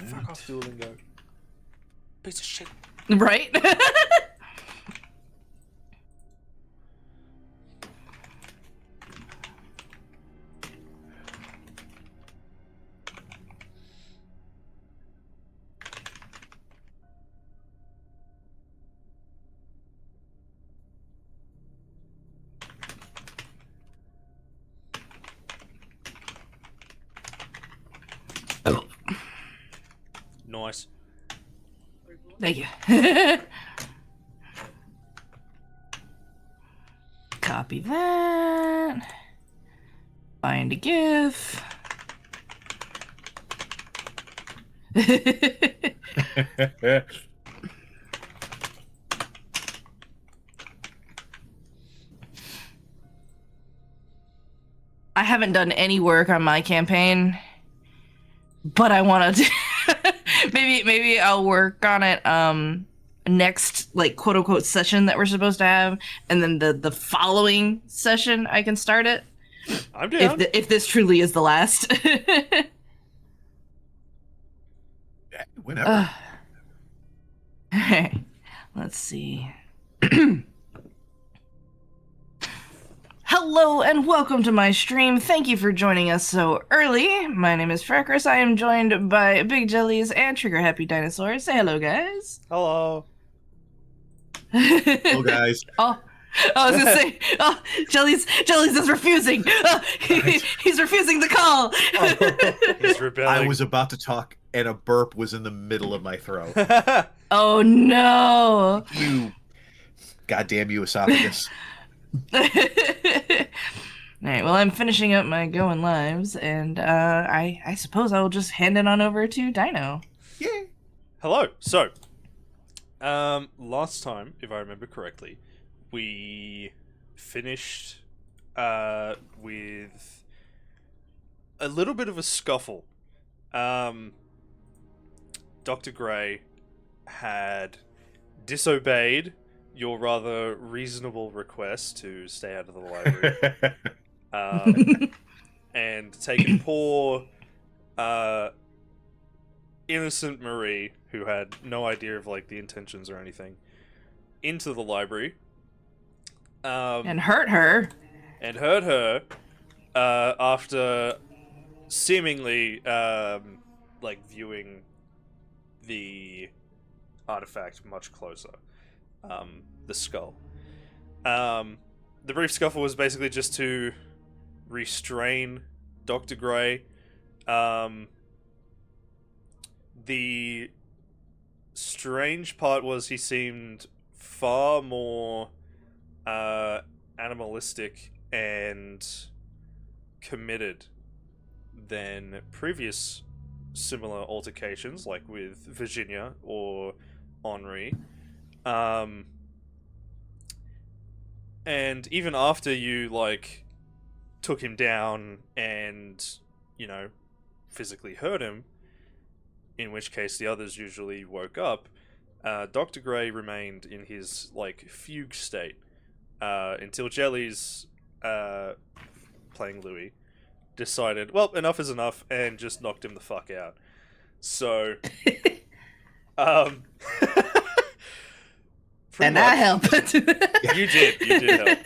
Fuck off, Duolingo. Piece of shit. Right? Nice. Thank you. Copy that. Find a GIF. I haven't done any work on my campaign, but I want to. maybe I'll work on it next, like, quote unquote session that we're supposed to have, and then the following session I can start it. I'm down. If this truly is the last. Whenever. Let's see. Hello and welcome to my stream. Thank you for joining us so early. My name is Freckers. I am joined by Big Jellies and Trigger Happy Dinosaurs. Say hello, guys. Hello. Hello, guys. Oh, I was gonna say, oh, Jellies is refusing. Oh, he's refusing the call. He's rebelling. I was about to talk, and a burp was in the middle of my throat. Oh no! You, goddamn you, esophagus. All right. Well, I'm finishing up my going lives, and I suppose I will just hand it on over to Dino. Yay! Hello. So, last time, if I remember correctly, we finished with a little bit of a scuffle. Dr. Gray had disobeyed your rather reasonable request to stay out of the library, and taken poor, innocent Marie, who had no idea of, like, the intentions or anything, into the library. And hurt her. After seemingly, like, viewing the artifact much closer. The skull. The brief scuffle was basically just to restrain Dr. Gray. The strange part was he seemed far more animalistic and committed than previous similar altercations, like with Virginia or Henri. And even after you, like, took him down and, you know, physically hurt him, in which case the others usually woke up, Dr. Gray remained in his, like, fugue state, until Jellies, playing Louis, decided, well, enough is enough, and just knocked him the fuck out. So, and I helped. You did help.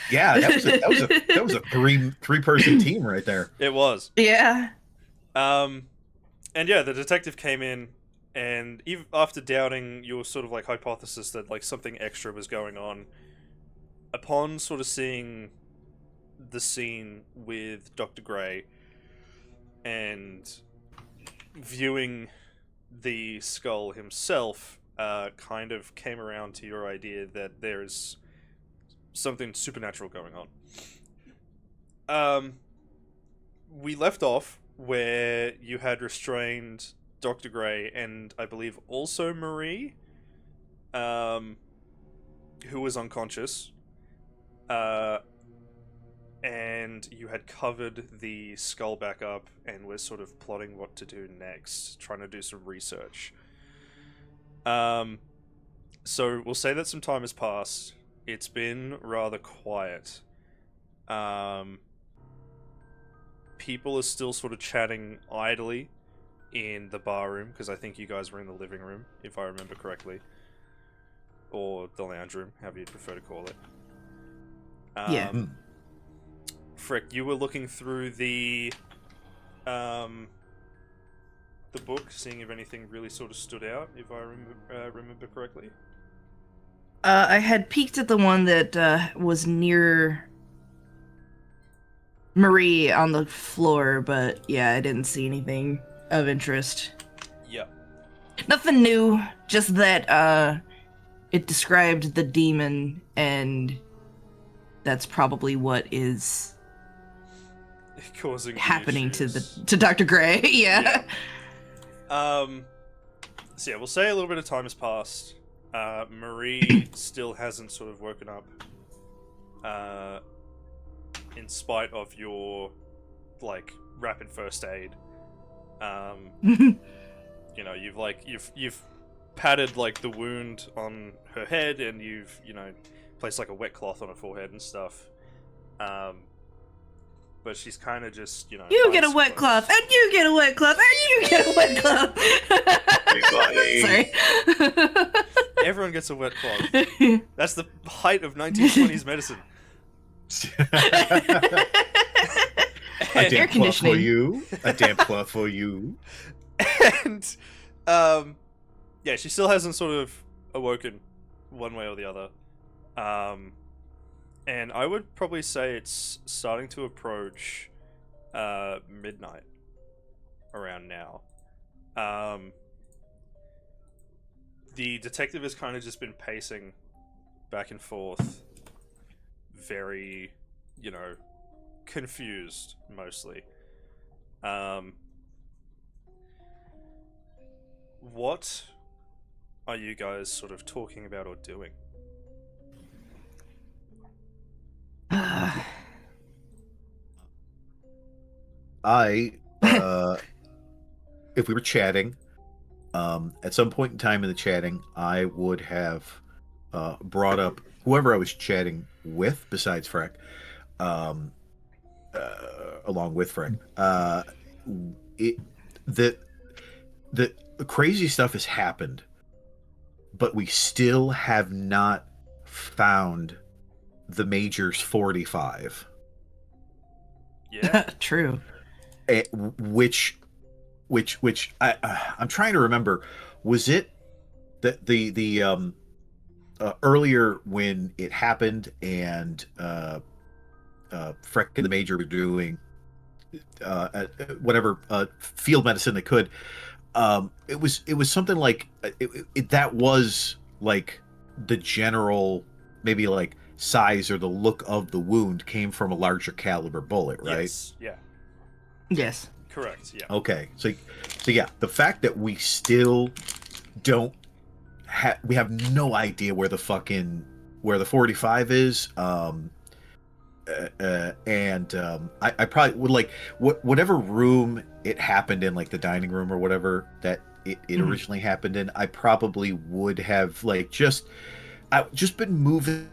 Yeah, that was a three-person team right there. It was. Yeah. And yeah, the detective came in, and even after doubting your sort of, like, hypothesis that, like, something extra was going on, upon sort of seeing the scene with Dr. Gray and viewing the skull himself, kind of came around to your idea that there's something supernatural going on. We left off where you had restrained Dr. Gray and I believe also Marie, who was unconscious, and you had covered the skull back up and were sort of plotting what to do next, trying to do some research. So we'll say that some time has passed. It's been rather quiet. People are still sort of chatting idly in the bar room, because I think you guys were in the living room, if I remember correctly, or the lounge room, however you'd prefer to call it. Yeah. Frick, you were looking through the book, seeing if anything really sort of stood out, if I remember correctly. I had peeked at the one that was near Marie on the floor, but yeah, I didn't see anything of interest. Yep. Nothing new, just that it described the demon, and that's probably what is Causing the happening issues. to Dr. Gray. Yeah. So yeah, we'll say a little bit of time has passed. Marie still hasn't sort of woken up. In spite of your, like, rapid first aid. You know, you've patted, like, the wound on her head, and you've, you know, placed, like, a wet cloth on her forehead and stuff. But she's kind of just, you know... You get a wet cloth, and you get a wet cloth, and you get a wet cloth. Sorry. Everyone gets a wet cloth. That's the height of 1920s medicine. A damp cloth for you. A damp cloth for you. And, yeah, she still hasn't sort of awoken one way or the other. And I would probably say it's starting to approach midnight around now. The detective has kind of just been pacing back and forth, very, you know, confused mostly. What are you guys sort of talking about or doing? If we were chatting, at some point in time in the chatting, I would have brought up whoever I was chatting with, besides Freck, along with Freck. The crazy stuff has happened, but we still have not found the Major's 45. Yeah. True. Which I'm trying to remember. Was it that the earlier when it happened and Freck and the Major were doing whatever field medicine they could. It was something like that was like the general maybe like size or the look of the wound came from a larger caliber bullet, right? Yes. Yeah. Yes. Correct. Yeah. Okay. So yeah, the fact that we still don't we have no idea where the 45 is. I probably would like whatever room it happened in, like the dining room or whatever that it originally happened in. I probably would have like I've just been moving,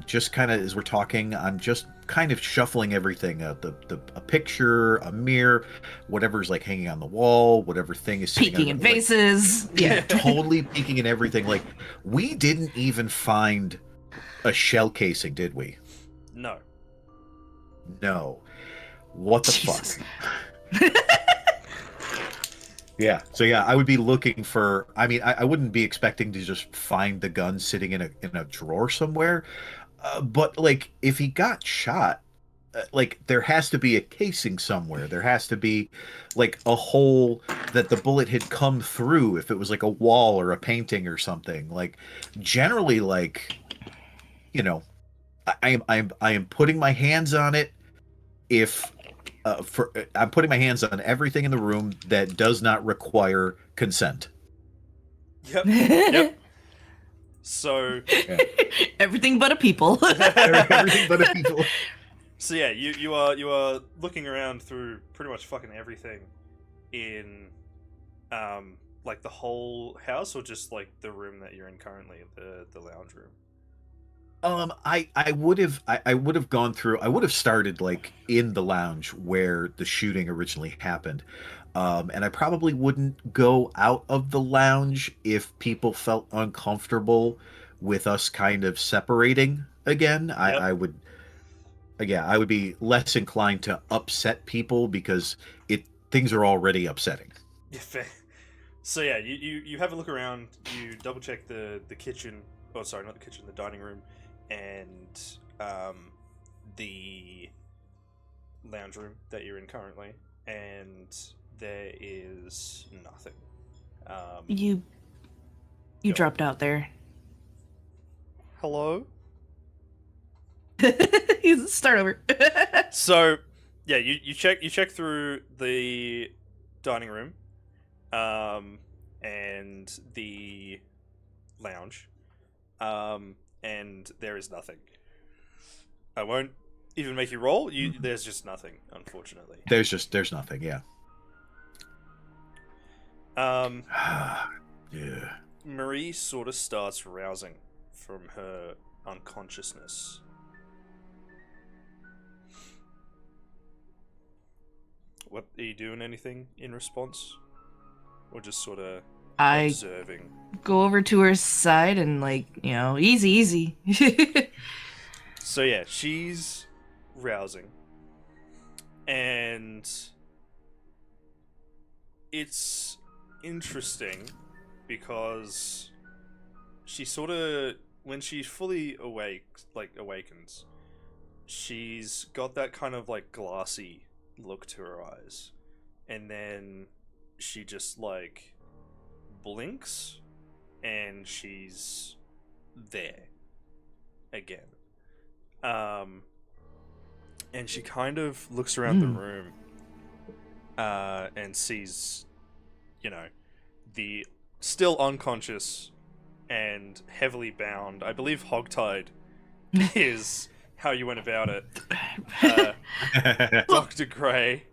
just kind of as we're talking. I'm just kind of shuffling everything a picture, a mirror, whatever's like hanging on the wall, whatever thing is sitting Peeking in vases. Like, yeah, totally peeking in everything. Like we didn't even find a shell casing, did we? No. No. What the Jesus. fuck? Yeah. So yeah, I would be looking for. I mean, I wouldn't be expecting to just find the gun sitting in a drawer somewhere. But like, if he got shot, like there has to be a casing somewhere. There has to be like a hole that the bullet had come through. If it was like a wall or a painting or something. Like generally, like you know, I am putting my hands on it. If I'm putting my hands on everything in the room that does not require consent. Yep. Yep. So everything but a people. Everything but a people. So yeah, you are looking around through pretty much fucking everything in like the whole house, or just like the room that you're in currently, the lounge room. I would have I would have gone through. I would have started like in the lounge where the shooting originally happened. And I probably wouldn't go out of the lounge if people felt uncomfortable with us kind of separating again. Yep. I would, yeah, I would be less inclined to upset people because it things are already upsetting. Yeah, fair. So yeah, you have a look around. You double check the kitchen. Oh, sorry, not the kitchen. The dining room, and the lounge room that you're in currently, and there is nothing. You you Go on. dropped out there. Hello. Start over. So yeah, you check through the dining room, and the lounge, and there is nothing. I won't even make you roll. There's just nothing, unfortunately. There's nothing. Yeah. Um, Yeah. Marie sort of starts rousing from her unconsciousness. What are you doing? Anything in response, or just sort of I observing? go over to her side and like, easy, easy. So yeah, she's rousing, and it's interesting because she sort of, when she fully awakens, she's got that kind of like glassy look to her eyes, and then she just like blinks, and she's there again. And she kind of looks around the room, and sees, the still unconscious and heavily bound, I believe hogtied is how you went about it, Dr. Gray.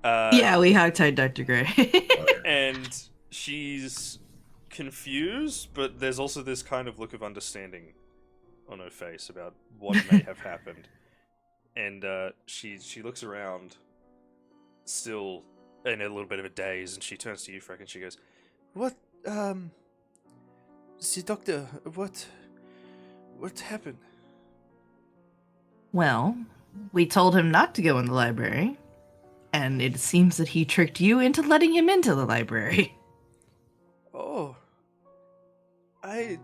Yeah, we hogtied Dr. Gray. And she's confused, but there's also this kind of look of understanding on her face about what may have happened. And she looks around, still in a little bit of a daze, and she turns to you, Freck, and she goes, "What, see, doctor, what happened?" Well, we told him not to go in the library, and it seems that he tricked you into letting him into the library. Oh, why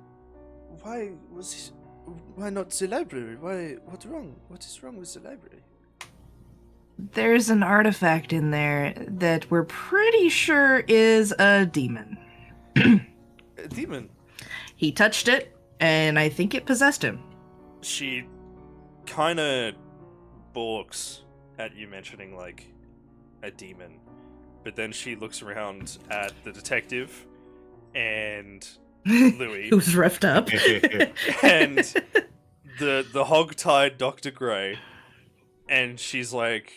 not the library? What's wrong? What is wrong with the library? There's an artifact in there that we're pretty sure is a demon. A demon? He touched it, and I think it possessed him. She kind of balks at you mentioning, like, a demon. But then she looks around at the detective and Louis. Who's roughed up. And the hog-tied Dr. Gray. And she's like,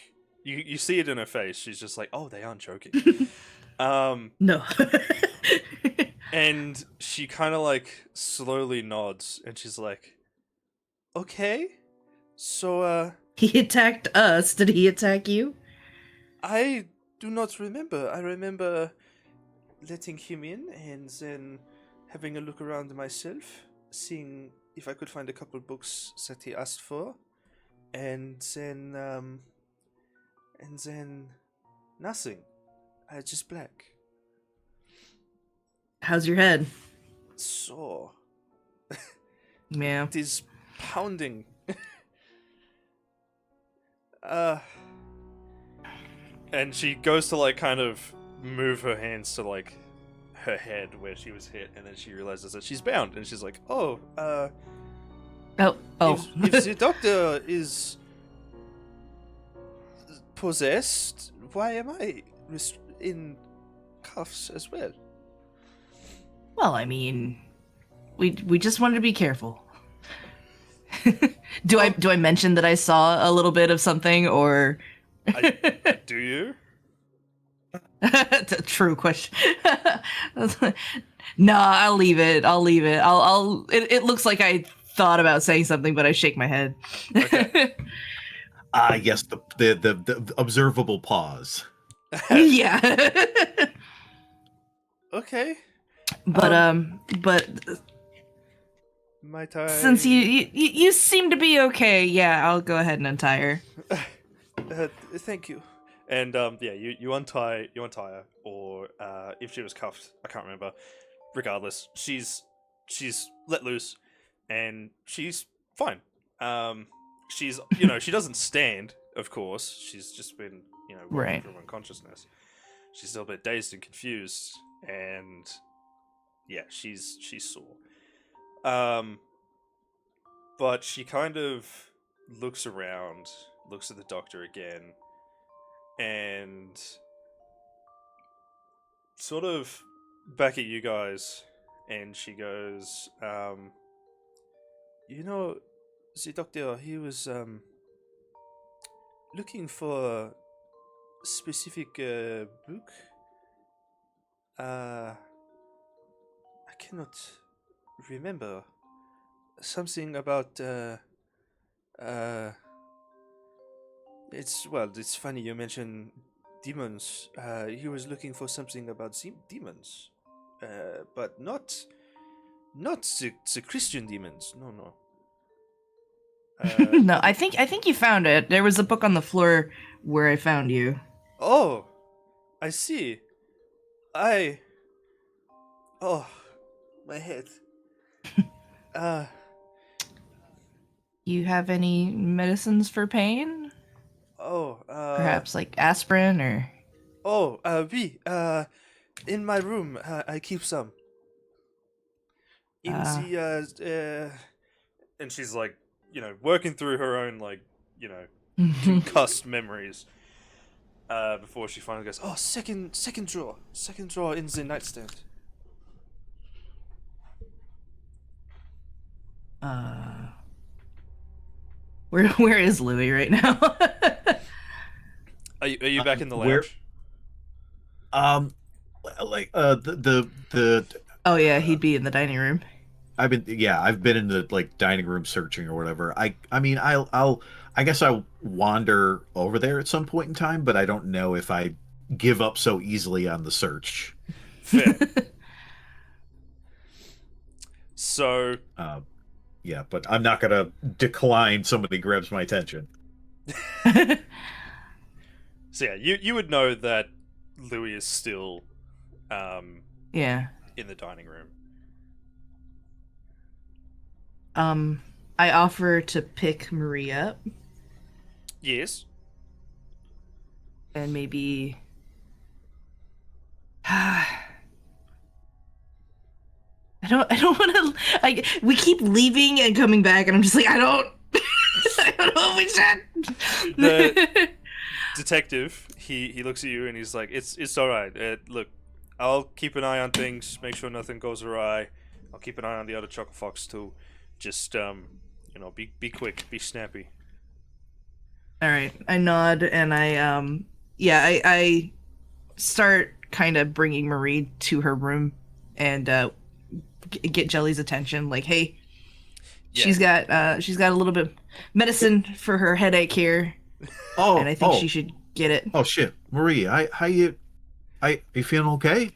you see it in her face. She's just like, oh, they aren't joking. No. And she kind of like slowly nods, and she's like, okay, so He attacked us. Did he attack you? I do not remember. I remember letting him in and then having a look around myself, seeing if I could find a couple books that he asked for, and then nothing. Just black. How's your head? So Yeah. it is pounding. And she goes to like kind of move her hands to like her head where she was hit, and then she realizes that she's bound, and she's like, oh, Oh. if the doctor is possessed, why am I in cuffs as well? Well, I mean, we just wanted to be careful. Do I mention that I saw a little bit of something, or Do you? It's a true question. No, I'll leave it. I'll leave it. It looks like I thought about saying something, but I shake my head. Okay. Yes, the observable pause. Yeah. Okay. But My time. since you seem to be okay, yeah, I'll go ahead and untie her. Thank you. And yeah, you untie her, or if she was cuffed, I can't remember. Regardless, she's let loose, and she's fine. She's she doesn't stand, of course. She's just been woken Right. from unconsciousness. She's still a bit dazed and confused, and yeah, she's sore. But she kind of looks around, looks at the doctor again, and sort of back at you guys, and she goes, the doctor, he was looking for a specific book. I cannot remember. Something about it's funny you mentioned demons. He was looking for something about demons, but not the Christian demons. No. No, I think you found it. There was a book on the floor where I found you. Oh, I see. Oh, my head. You have any medicines for pain? Oh, Perhaps like aspirin or... Oh, in my room, I keep some. In the, and she's like, working through her own, concussed memories. Before she finally goes, oh, second drawer in the nightstand. Where is Louis right now? Are you back in the where- lounge? The Oh yeah, he'd be in the dining room. I've been in the dining room searching or whatever. I guess I'll wander over there at some point in time, but I don't know if I give up so easily on the search. Fair. So Yeah, but I'm not gonna decline somebody grabs my attention. So yeah, you would know that Louis is still Yeah. in the dining room. I offer to pick Marie up Yes. and maybe I don't want to we keep leaving and coming back and I'm just like I don't know what we said. The detective, he looks at you and he's like, it's all right. Look, I'll keep an eye on things, make sure nothing goes awry. I'll keep an eye on the other Choco Fox too. Just be quick, be snappy. All right, I nod and I start kind of bringing Marie to her room and get Jelly's attention. Like, hey, Yeah. she's got a little bit of medicine for her headache here, Oh, and I think she should get it. Oh shit, Marie, you feeling okay?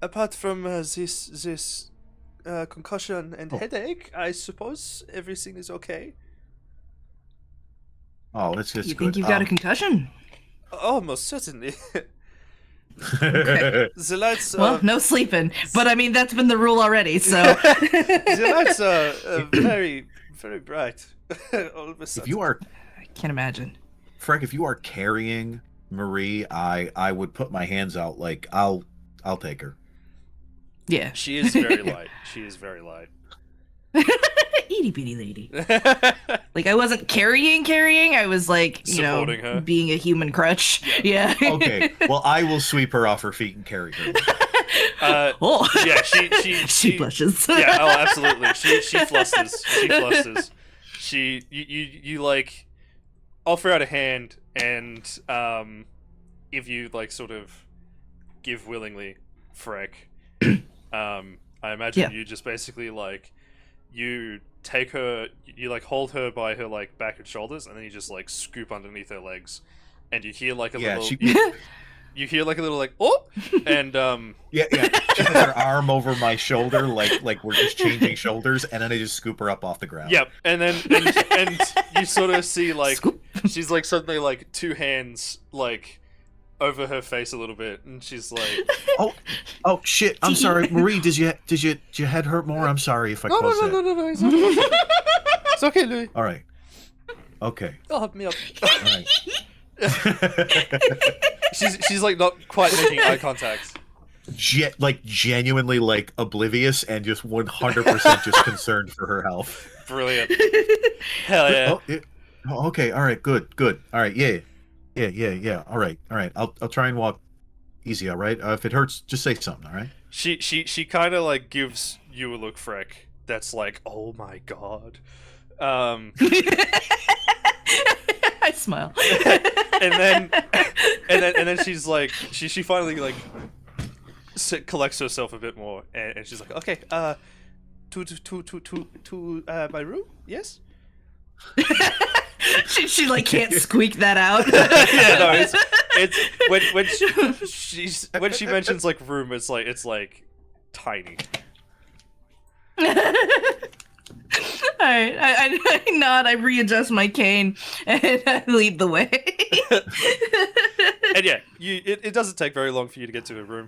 Apart from this concussion and headache, I suppose everything is okay. Oh, it's You good. think you've got a concussion? Oh, most certainly. The lights. Well, no sleeping, but I mean that's been the rule already. So the lights are very, very bright. All of a sudden. If you are, I can't imagine. Frank, if you are carrying Marie, I would put my hands out. Like I'll take her. Yeah, She is very light. She is very light. itty bitty lady. Like I wasn't carrying. I was like, Supporting her. being a human crutch. Yeah. Okay, well I will sweep her off her feet and carry her. Oh. Yeah, She blushes. Yeah, oh, absolutely. She flusters. She flusters. You like offer out a hand, and if you sort of give willingly, Freck, I imagine Yeah. you just basically you take her, you like hold her by her like back and shoulders, and then you just like scoop underneath her legs, and you hear like a Yeah, little, she- you hear like a little like oh, and Yeah, she puts her arm over my shoulder, like we're just changing shoulders, and then I just scoop her up off the ground. yep, and then and you sort of see like Scoop. she's like suddenly like two hands like over her face a little bit, and she's like, Oh shit! I'm sorry, Marie. Did your head hurt more? I'm sorry if I no, caused that. no, it's okay, it's okay, Louis. All right. Okay. Oh, help me up. All right. She's like not quite making eye contact. Like genuinely like oblivious and just 100% just concerned for her health. Brilliant. Hell yeah. Oh, okay. All right. Good. All right. Yeah. All right. I'll try and walk easy. All right. If it hurts, just say something. All right. She kind of like gives you a look, Freck. That's like, oh my god. I smile. and then she's like, she finally like collects herself a bit more, and she's like, okay, to my room, yes. she like can't squeak that out. Yeah, no, it's when she mentions like room, it's like tiny. Alright, I nod, I readjust my cane, and I lead the way. And yeah, it doesn't take very long for you to get to the room.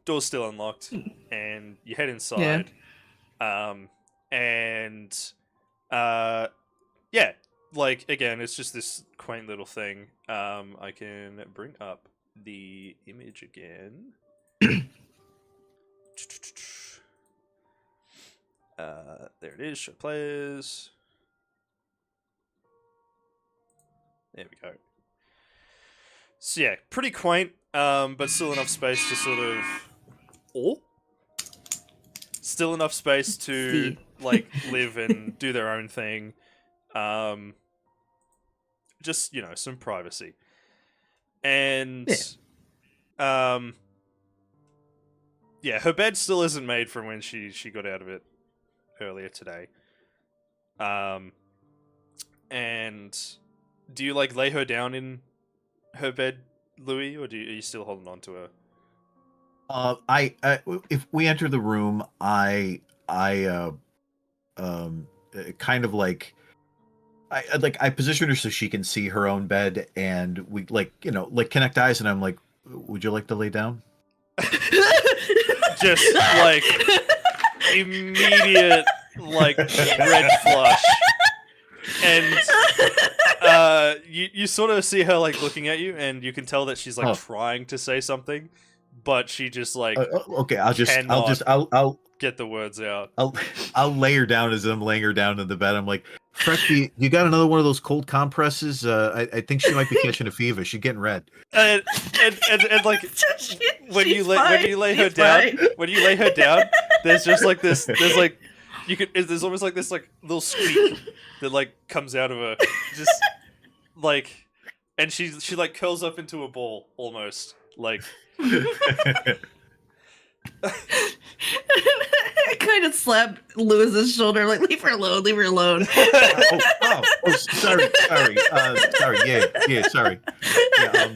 Door's still unlocked, and you head inside. Yeah, like again, it's just this quaint little thing. I can bring up the image again. There it is. Show players. There we go. So yeah, pretty quaint, but still enough space to sort of, still enough space to like live and do their own thing. Just some privacy, and yeah, her bed still isn't made from when she got out of it earlier today. And do you like lay her down in her bed, Louis, or are you still holding on to her? I if we enter the room, I kind of like I position her so she can see her own bed, and we like connect eyes, and I'm like, would you like to lay down? Just like immediate like red flush, and you sort of see her like looking at you, and you can tell that she's like trying to say something, but she just like okay, I'll get the words out. I'll lay her down as I'm laying her down in the bed. I'm like, Freck, you got another one of those cold compresses? I think she might be catching a fever. She's getting red. And like when you lay her down, there's just like this. There's like there's almost like this like little squeak that like comes out of her, just like, and she like curls up into a ball almost like. I kind of slap Lewis's shoulder, like, leave her alone, leave her alone. Sorry, yeah, sorry. Yeah,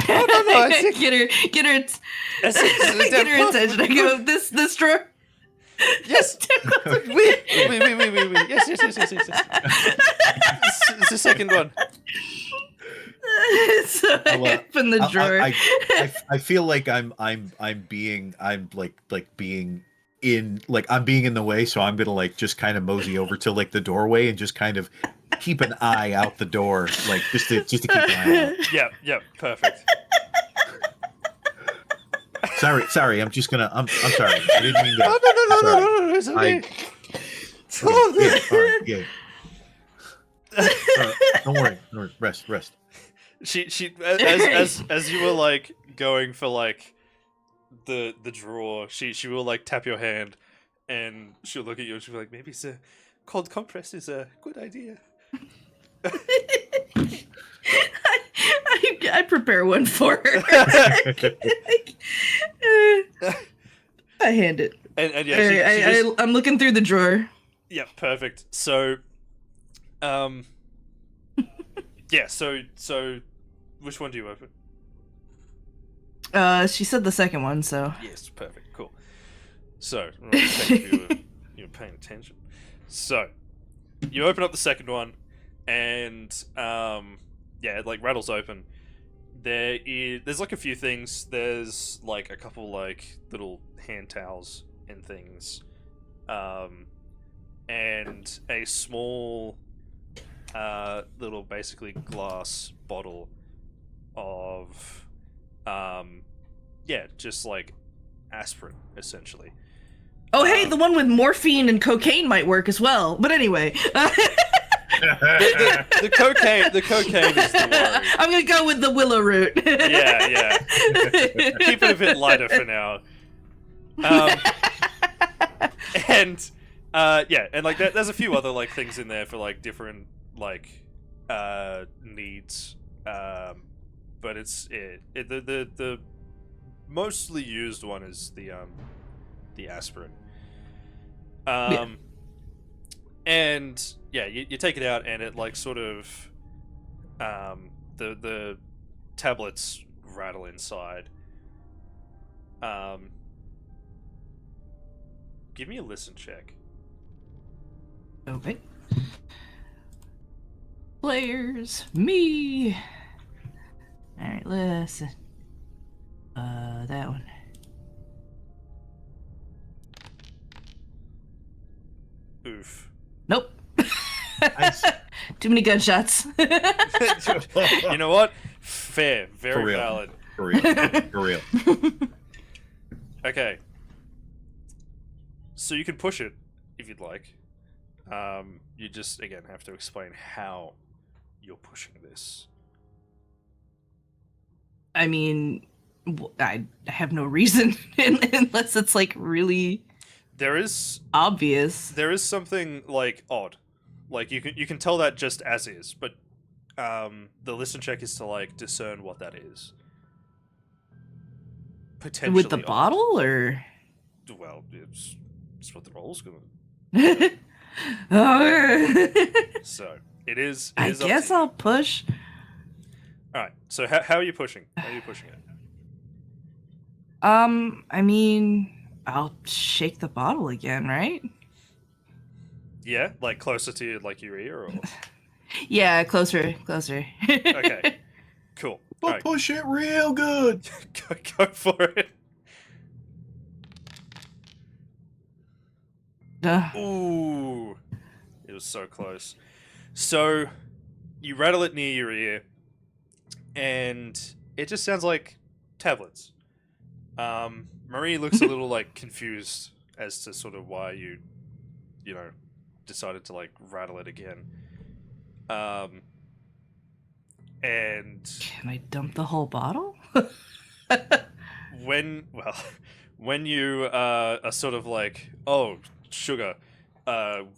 no, get her attention. I go, this drawer. Yes. Wait. Yes. It's the second one. So I open the drawer. I feel like I'm being in the way, so I'm gonna like just kind of mosey over to like the doorway and just kind of keep an eye out the door, like just to keep an eye out. Yeah, perfect. Sorry, I'm just gonna I'm sorry. I didn't mean that. No, it's okay. Yeah. All right, don't worry. Rest. She as you were like going for like the drawer, she will like tap your hand, and she'll look at you and she'll be like, maybe a cold compress is a good idea. I prepare one for her. I hand it. And yeah, she just, I'm looking through the drawer. yeah, perfect. So, yeah, so which one do you open? She said the second one, so. Yes, perfect, cool. So, I'm gonna check if you're paying attention. So, you open up the second one, and yeah, it like rattles open. There's like a few things. There's like a couple like little hand towels and things, and a small little basically glass bottle of yeah, just like aspirin essentially. Oh, hey, the one with morphine and cocaine might work as well. But anyway. The cocaine is the worry. I'm gonna go with the willow root. Yeah. Keep it a bit lighter for now. And yeah, and like there's a few other like things in there for like different like needs. But the mostly used one is the aspirin. Yeah. And yeah, you take it out, and it like sort of the tablets rattle inside. Give me a listen check. Okay. Players, me. All right, listen. That one. Oof. Nope. Nice. Too many gunshots. You know what? Fair. For Very real. valid. For real. For real. Okay. So you can push it if you'd like. You just again have to explain how you're pushing this. I mean, I have no reason unless it's like really There is obvious. something like odd. Like you can tell that just as is, but the listen check is to like discern what that is. Potentially With the odd. bottle, or? Well, it's what the roll's gonna. So it is. I Up to guess you. I'll push. All right. So how are you pushing? How are you pushing it? I mean, I'll shake the bottle again, right? Yeah, like closer to like your ear, or Yeah, closer. okay, cool. But Alright, push it real good. go for it. Ooh, it was so close. So you rattle it near your ear, and it just sounds like tablets. Marie looks a little like confused as to sort of why you know, decided to like rattle it again. And Can I dump the whole bottle? when you are sort of like, oh, sugar,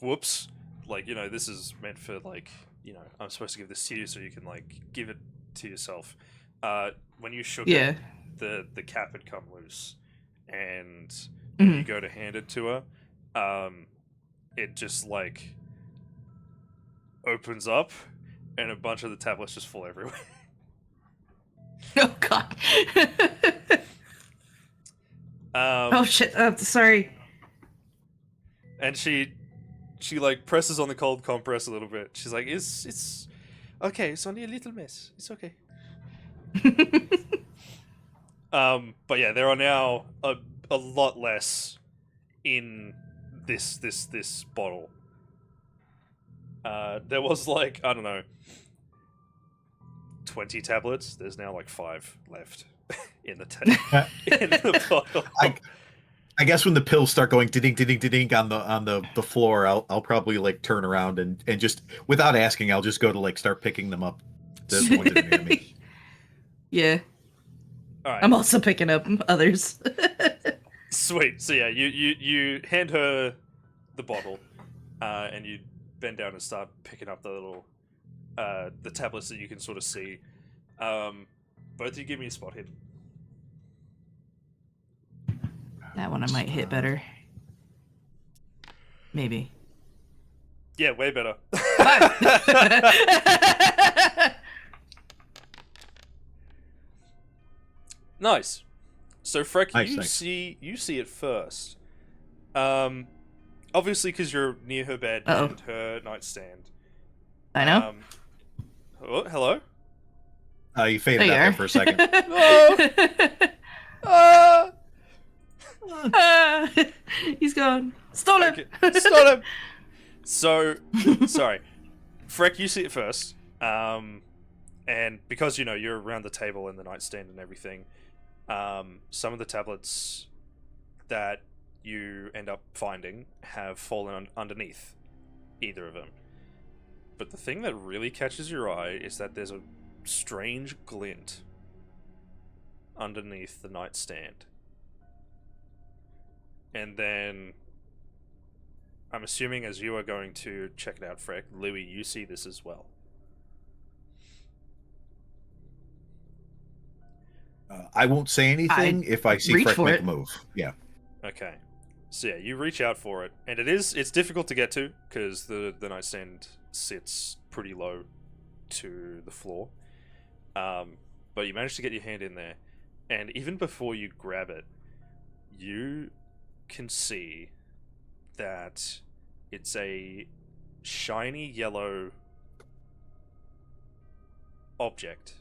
whoops, like, you know, this is meant for like, you know, I'm supposed to give this to you so you can like give it to yourself. When you shook Yeah. it, the cap had come loose, and when Mhm. you go to hand it to her, it just like opens up, and a bunch of the tablets just fall everywhere. Oh god. Oh shit. Sorry. And she like presses on the cold compress a little bit. She's like, it's okay. It's only a little mess. It's okay. But yeah, there are now a lot less in this bottle. There was like, I don't know, 20 tablets. There's now like 5 left in the in the bottle. I guess when the pills start going ding ding ding on the floor, I'll probably like turn around and just without asking, I'll just go to like start picking them up. The ones that are near me. Yeah. All right. I'm also picking up others. Sweet. So yeah, you hand her the bottle, and you bend down and start picking up the little the tablets that you can sort of see. Both of you give me a spot hit. That one I might hit better. Maybe. Yeah, way better. 5. Nice. So Freck, Nice, you nice. see it first. Um, obviously because you're near her bed Uh-oh. and her nightstand. I know. Oh, hello. You There faded you out are. there for a second. Ah! He's gone. Stole him. Okay, stop him. So, sorry, Freck, you see it first. And because you're around the table and the nightstand and everything, some of the tablets that you end up finding have fallen underneath either of them. But the thing that really catches your eye is that there's a strange glint underneath the nightstand. And then, I'm assuming as you are going to check it out, Freck, Louis, you see this as well. I won't say anything if I see reach Freck for make it. a move. Yeah. Okay. So yeah, you reach out for it, and it's difficult to get to, because the nightstand sits pretty low to the floor. But you manage to get your hand in there, and even before you grab it, you can see that it's a shiny yellow object.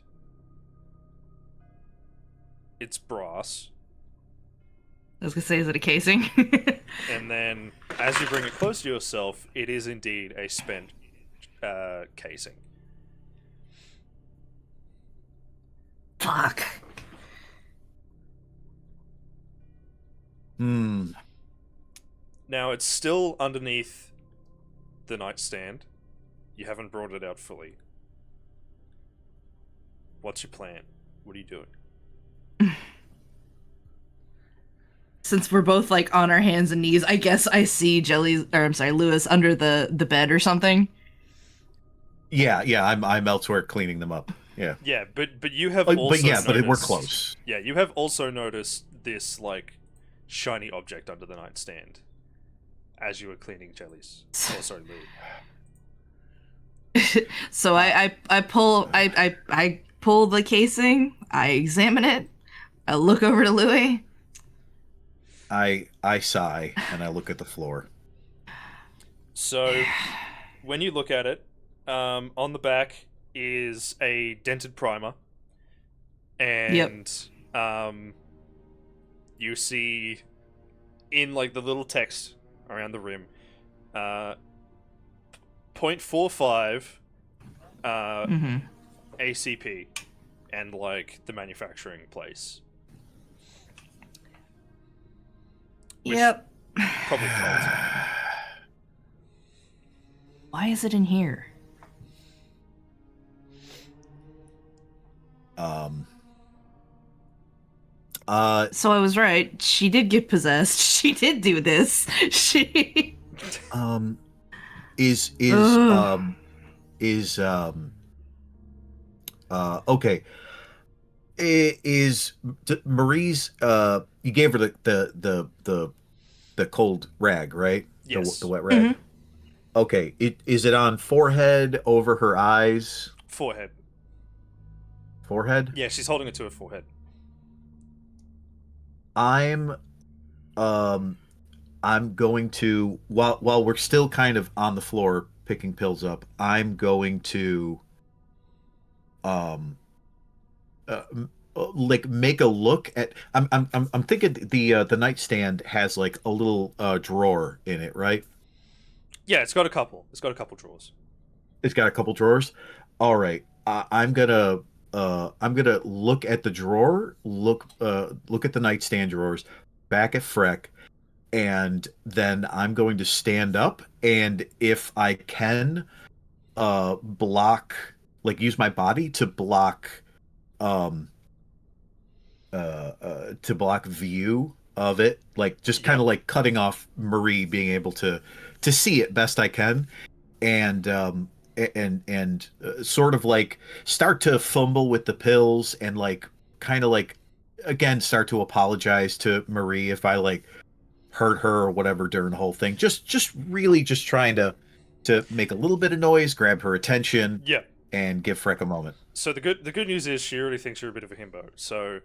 It's brass, I was gonna say, is it a casing? and then as you bring it close to yourself, it is indeed a spent casing. Fuck. Hmm. Now it's still underneath the nightstand. You haven't brought it out fully. What's your plan? What are you doing? Since we're both like on our hands and knees, I guess I see Lewis under the bed or something. Yeah, I'm elsewhere cleaning them up. Yeah. Yeah, but you have But also yeah, but we're noticed- close. Yeah, you have also noticed this like shiny object under the nightstand as you were cleaning Jelly's. Oh, sorry, Louis. So I pull the casing, I examine it, I look over to Louis. I sigh and I look at the floor. So when you look at it, on the back is a dented primer, and you see in like the little text around the rim, 0.45 ACP, and like the manufacturing place. Which Yep. Probably fault. Why is it in here? So I was right. She did get possessed. She did do this. She Is Ugh. okay. Is Marie's you gave her the cold rag, right? Yes. The wet rag. Okay. Is it on forehead, over her eyes? Forehead. Forehead? Yeah, she's holding it to her forehead. I'm going to while we're still kind of on the floor picking pills up, I'm going to like make a look at I'm thinking the nightstand has like a little drawer in it, right? Yeah, it's got a couple. It's got a couple drawers. It's got a couple drawers. All right. I'm gonna look at the drawer, look at the nightstand drawers, back at Freck, and then I'm going to stand up, and if I can block, like use my body to block view of it, like just kind of like cutting off Marie being able to see it best I can, and sort of like start to fumble with the pills and like kind of like again start to apologize to Marie if I like hurt her or whatever during the whole thing. Just really just trying to make a little bit of noise, grab her attention, Yeah. and give Freck a moment. So the good news is she already thinks you're a bit of a himbo. So,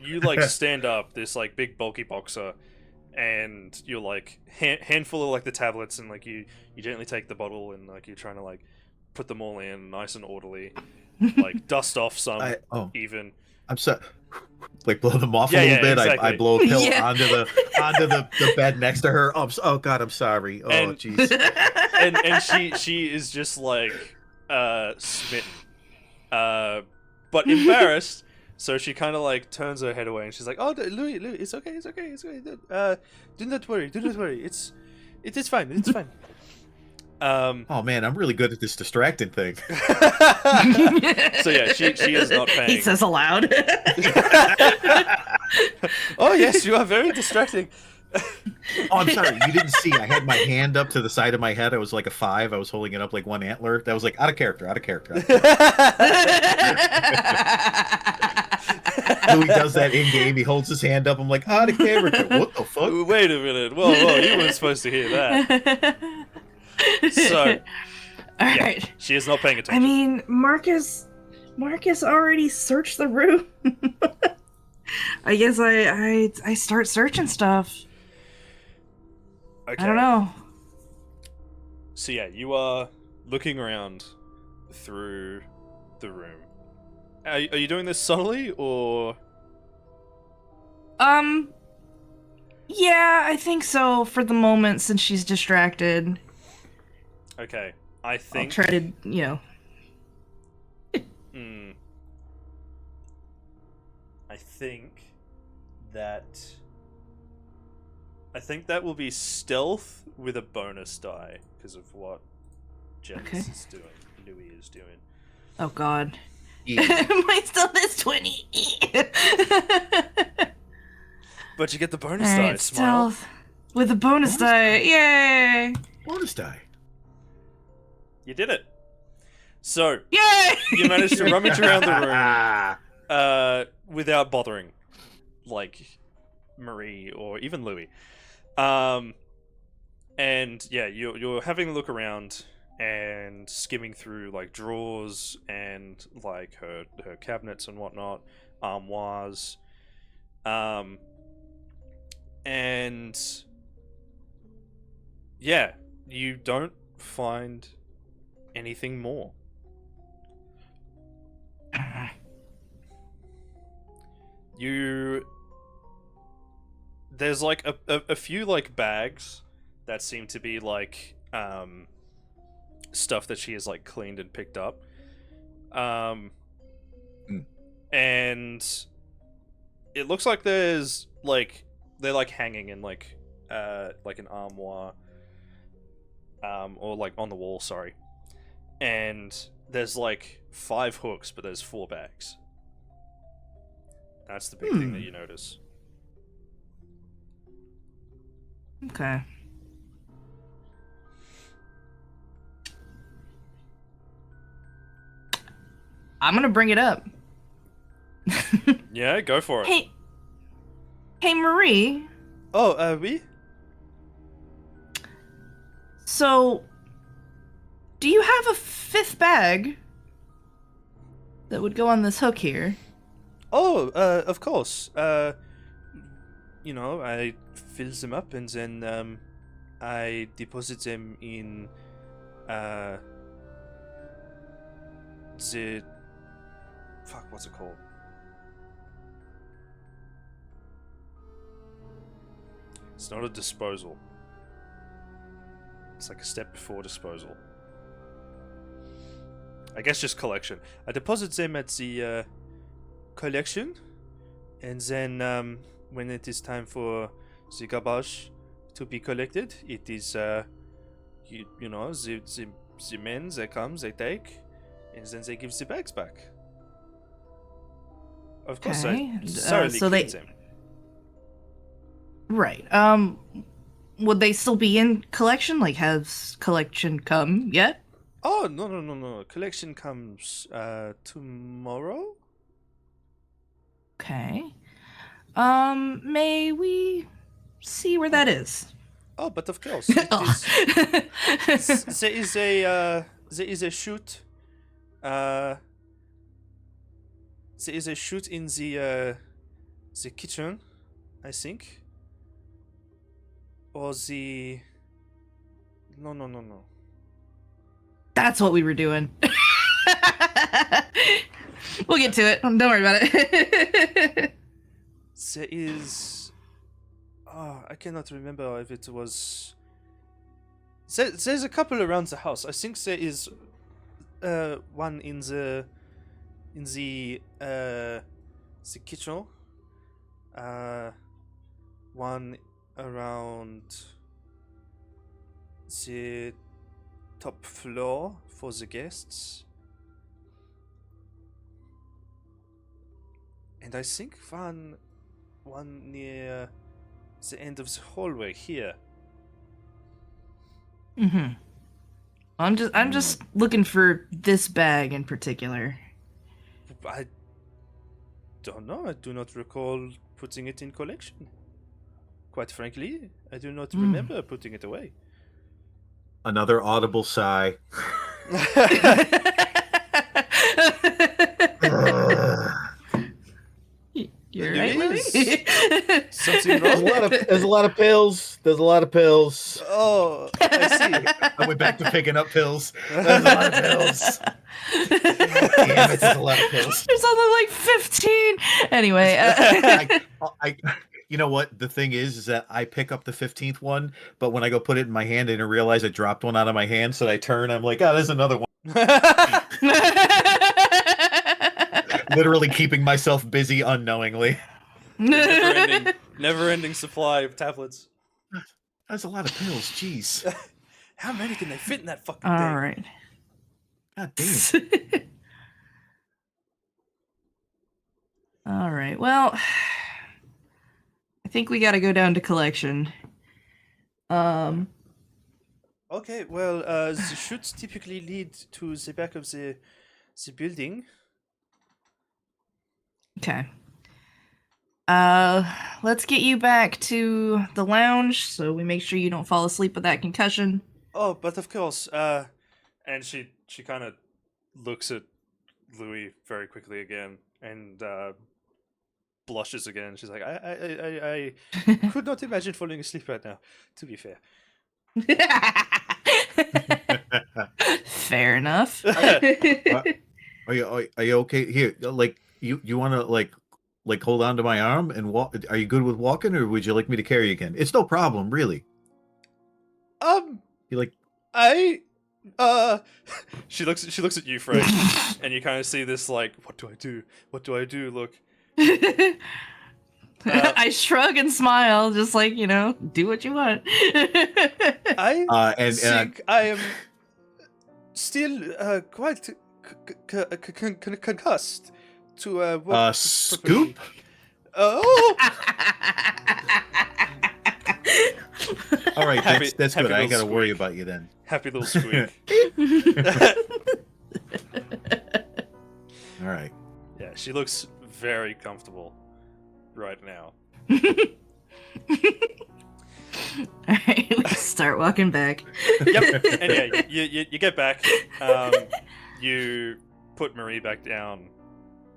you like stand up, this like big bulky boxer, and you're like handful of like the tablets, and like you gently take the bottle, and like you're trying to like put them all in nice and orderly, like dust off some even. I'm sorry. Like blow them off Yeah, a little yeah, bit. exactly. I blow a pill Yeah. onto the bed next to her. Oh God, I'm sorry. Oh And- jeez. and she is just like smitten, but embarrassed. So she kind of like turns her head away, and she's like, "Oh, Louis, it's okay, it's okay, it's okay. Do not worry, it is fine, it's fine." Oh man, I'm really good at this distracting thing. So yeah, she is not paying. He says aloud. Oh yes, you are very distracting. Oh, I'm sorry. You didn't see. I had my hand up to the side of my head. I was like a 5. I was holding it up like one antler. That was like out of character. Out of character. Louis does that in game. He holds his hand up. I'm like out of character. What the fuck? Wait a minute. Whoa, you weren't supposed to hear that. So, all yeah, right. she is not paying I attention. mean, Marcus already searched the room. I guess I start searching stuff. Okay. I don't know. So yeah, you are looking around through the room. Are you doing this subtly or? Yeah, I think so for the moment since she's distracted. Okay, I I'll think. try to, Hmm. I think that will be stealth with a bonus die because of what Janice is doing. Louis is doing. Oh god. Yeah. My stealth is 20. But you get the bonus All die. right, Smile. stealth with a bonus die. Yay! Bonus die. You did it. So Yay! you managed to rummage around the room Ah. without bothering, like Marie or even Louis. And yeah, you're having a look around and skimming through like drawers and like her cabinets and whatnot, armoires, and yeah, you don't find anything more. There's like a few like bags that seem to be like stuff that she has like cleaned and picked up, and it looks like there's like they're like hanging in like an armoire, or like on the wall, sorry, and there's like 5 hooks, but there's 4 bags. That's the big thing that you notice. Okay. I'm gonna bring it up. Yeah, go for it. Hey, Marie. Oh, oui? So, do you have a 5th bag that would go on this hook here? Oh, of course. You know, I fill them up and then, I deposit them in, the... Fuck, what's it called? It's not a disposal. It's like a step before disposal. I guess just collection. I deposit them at the, collection, and then when it is time for the garbage to be collected, it is you know, the men, they come, they take, and then they give the bags back. Of course, Okay, I thoroughly so clean they- them. Right. Would they still be in collection? Like, has collection come yet? Oh, no. Collection comes tomorrow? Okay. May we see where that is? Oh, but of course, it Oh. is. There is a chute. There is a chute in the kitchen, I think. Or the. No. That's what we were doing. We'll get to it. Don't worry about it. There is. Oh, I cannot remember if it was. There's a couple around the house. I think there is one in the kitchen. One around the top floor for the guests. And I think one near the end of the hallway here. Mm-hmm. I'm just looking for this bag in particular. I don't know. I do not recall putting it in collection. Quite frankly, I do not remember putting it away. Another audible sigh. You're There right, is. Louis. Something There's wrong? there's a lot of pills. There's a lot of pills. Oh, I see. I went back to picking up pills. There's a lot of pills. Damn it, there's a lot of pills. There's only like 15. Anyway. You know what? The thing is that I pick up the 15th one, but when I go put it in my hand, I didn't realize I dropped one out of my hand. So I turn, I'm like, oh, there's another one. Literally keeping myself busy unknowingly. Never-ending supply of tablets. That's a lot of pills. Jeez. How many can they fit in that fucking All thing? right. God damn. All right. Well, I think we got to go down to collection. Okay, well, the chutes typically lead to the back of the building. Okay. Let's get you back to the lounge so we make sure you don't fall asleep with that concussion. Oh, but of course, and she kind of looks at Louis very quickly again and blushes again. She's like, I could not imagine falling asleep right now, to be fair. Fair enough. Are you okay? Here, like you want to like hold on to my arm and walk? Are you good with walking, or would you like me to carry you again? It's no problem, really. You like? She looks at you, Frank, and you kind of see this like, what do I do? What do I do? Look. I shrug and smile, just like, do what you want. I And think I am still quite concussed to walk Scoop. Oh! All right, Happy- that's happy good. I ain't got to little worry squeak. about you then. Happy little squeak. All right. Yeah, she looks very comfortable right now. Alright, we start walking back. Yep. And yeah, you get back. You put Marie back down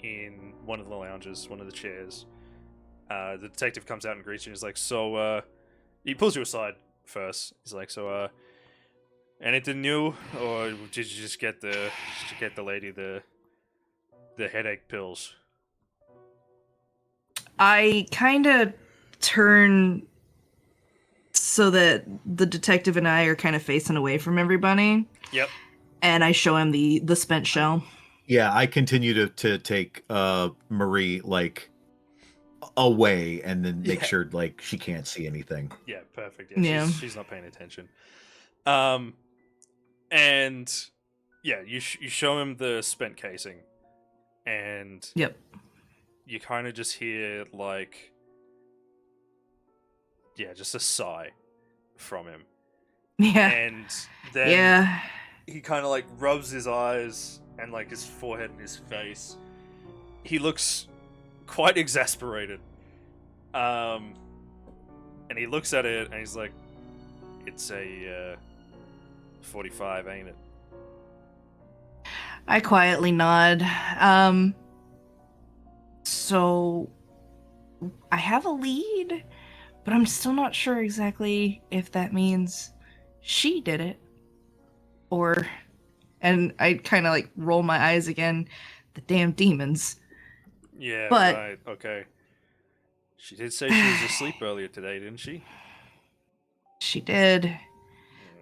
in one of the lounges, one of the chairs. The detective comes out and greets you. And he's like, "So, he pulls you aside first. He's like, "So, anything new, or did you just get the lady the headache pills?" I kind of turn so that the detective and I are kind of facing away from everybody. Yep. And I show him the spent shell. Yeah, I continue to take Marie like away and then make sure like she can't see anything. Yeah, perfect. Yeah. She's not paying attention. And yeah, you show him the spent casing, and Yep. you kind of just hear like, yeah, just a sigh from him, Yeah. and then Yeah. he kind of like rubs his eyes and like his forehead and his face. He looks quite exasperated, And he looks at it and he's like, "It's a 45, ain't it?" I quietly nod. So I have a lead, but I'm still not sure exactly if that means she did it or. And I kind of like roll my eyes again. The damn demons. Yeah, But- right. Okay. She did say she was asleep earlier today, didn't she? She did.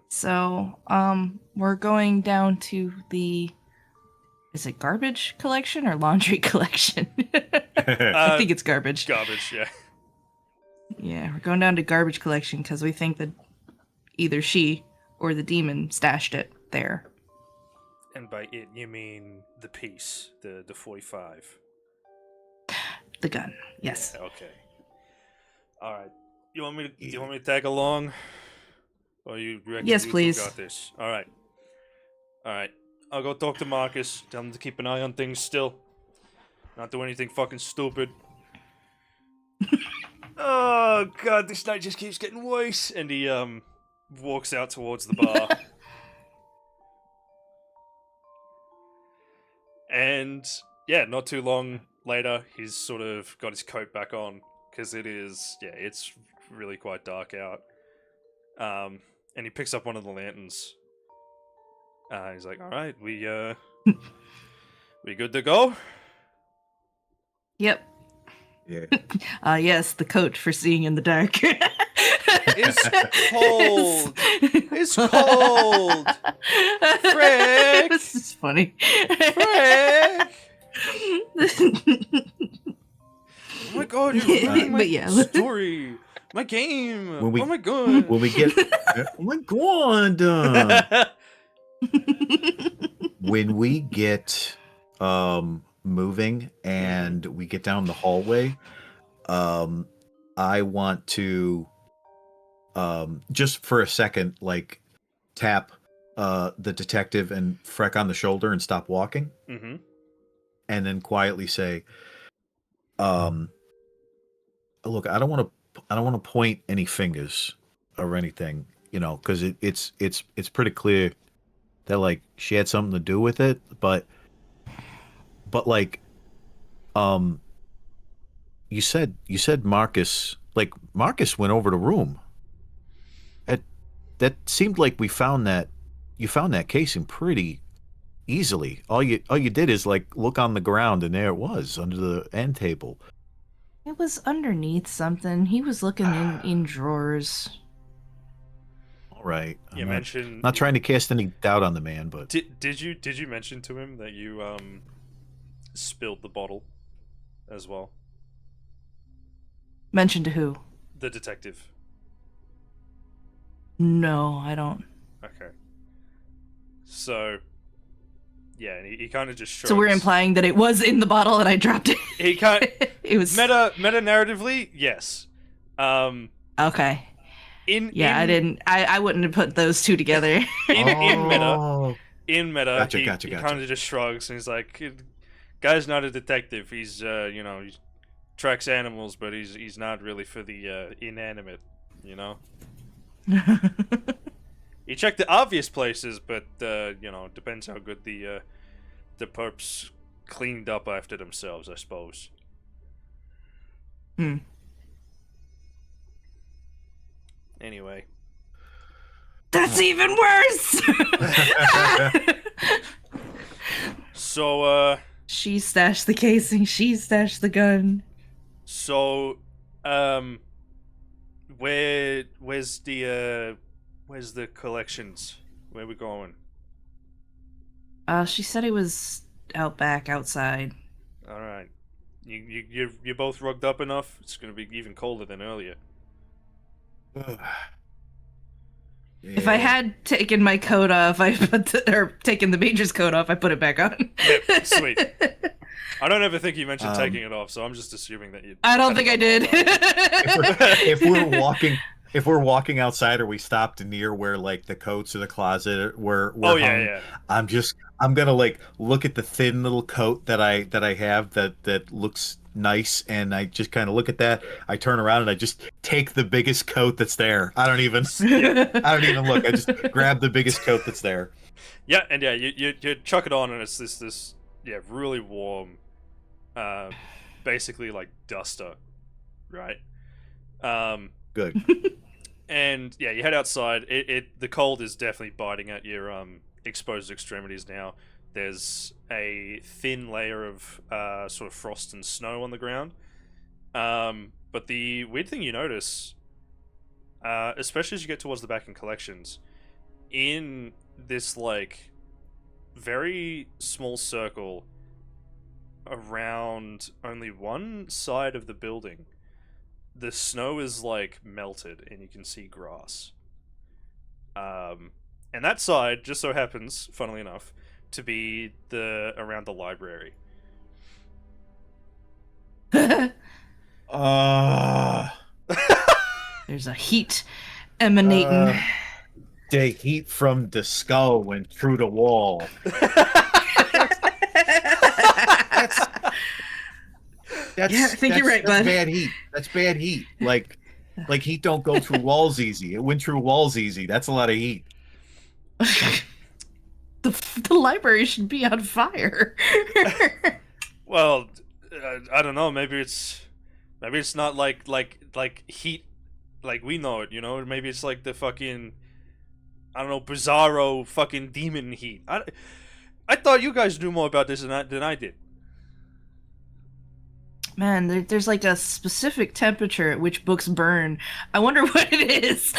So, we're going down to the. Is it garbage collection or laundry collection? I think it's garbage. Garbage, yeah. Yeah, we're going down to garbage collection because we think that either she or the demon stashed it there. And by it, you mean the piece, the 45. The gun, yes. Yeah, okay. All right. You want me to tag along? Or you reckon Yes, you two please. got this? All right. All right. I'll go talk to Marcus. Tell him to keep an eye on things still. Not do anything fucking stupid. Oh god, this night just keeps getting worse. And he walks out towards the bar. And yeah, not too long later, he's sort of got his coat back on because it's really quite dark out. And he picks up one of the lanterns. He's like, "All right, we good to go?" Yep. Yeah. Yes, the coat for seeing in the dark. It's cold. It's cold. Frick. This is funny. Frick. Oh my god, you're ruining my But yeah. story. My game. When we- Oh my god. When we get, oh my god, when we get moving and we get down the hallway, I want to just for a second like tap the detective and Freck on the shoulder and stop walking, Mm-hmm. and then quietly say, look, I don't want to point any fingers or anything, because it's pretty clear that like she had something to do with it, but like, you said Marcus went over the room. That seemed like you found that casing pretty easily. All you did is like look on the ground, and there it was under the end table. It was underneath something. He was looking in drawers. All right, You I'm mentioned not trying to cast any doubt on the man, but Did you mention to him that you spilled the bottle as well? Mentioned to who? The detective. No, I don't. Okay. So yeah, and he kind of just shrugs. So we're implying that it was in the bottle and I dropped it. He kind It was meta narratively, yes. okay. I I wouldn't have put those two together. in meta, Oh, Gotcha, he gotcha. kind of just shrugs and he's like, "Guy's not a detective. He's he tracks animals, but he's not really for the inanimate, He checked the obvious places, but depends how good the perps cleaned up after themselves, I suppose." Hmm. Anyway, That's even worse. so She stashed the casing. She stashed the gun. where's the collections? Where we going? She said it was out back, outside. All right, you're both rugged up enough. It's gonna be even colder than earlier. If I had taken my coat off, or taken the major's coat off, I put it back on. Yep, sweet. I don't ever think you mentioned taking it off, so I'm just assuming that you. I don't think I did. if we're walking outside or we stopped near where like the coats or the closet were Oh hung, yeah. I'm gonna like look at the thin little coat that I have that looks nice, and I just kind of look at that. I turn around and I just take the biggest coat that's there. I don't even look. I just grab the biggest coat that's there. Yeah, and yeah, you chuck it on, and it's this really warm, basically like duster, right? Good. And yeah, you head outside. The cold is definitely biting at your exposed extremities now. There's a thin layer of sort of frost and snow on the ground. But the weird thing you notice, especially as you get towards the back in collections, in this like very small circle around only one side of the building, the snow is like melted and you can see grass. And that side just so happens, funnily enough, to be around the library. Uh, There's a heat emanating. the heat from the skull went through the wall. That's Yeah, I think you're right, that's bud. bad heat. That's bad heat. Like heat don't go through walls easy. It went through walls easy. That's a lot of heat. The library should be on fire. Well, I don't know. Maybe it's not like heat like we know it. You know, maybe it's like the fucking, I don't know, bizarro fucking demon heat. I thought you guys knew more about this than I did. Man, there's like a specific temperature at which books burn. I wonder what it is.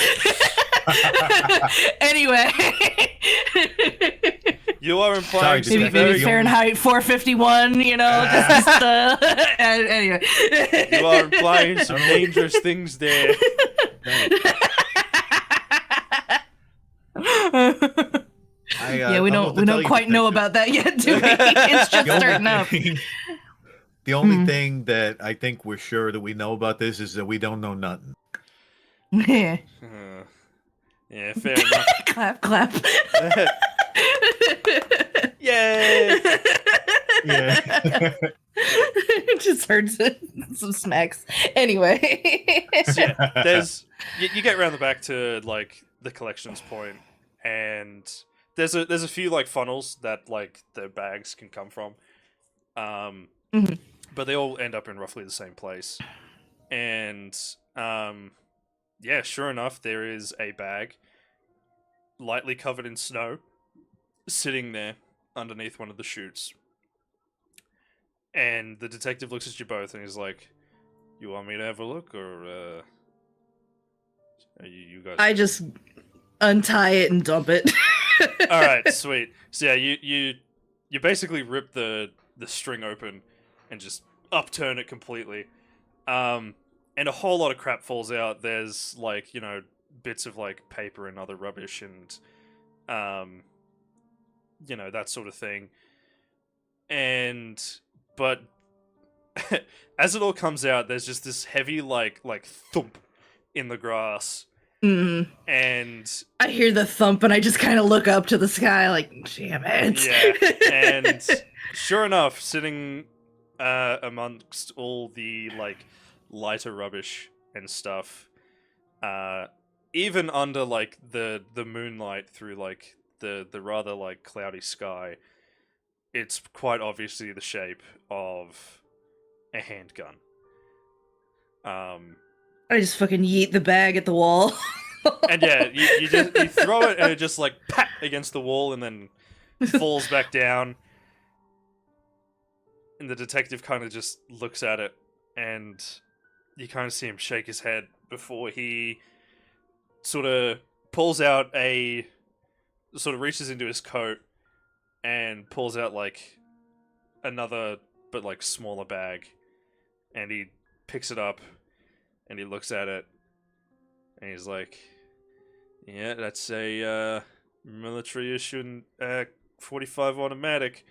Anyway. You are implying Sorry, some Maybe very Fahrenheit 451, you know, just anyway. you are implying some dangerous things there. Yeah, we don't quite know about that yet, do we? It's just starting up. The only thing that I think we're sure that we know about this is that we don't know nothing. Yeah. Yeah, fair enough. Clap, clap. Yay! Yeah. Just heard some smacks. Anyway. So yeah, there's you get around the back to like the collections point, and there's a few like funnels that like the bags can come from, but they all end up in roughly the same place, and yeah, sure enough, there is a bag lightly covered in snow sitting there underneath one of the chutes. And the detective looks at you both and he's like, "You want me to have a look, or are you guys?" I just untie it and dump it. All right, sweet. So yeah, you basically rip the string open and just upturn it completely, and a whole lot of crap falls out. There's like, you know, bits of like paper and other rubbish and you know, that sort of thing. But as it all comes out, there's just this heavy like thump in the grass. And I hear the thump and I just kind of look up to the sky like, damn it. yeah, and sure enough, sitting amongst all the like lighter rubbish and stuff, even under like the moonlight through like the rather like cloudy sky, it's quite obviously the shape of a handgun. I just fucking yeet the bag at the wall. And yeah, you throw it and it just like pat against the wall and then falls back down. And the detective kind of just looks at it, and you kind of see him shake his head before he sort of pulls out sort of reaches into his coat and pulls out like another but like smaller bag, and he picks it up and he looks at it and he's like, "Yeah, that's a military issue 45 automatic."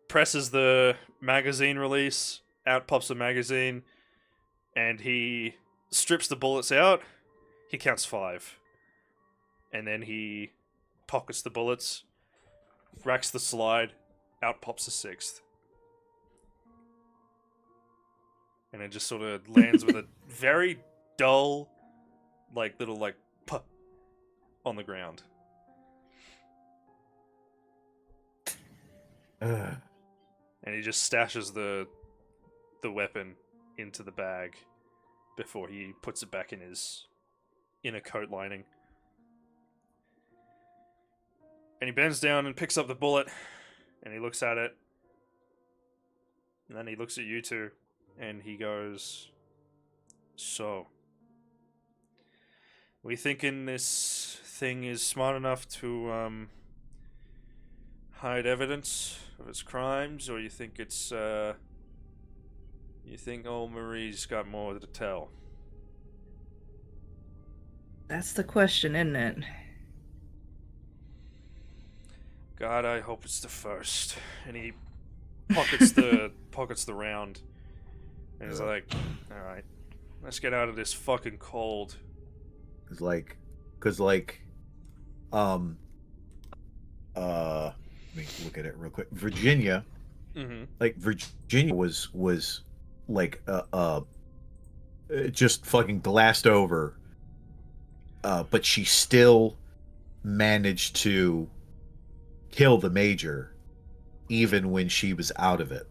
Presses the magazine release, out pops the magazine, and he strips the bullets out. He counts 5, and then he pockets the bullets, racks the slide, out pops the 6th. and it just sort of lands with a very dull, like little like puh on the ground. Ugh. And he just stashes the weapon into the bag before he puts it back in his inner coat lining. And he bends down and picks up the bullet, and he looks at it, and then he looks at you two, and he goes, "So, we thinking this thing is smart enough to hide evidence of its crimes, or you think it's you think old Marie's got more to tell?" That's the question, isn't it? God, I hope it's the first. And he pockets the round, and he's like, "All right, let's get out of this fucking cold." Cause like, let me look at it real quick. Virginia, Mm-hmm. like Virginia was like just fucking glassed over, but she still managed to kill the major, even when she was out of it.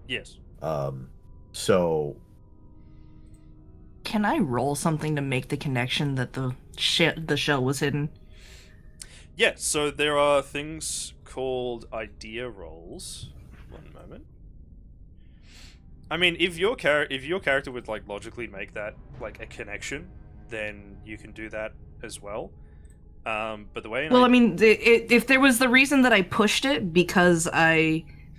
Yes. So Can I roll something to make the connection that the shell was hidden? Yeah, so there are things called idea rolls. One moment. I mean, if your character would like logically make that like a connection, then you can do that as well. But the way Well, I mean, if there was the reason that I pushed it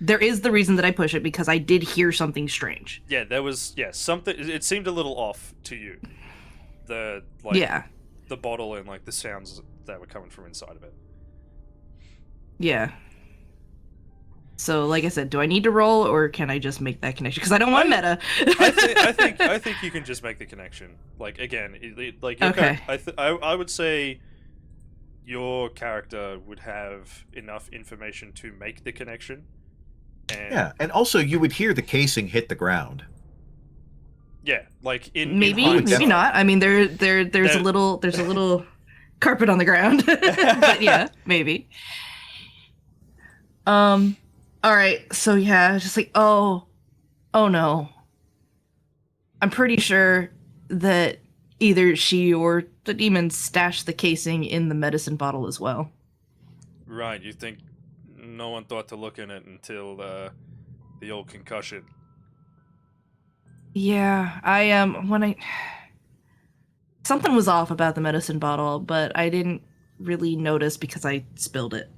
there is the reason that I push it because I did hear something strange. yeah, there was something. It seemed a little off to you. The the bottle and like the sounds that were coming from inside of it. Yeah. So, like I said, do I need to roll or can I just make that connection? Because I don't want meta. I think you can just make the connection. Like again, like your Okay. I would say your character would have enough information to make the connection. And yeah, and also you would hear the casing hit the ground. yeah, like in maybe hindsight. not. I mean, there's a little carpet on the ground, but yeah, maybe. All right. So yeah, just like oh no. I'm pretty sure that either she or the demon stashed the casing in the medicine bottle as well. Right, you think no one thought to look in it until the old concussion. Yeah, something was off about the medicine bottle, but I didn't really notice because I spilled it.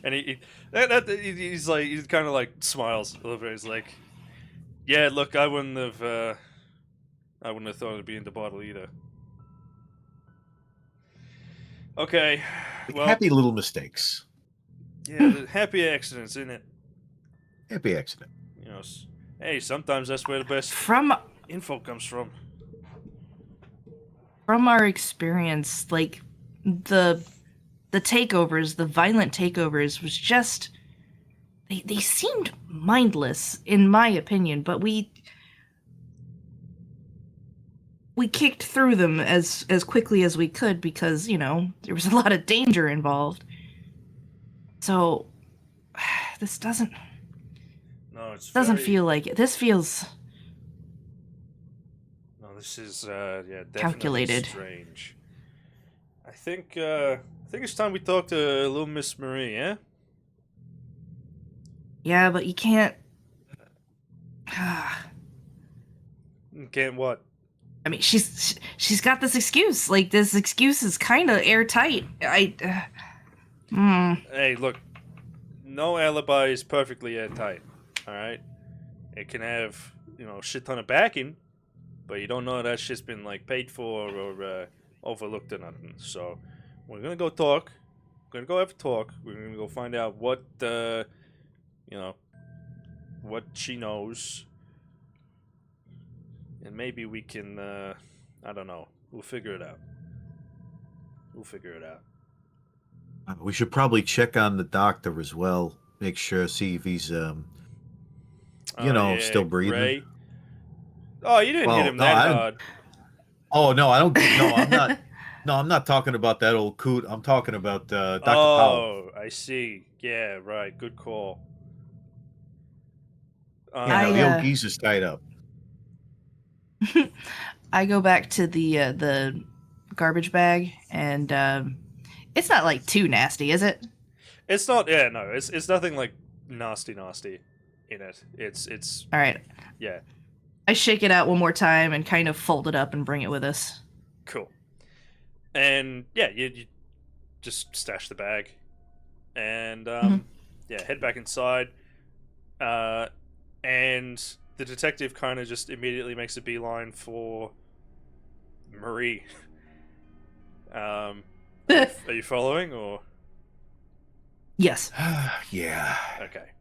And he's like, he kind of like smiles a little bit. He's like, "Yeah, look, I wouldn't have thought it'd be in the bottle either." Okay, well, Happy little mistakes. yeah, the happy accidents, isn't it? Happy accident. You know, hey, sometimes that's where the best From info comes from. our experience, like the takeovers, the violent takeovers was just they seemed mindless in my opinion, but we kicked through them as quickly as we could because, you know, there was a lot of danger involved. So this doesn't feel like it. This feels No, this is definitely calculated. strange. I think it's time we talk to little Miss Marie, eh? Yeah, but you can't. Can't what? I mean, she's got this excuse. Like, this excuse is kind of airtight. Hey, look, no alibi is perfectly airtight. All right, it can have a shit ton of backing, but you don't know that shit's been like paid for or overlooked or nothing. So we're gonna go talk. We're gonna go have a talk. We're gonna go find out what what she knows, and maybe we can. I don't know. We'll figure it out. We should probably check on the doctor as well. Make sure, see if he's you Oh know, yeah, still breathing. Ray. Oh, you didn't hit Well, him no, that I don't. hard. Oh no, I don't. No, I'm not. No, I'm not talking about that old coot. I'm talking about Dr. Powell. Oh, I see. Yeah, right. Good call. Yeah, no, I the old Um, geese is tied up. I go back to the garbage bag, and it's not like too nasty, is it? it's not. Yeah, no. It's nothing like nasty in it. It's All right. yeah, I shake it out one more time and kind of fold it up and bring it with us. cool. And yeah, you just stash the bag, and Mhm. yeah, head back inside. Uh, and the detective kind of just immediately makes a beeline for Marie. Are you following or Yes. Yeah. okay?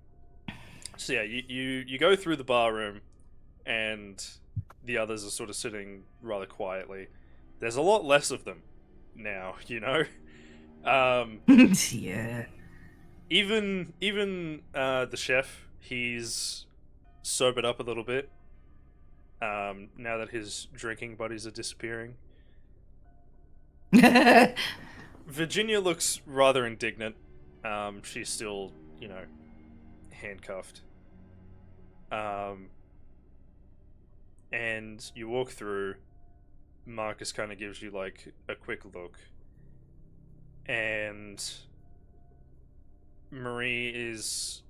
So yeah, you go through the bar room, and the others are sort of sitting rather quietly. There's a lot less of them now, you know. Um, Yeah. even the chef, he's sobered up a little bit. Now that his drinking buddies are disappearing, Virginia looks rather indignant. She's still, you know, handcuffed. Um, and you walk through. Marcus kind of gives you like a quick look, and Marie is,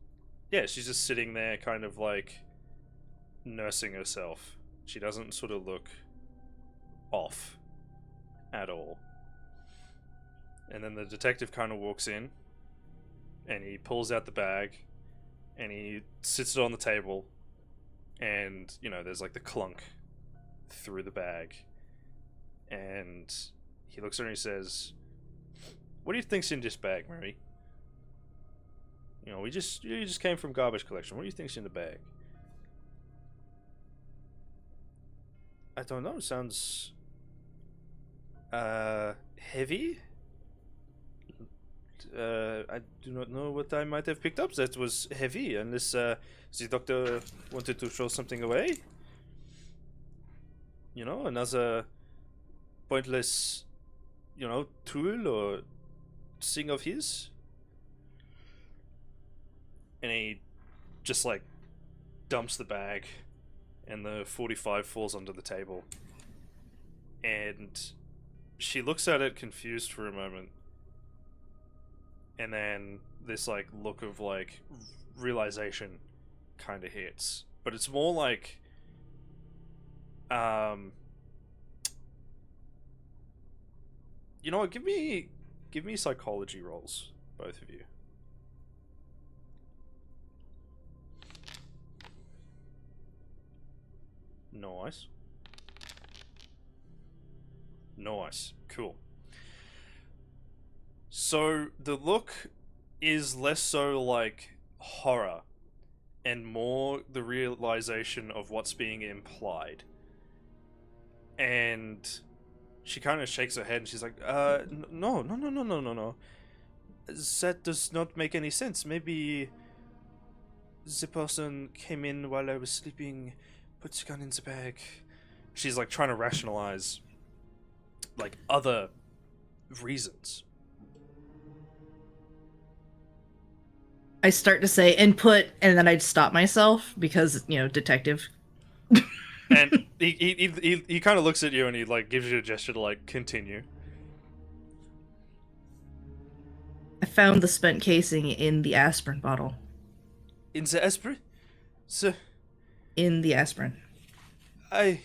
yeah, she's just sitting there, kind of like nursing herself. She doesn't sort of look off at all. And then the detective kind of walks in, and he pulls out the bag, and he sits it on the table, and you know, there's like the clunk through the bag, and he looks at her and he says, "What do you think's in this bag, Marie? You know, you just came from garbage collection. What do you think's in the bag?" I don't know. Sounds heavy. I do not know what I might have picked up that was heavy, unless the doctor wanted to throw something away. You know, another pointless, you know, tool or thing of his. And he just like dumps the bag, and the 45 falls onto the table. And she looks at it confused for a moment, and then this like look of like realization kind of hits, but it's more like you know what, give me psychology rolls, both of you. Nice. Nice. Cool. So the look is less so like horror and more the realization of what's being implied. And she kind of shakes her head and she's like, no, no, no, no, no, no, no. That does not make any sense. Maybe the person came in while I was sleeping, put the gun in the bag." She's like trying to rationalize like other reasons. I start to say input, and then I'd stop myself because, you know, detective. And he kind of looks at you and he like gives you a gesture to like continue. I found the spent casing in the aspirin bottle. In the aspirin? So In the aspirin. I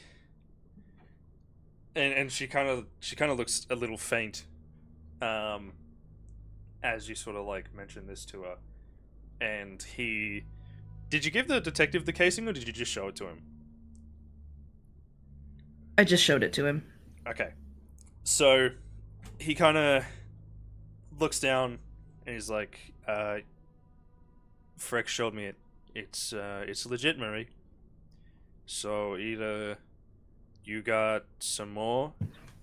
and she kind of looks a little faint as you sort of like mention this to her. And he, did you give the detective the casing or did you just show it to him? I just showed it to him. Okay. So he kind of looks down and he's like, Freck showed me it. It's legit, Murray. So either you got some more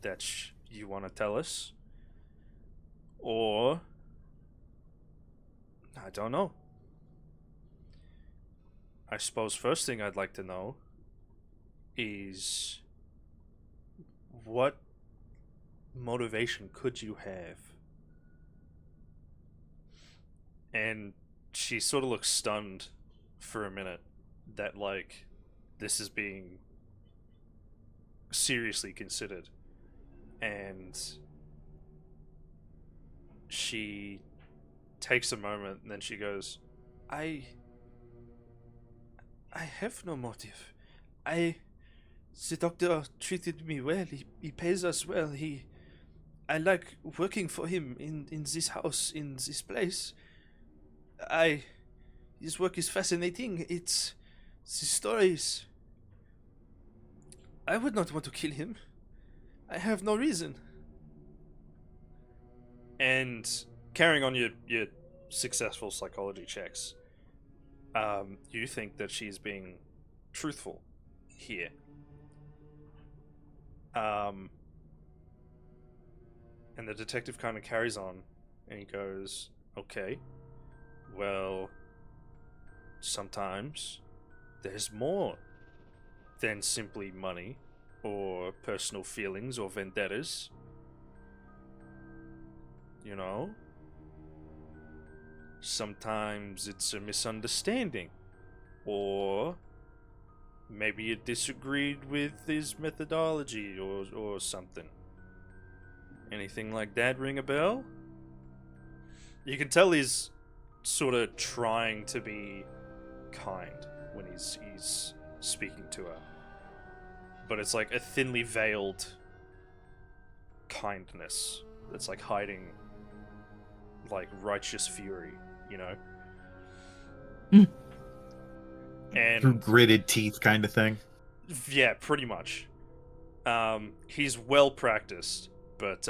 that you want to tell us, or I don't know. I suppose first thing I'd like to know is what motivation could you have? And she sort of looks stunned for a minute that, like, this is being seriously considered. And she takes a moment and then she goes, I have no motive. The doctor treated me well. He pays us well. I like working for him in this house, in this place. His work is fascinating. It's the stories. I would not want to kill him. I have no reason. And carrying on your successful psychology checks, you think that she's being truthful here. And the detective kind of carries on, and he goes, okay, well, sometimes there's more than simply money or personal feelings or vendettas. You know? Sometimes it's a misunderstanding. Or maybe you disagreed with his methodology or something. Anything like that ring a bell? You can tell he's sort of trying to be kind when he's speaking to her. But it's like a thinly veiled kindness that's like hiding like righteous fury, you know? And Through gritted teeth kind of thing. yeah, pretty much. He's well practiced, but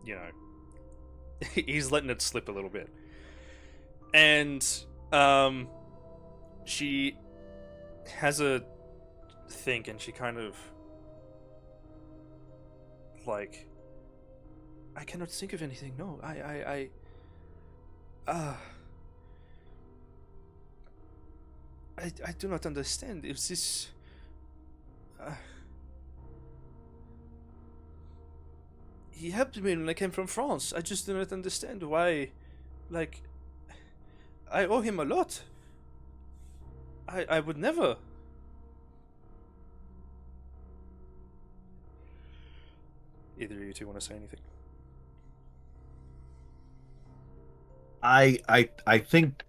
you know, he's letting it slip a little bit. And she has a think, and she kind of like, I cannot think of anything. No, I do not understand. Is this he helped me when I came from France. I just do not understand why. Like, I owe him a lot. I would never. Either of you two want to say anything? I think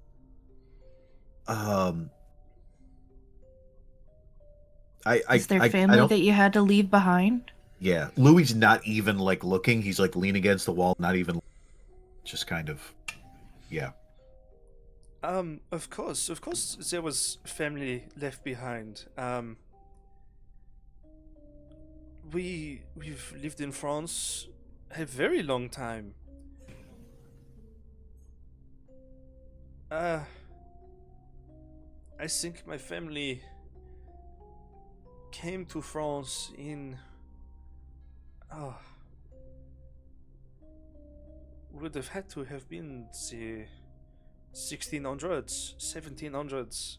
Is there I family don't that you had to leave behind? yeah. Louis not even like looking, he's like leaning against the wall, not even just kind of yeah. Of course there was family left behind. We've lived in France a very long time. I think my family came to France in would have had to have been the 1600s, 1700s.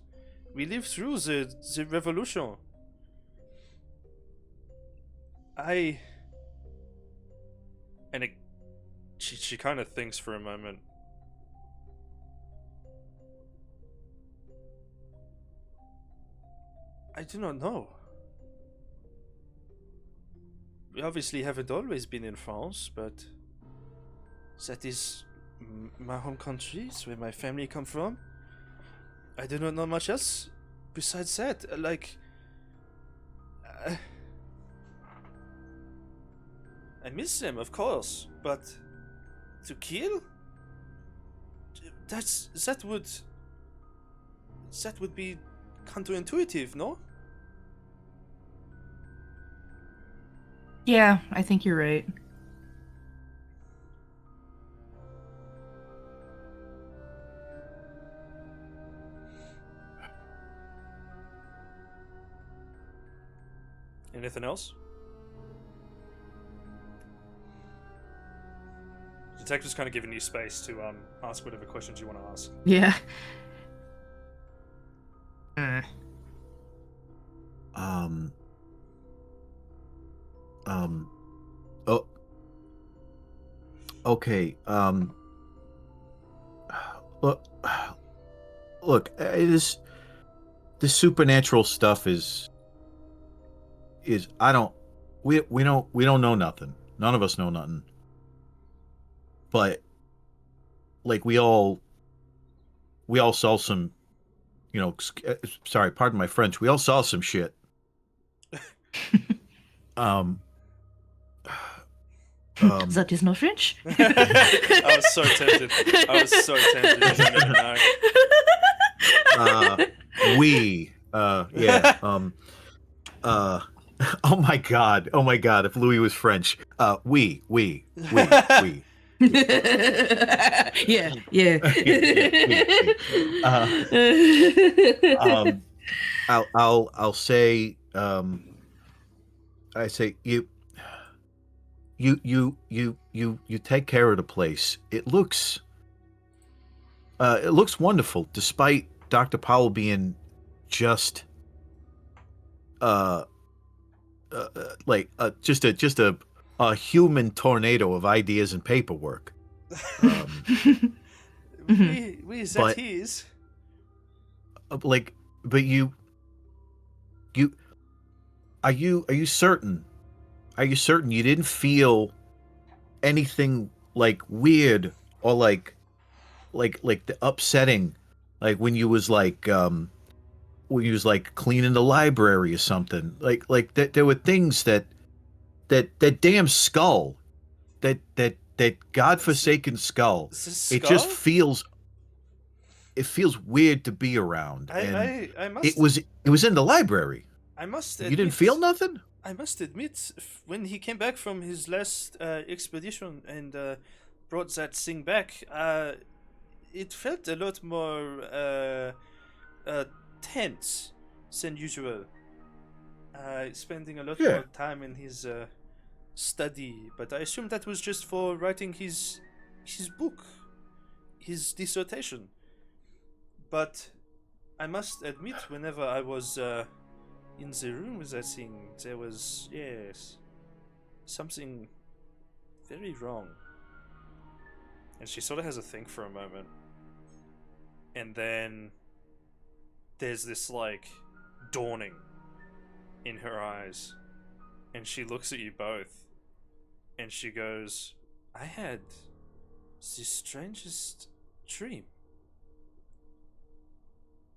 We lived through the revolution. She kind of thinks for a moment. I do not know. We obviously haven't always been in France, but that is my home country. It's where my family come from. I do not know much else besides that. I miss them, of course, but to kill? That would be counterintuitive, no? Yeah, I think you're right. Anything else? Detective's kind of giving you space to ask whatever questions you want to ask. Yeah. Mm. Oh, okay. Look, look. This supernatural stuff is I don't we don't know nothing. None of us know nothing. But like we all saw some, sorry, pardon my French. We all saw some shit. Um um That is no French. I was so tempted. I was so tempted. You don't even know. we yeah uh oh my god, oh my god, if Louis was French, we Yeah, yeah. um I'll say, I say you take care of the place. It looks wonderful, despite Dr. Powell being just uh, just a human tornado of ideas and paperwork. We that But he is. like, but you are you certain? Are you certain you didn't feel anything like weird or like the upsetting, like when you was like cleaning the library or something, like that there were things that damn skull, that godforsaken skull, Is this it just skull? feels weird to be around. And I it must was in the library. I must You admit, didn't feel nothing? I must admit, when he came back from his last expedition and brought that thing back, it felt a lot more tense than usual. Spending a lot Yeah. more time in his study, but I assume that was just for writing his book, his dissertation. But I must admit, whenever I was in the room with that thing, there was, yes, something very wrong. And she sort of has a think for a moment. And then there's this, like, dawning in her eyes. And she looks at you both. And she goes, I had the strangest dream.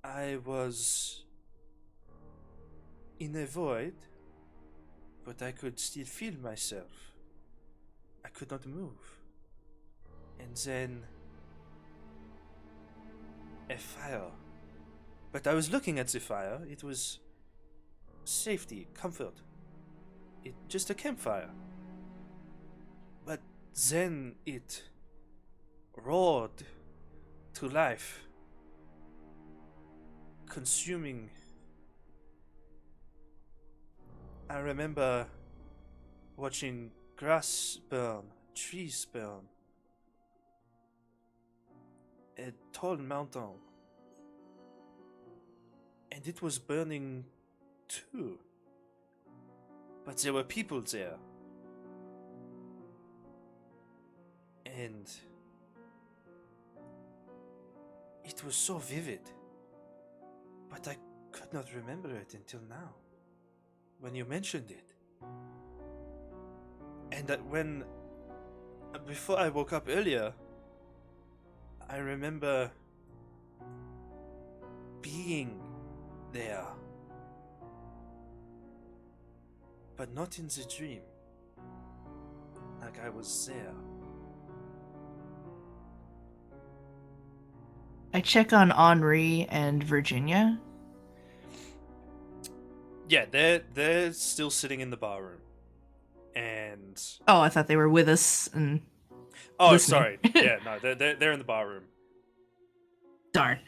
I was in a void, but I could still feel myself. I could not move. And then a fire. But I was looking at the fire. It was safety, comfort. It just a campfire. But then it roared to life, consuming. I remember watching grass burn, trees burn, a tall mountain, and it was burning too. But there were people there. And it was so vivid. But I could not remember it until now, when you mentioned it. And before I woke up earlier, I remember being there. But not in the dream. Like I was there. I check on Henri and Virginia. Yeah, they're still sitting in the bar room. And Oh, I thought they were with us and oh, listening. sorry. Yeah, no, they're in the bar room. Darn.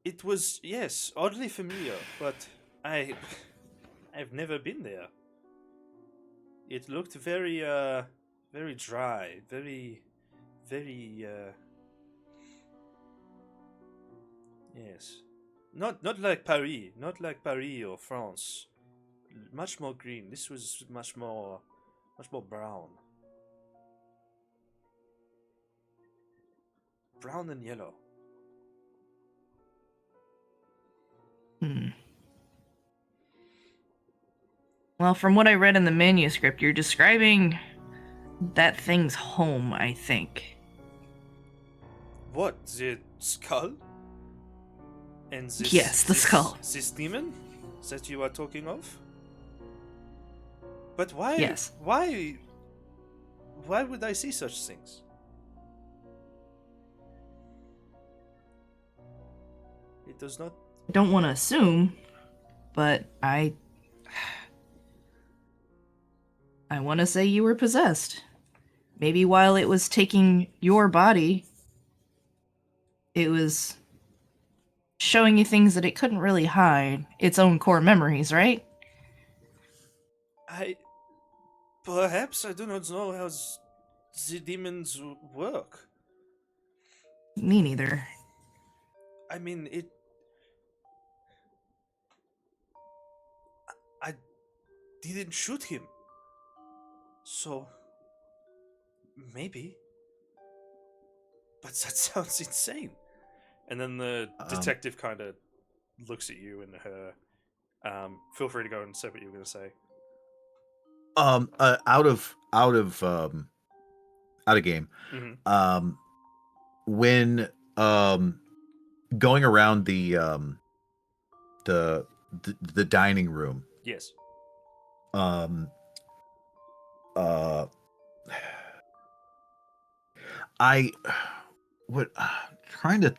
It was, yes, oddly familiar, but I've never been there. It looked very very dry, very, very. Yes, not like Paris, not like Paris or France. Much more green. This was much more brown. Brown and yellow. Hmm. Well, from what I read in the manuscript, you're describing that thing's home, I think. What, the skull? And this Yes, the skull. This demon that you are talking of? But why Yes. why would I see such things? It does not. I don't want to assume, but I want to say you were possessed. Maybe while it was taking your body, it was showing you things that it couldn't really hide. Its own core memories, right? Perhaps I do not know how the demons work. Me neither. I mean, I didn't shoot him. So, maybe. But that sounds insane. And then the detective kind of looks at you and her. Feel free to go and say what you were going to say. Out of game. Mm-hmm. When going around the dining room. Yes. I what trying to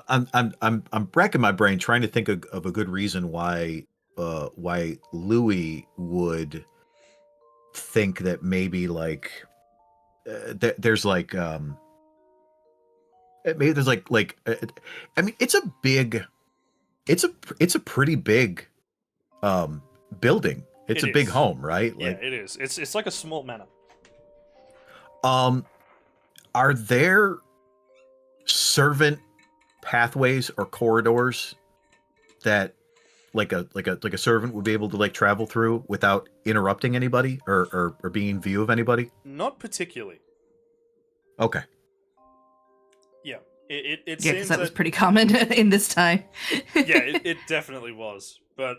I'm racking my brain trying to think of a good reason why Louis would think that maybe like there's like maybe there's like I mean it's a pretty big building. It's It a big is. home, right? Yeah, Like it is. It's like a small manor. are there servant pathways or corridors that like a servant would be able to like travel through without interrupting anybody or being in view of anybody? Not particularly. Okay. Yeah. It Yeah, seems because that was pretty common in this time. Yeah, it definitely was. But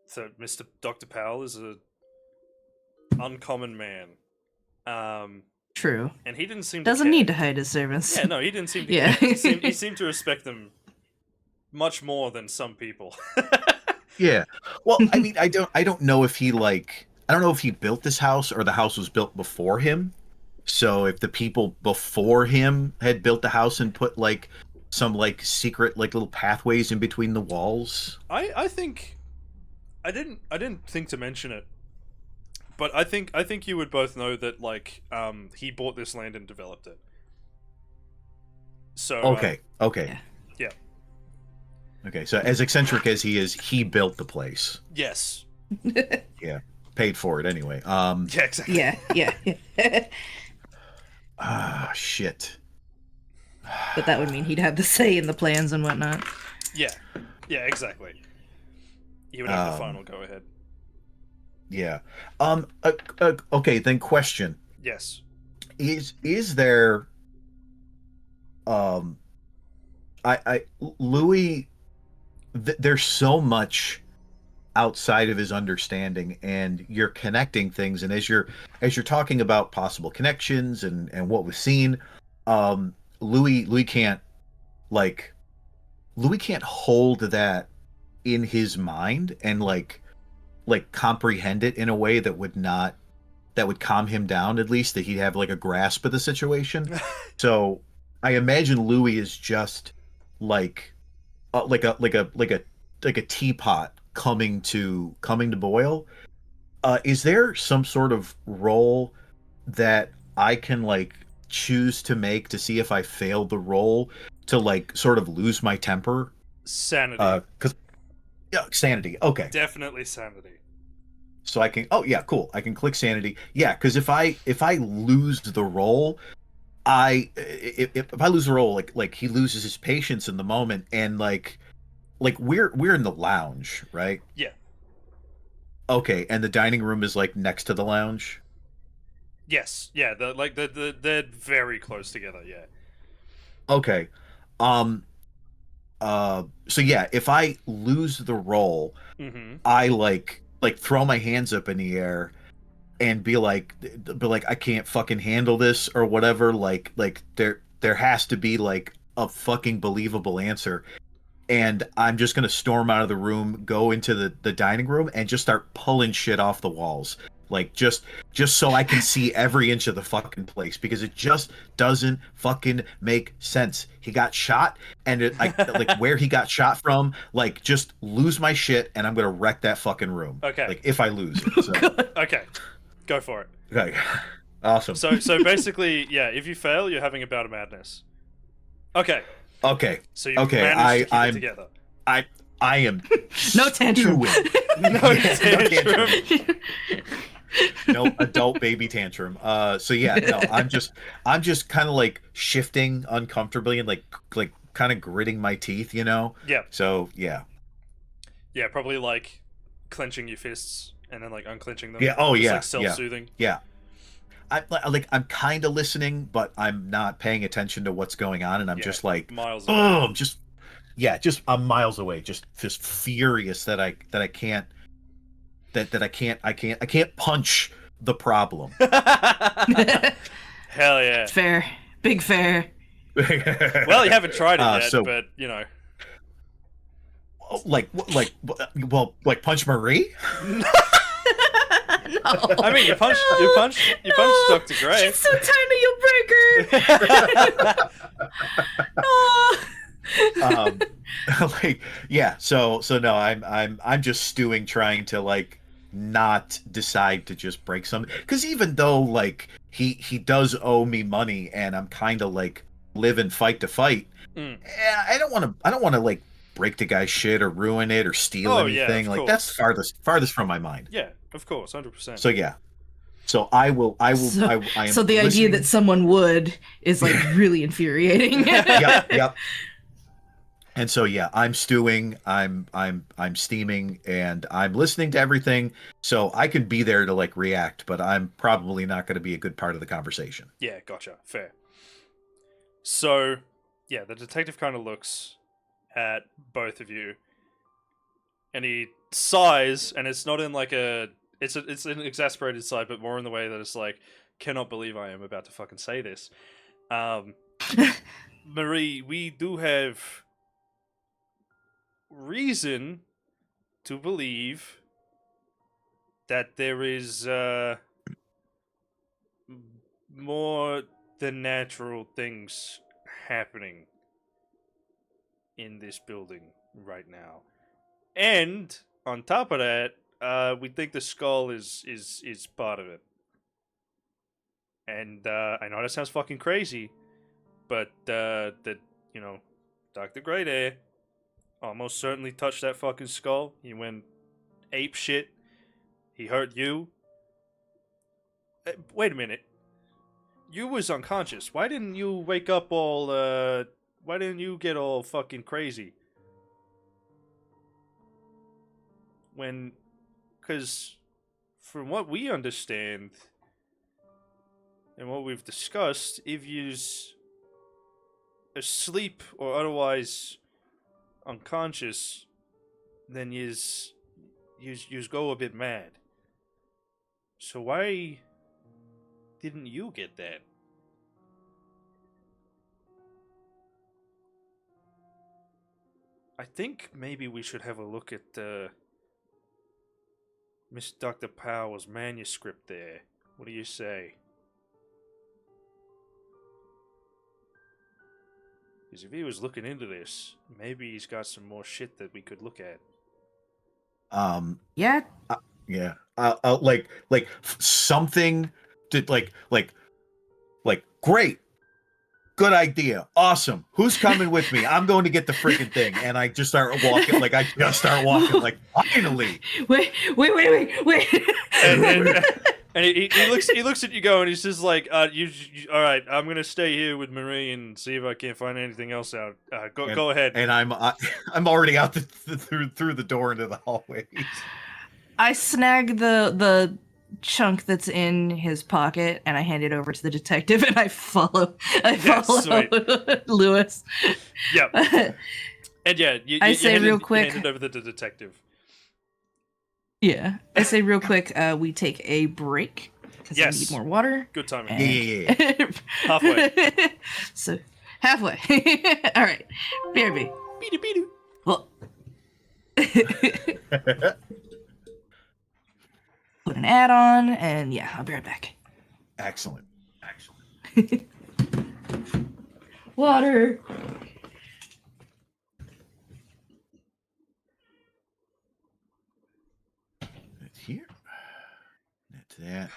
so Mr. Dr. Powell is a uncommon man. True. And he didn't seem Doesn't to care. need to hide his servants. Yeah, no, he didn't seem to Yeah. care. He seemed to respect them much more than some people. Yeah. Well, I mean, I don't know if he built this house or the house was built before him. So if the people before him had built the house and put like some like secret like little pathways in between the walls. I think I didn't think to mention it. But I think you would both know that like he bought this land and developed it. So Okay. yeah. Okay, so as eccentric as he is, he built the place. Yes. Yeah. Paid for it anyway. Yeah, exactly. Yeah. Shit. But that would mean he'd have the say in the plans and whatnot. Yeah, exactly. He would have the final go ahead. Yeah. Okay, then question. Yes. Is there Louis there's so much outside of his understanding and you're connecting things and as you're talking about possible connections and what was seen Louis can't hold that in his mind and like comprehend it in a way that would calm him down, at least that he'd have like a grasp of the situation. So I imagine Louis is just like a teapot coming to boil. Is there some sort of roll that I can like choose to make to see if I fail the roll to like sort of lose my temper? Sanity. Sanity. Okay. Definitely sanity. So I can. Oh yeah, cool. I can click sanity. Yeah, because if I lose the roll, if I lose the roll, like he loses his patience in the moment, and like we're in the lounge, right? Yeah. Okay, and the dining room is like next to the lounge. Yes. Yeah. They're very close together. Yeah. Okay. Um. So yeah, if I lose the roll, Mm-hmm. I like throw my hands up in the air and be like I can't fucking handle this or whatever. Like there has to be like a fucking believable answer. And I'm just gonna storm out of the room, go into the dining room, and just start pulling shit off the walls, like just so I can see every inch of the fucking place because it just doesn't fucking make sense. He got shot, and like where he got shot from, like just lose my shit, and I'm gonna wreck that fucking room. Okay. Like if I lose it. So Okay. Go for it. okay, awesome. So basically, yeah. If you fail, you're having a bout of madness. Okay. Okay, So you okay, managed to keep it I'm together. I am No tantrum. stewing. No Yeah, tantrum. No adult baby tantrum. So yeah, no, I'm just kind of like shifting uncomfortably and like kind of gritting my teeth, you know. Yeah. So yeah, Yeah. Probably like clenching your fists and then like unclenching them. yeah. Oh Just yeah, like self-soothing. yeah. I'm kind of listening, but I'm not paying attention to what's going on, and I'm Yeah, just like, miles away. boom, just yeah, just I'm miles away, just furious that I can't I can't punch the problem. Hell yeah. Fair. Big fair. Well, you haven't tried it yet, so but you know. like punch Marie. No. I mean, you punched Dr. Gray. She's so tiny, you'll break her. Oh. Like yeah, so no, I'm just stewing, trying to like not decide to just break something, because even though like he does owe me money and I'm kind of like living fight to fight, I don't want to like break the guy's shit or ruin it or steal Oh, yeah, anything. of Like course. that's farthest from my mind. Yeah, of course, 100%. So yeah, so I am So the idea listening. that someone would is like really infuriating. Yep. And so yeah, I'm stewing, I'm steaming, and I'm listening to everything, so I can be there to like react, but I'm probably not going to be a good part of the conversation. Yeah, gotcha. Fair. So, yeah, the detective kind of looks at both of you, and he sighs, and it's not in like it's an exasperated sigh, but more in the way that it's like, cannot believe I am about to fucking say this. Marie, we do have reason to believe that there is more than natural things happening in this building right now. And on top of that, we think the skull is part of it. And I know that sounds fucking crazy, but that you know, Dr. Gray there almost certainly touched that fucking skull. He went ape shit. He hurt you. Wait a minute. You was unconscious. Why didn't you wake up all, why didn't you get all fucking crazy? Because from what we understand, and what we've discussed, if you's asleep or otherwise unconscious, then yous go a bit mad. So why didn't you get that? I think maybe we should have a look at Miss Dr. Powell's manuscript there. What do you say? Because if he was looking into this, maybe he's got some more shit that we could look at. Yeah. Yeah. Something to like great. Good idea. Awesome. Who's coming with me? I'm going to get the freaking thing. And I just start walking. Like, I just start walking. Like, finally. Wait. And, and he looks at you going. He's just like, you all right? I'm gonna stay here with Marie and see if I can't find anything else out. Go ahead. And I'm already out through the door into the hallway. I snag the chunk that's in his pocket and I hand it over to the detective and I follow sweet. Lewis. Yep. And yeah, I say real quick. You hand it over to the detective. Yeah, I say real quick. We take a break because I Yes. need more water. Good timing. Yeah. Halfway. So halfway. All right, BRB. Well. Put an ad on, and yeah, I'll be right back. Excellent. Water. That's here. That's that.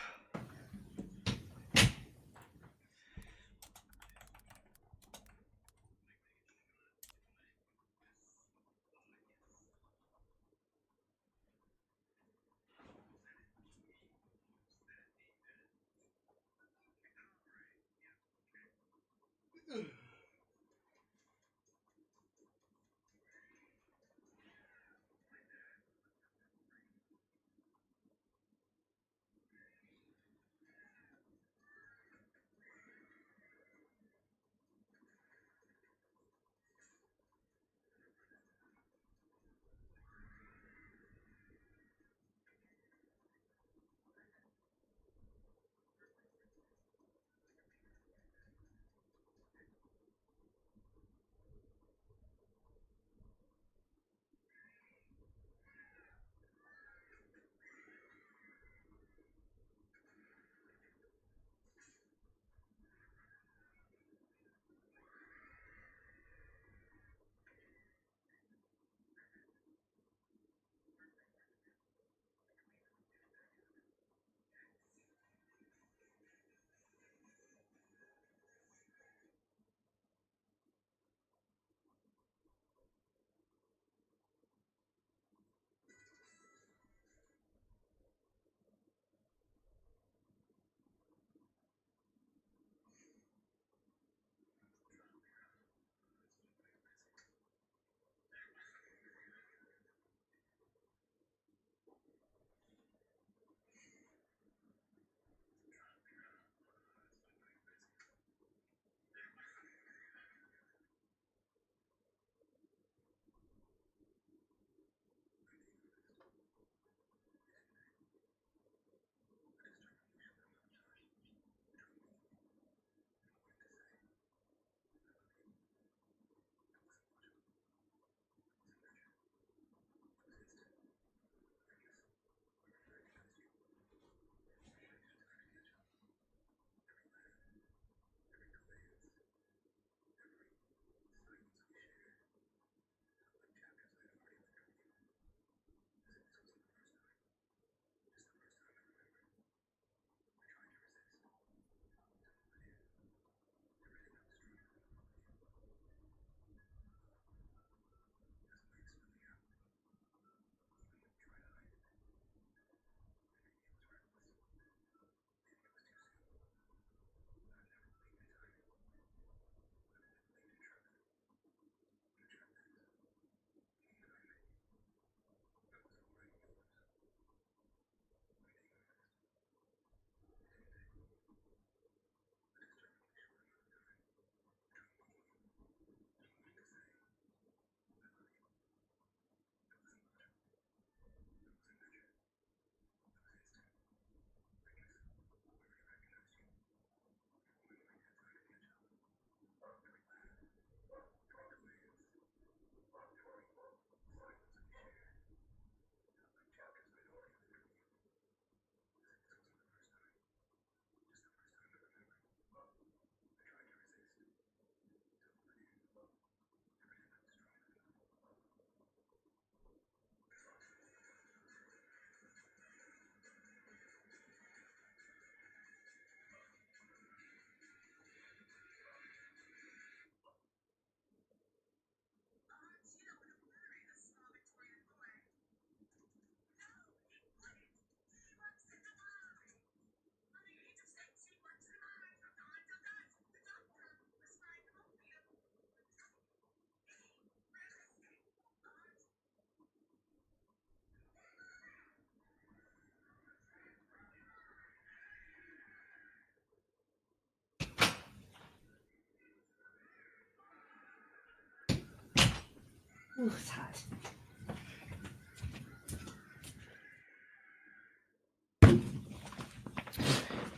Ooh, it's hot.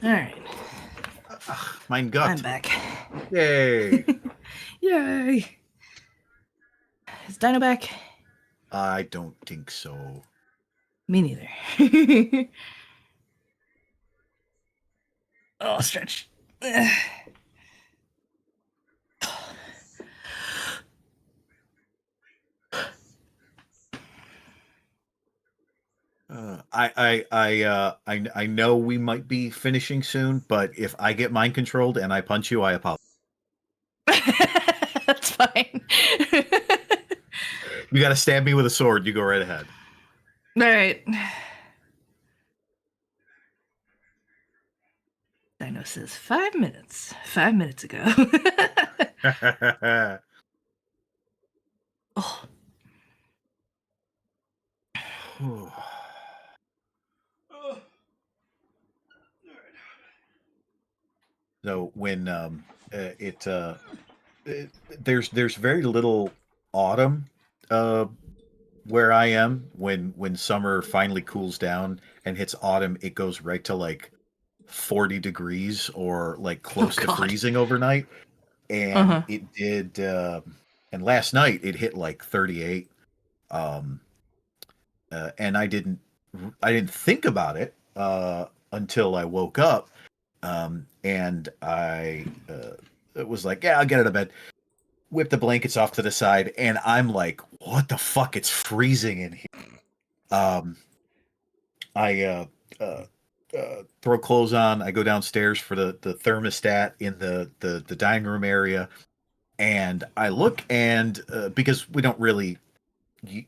All right, Mein Gott. I'm back. Yay. Yay! Is Dino back? I don't think so. Me neither. Oh, stretch. I know we might be finishing soon, but if I get mind controlled and I punch you, I apologize. That's fine. You got to stab me with a sword. You go right ahead. All right. Dino says 5 minutes. 5 minutes ago. Oh. So when there's very little autumn where I am. When summer finally cools down and hits autumn, it goes right to like 40 degrees or like close to God. freezing overnight. And it did and last night it hit like 38. And I didn't think about it until I woke up. And I was like, yeah, I'll get out of bed. Whip the blankets off to the side, and I'm like, what the fuck? It's freezing in here. I throw clothes on. I go downstairs for the thermostat in the dining room area, and I look, and because we don't really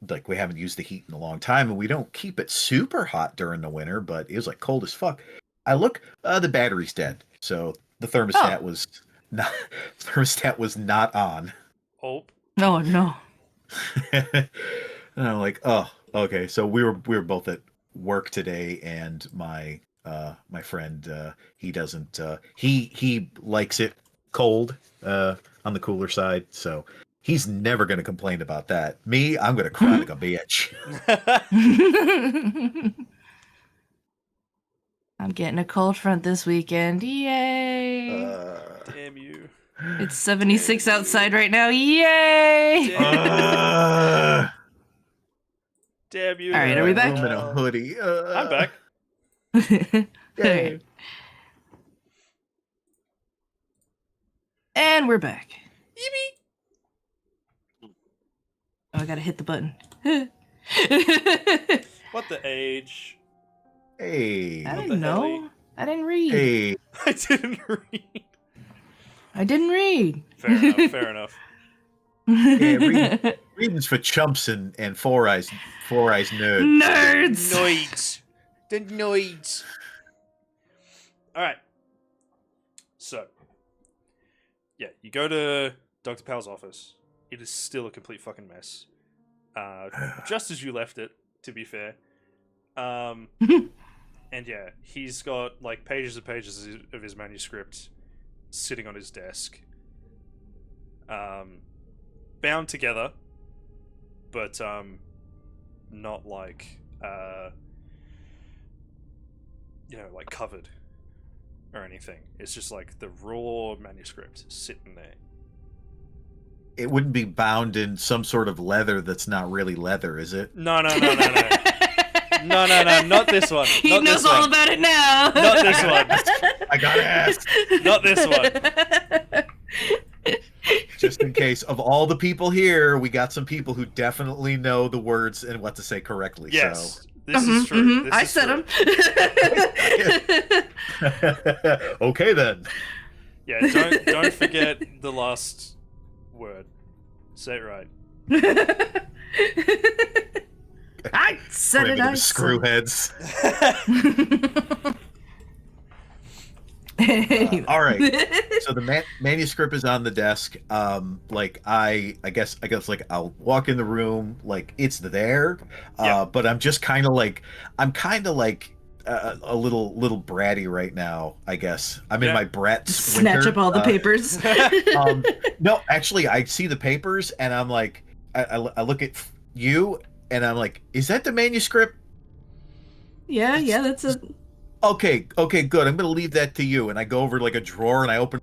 like, we haven't used the heat in a long time, and we don't keep it super hot during the winter, but it was like cold as fuck. I look, the battery's dead, so the thermostat was not on. Oh. No. And I'm like, oh, okay. So we were both at work today, and my friend, he doesn't he likes it cold on the cooler side, so he's never going to complain about that. Me, I'm going to cry like a bitch. I'm getting a cold front this weekend. Yay! Damn you. It's 76 outside right now. Yay! Damn you. All right, are we back? I'm in a hoodie. I'm back. Yay. And we're back. Oh, I gotta hit the button. What the age? Hey. I What didn't the hell? know. I didn't read. Hey. I didn't read. I didn't read. Fair enough. Yeah, reading's for chumps and four eyes nerds. Nerds. Noids. The noids. Alright. So. Yeah, you go to Dr. Powell's office. It is still a complete fucking mess. Just as you left it, to be fair. And yeah, he's got like pages and pages of his manuscript sitting on his desk. Bound together, but not like like covered or anything. It's just like the raw manuscript sitting there. It wouldn't be bound in some sort of leather that's not really leather, is it? No, not this one. He Not knows this all one. about it now. Not this one. I gotta ask. Not this one. Just in case, of all the people here, we got some people who definitely know the words and what to say correctly. Yes, So. this is true. This I is said true. them. Okay then. Yeah, don't forget the last word. Say it right. I said it. I Screwheads. Anyway. All right. So the manuscript is on the desk. Like I guess like I'll walk in the room, like it's there. But I'm just kind of like a little bratty right now. I guess I'm in my brat Snatch winter. up all the papers. No, actually, I see the papers and I'm like, I look at you and I'm like, is that the manuscript? Yeah, that's a. Okay, good. I'm gonna leave that to you. And I go over to like a drawer and I open.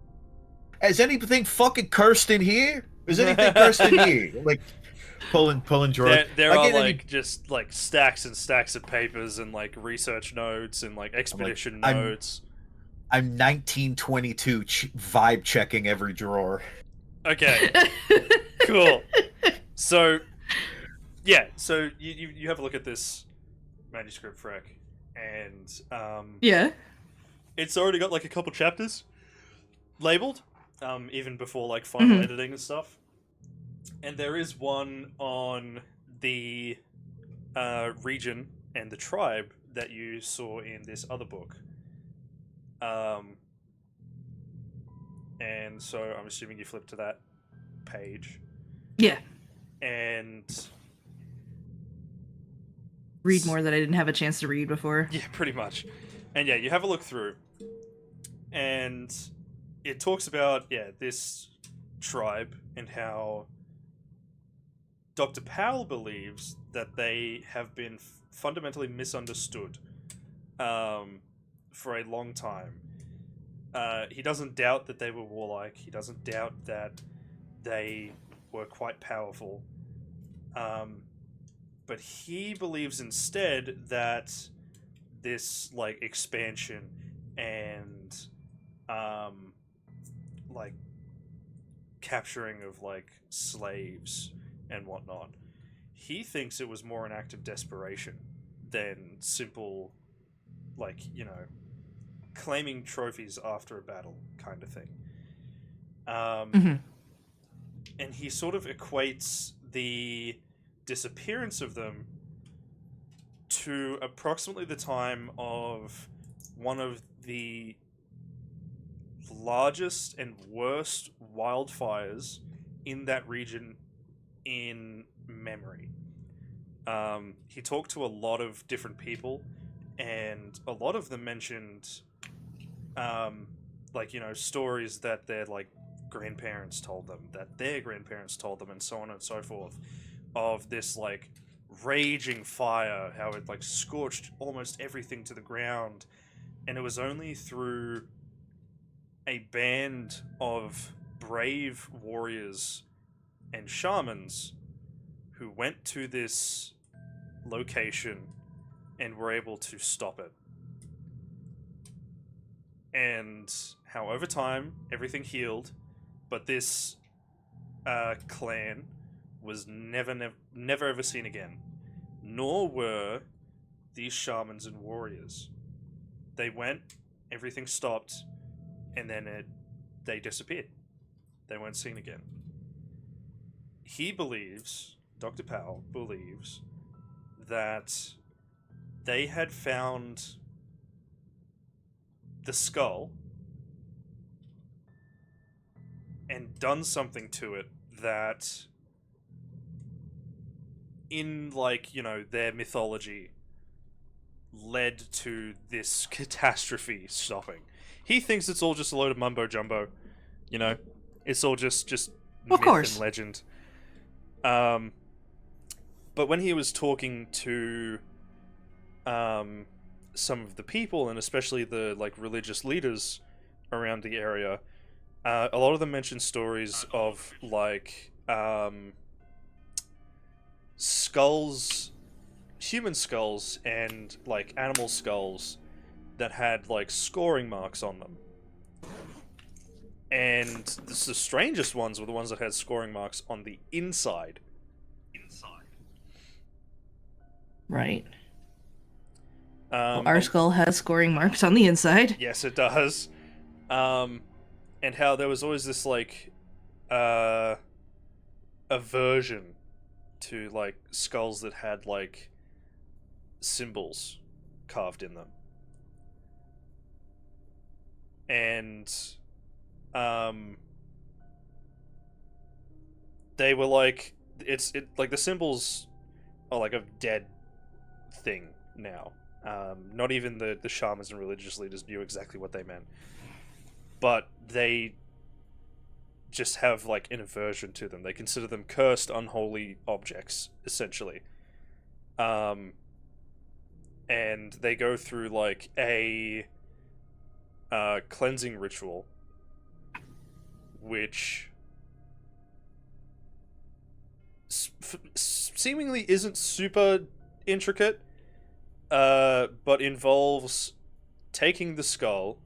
Has anything fucking cursed in here? Is anything cursed in here? Like pulling drawers. There I are get any. like just like stacks and stacks of papers and like research notes and like I'm like, expedition I'm notes. I'm 1922 vibe checking every drawer. Okay, cool. So yeah, so you have a look at this manuscript, Freck, and Yeah. it's already got like a couple chapters labeled, even before like final editing and stuff. And there is one on the region and the tribe that you saw in this other book. And so I'm assuming you flip to that page. Yeah. And Read more that I didn't have a chance to read before. yeah, pretty much. And yeah, you have a look through, and it talks about this tribe and how Dr. Powell believes that they have been fundamentally misunderstood for a long time. He doesn't doubt that they were warlike. He doesn't doubt that they were quite powerful. But he believes instead that this like expansion and like capturing of like slaves and whatnot, he thinks it was more an act of desperation than simple, like, you know, claiming trophies after a battle kind of thing. And he sort of equates the disappearance of them to approximately the time of one of the largest and worst wildfires in that region in memory. He talked to a lot of different people, and a lot of them mentioned, like, you know, stories that their like grandparents told them, that their grandparents told them, and so on and so forth, of this like raging fire, how it like scorched almost everything to the ground, and it was only through a band of brave warriors and shamans who went to this location and were able to stop it. And how over time everything healed, but this clan was never ever seen again. Nor were these shamans and warriors. They went, everything stopped, and then they disappeared. They weren't seen again. He believes, Dr. Powell believes, that they had found the skull and done something to it that, in, like, you know, their mythology, led to this catastrophe stopping. He thinks it's all just a load of mumbo jumbo, you know. It's all just myth and legend. But when he was talking to some of the people, and especially the like religious leaders around the area, a lot of them mentioned stories of like skulls, human skulls, and like animal skulls that had like scoring marks on them. And the strangest ones were the ones that had scoring marks on the inside. Right. Well, our skull has scoring marks on the inside. Yes, it does. And how there was always this like aversion to like skulls that had like symbols carved in them. And they were like, like the symbols are like a dead thing now. Not even the shamans and religious leaders knew exactly what they meant, but they just have like an aversion to them. They consider them cursed, unholy objects, essentially. And they go through like a cleansing ritual, which seemingly isn't super intricate, but involves taking the skull,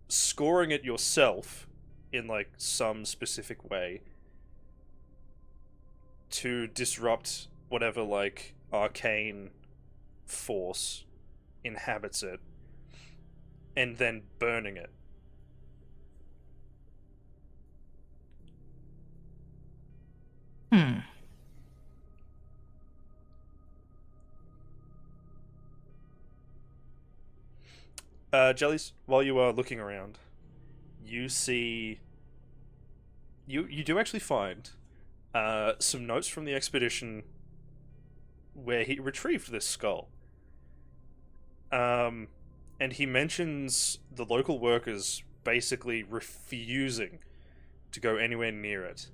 scoring it yourself in like some specific way to disrupt whatever like arcane force inhabits it, and then burning it. Jellies, while you are looking around, you see... You do actually find some notes from the expedition where he retrieved this skull. And he mentions the local workers basically refusing to go anywhere near it.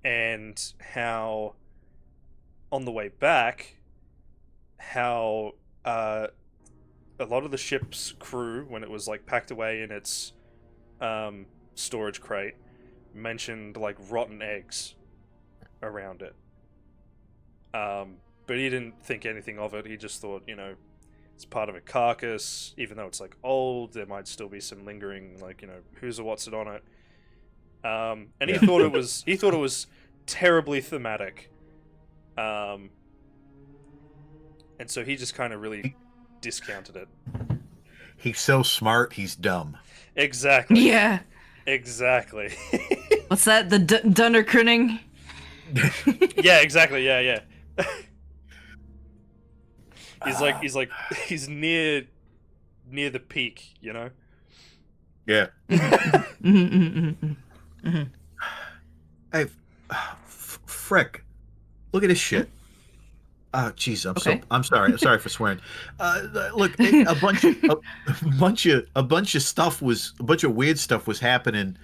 And how, on the way back, how a lot of the ship's crew, when it was like packed away in its storage crate, mentioned like rotten eggs around it. But he didn't think anything of it. He just thought, you know, it's part of a carcass. Even though it's like old, there might still be some lingering, like, you know, who's or what's it on it. And he thought it was terribly thematic. And so he just kind of really discounted it. He's so smart, he's dumb. Exactly. Yeah. Exactly. What's that? The Dunderkrinning? Yeah, exactly. Yeah. He's near the peak, you know? Yeah. Mm-hmm. Hey, frick! Look at this shit. Jeez, I'm sorry. I'm sorry for swearing. Look, a bunch of weird stuff was happening,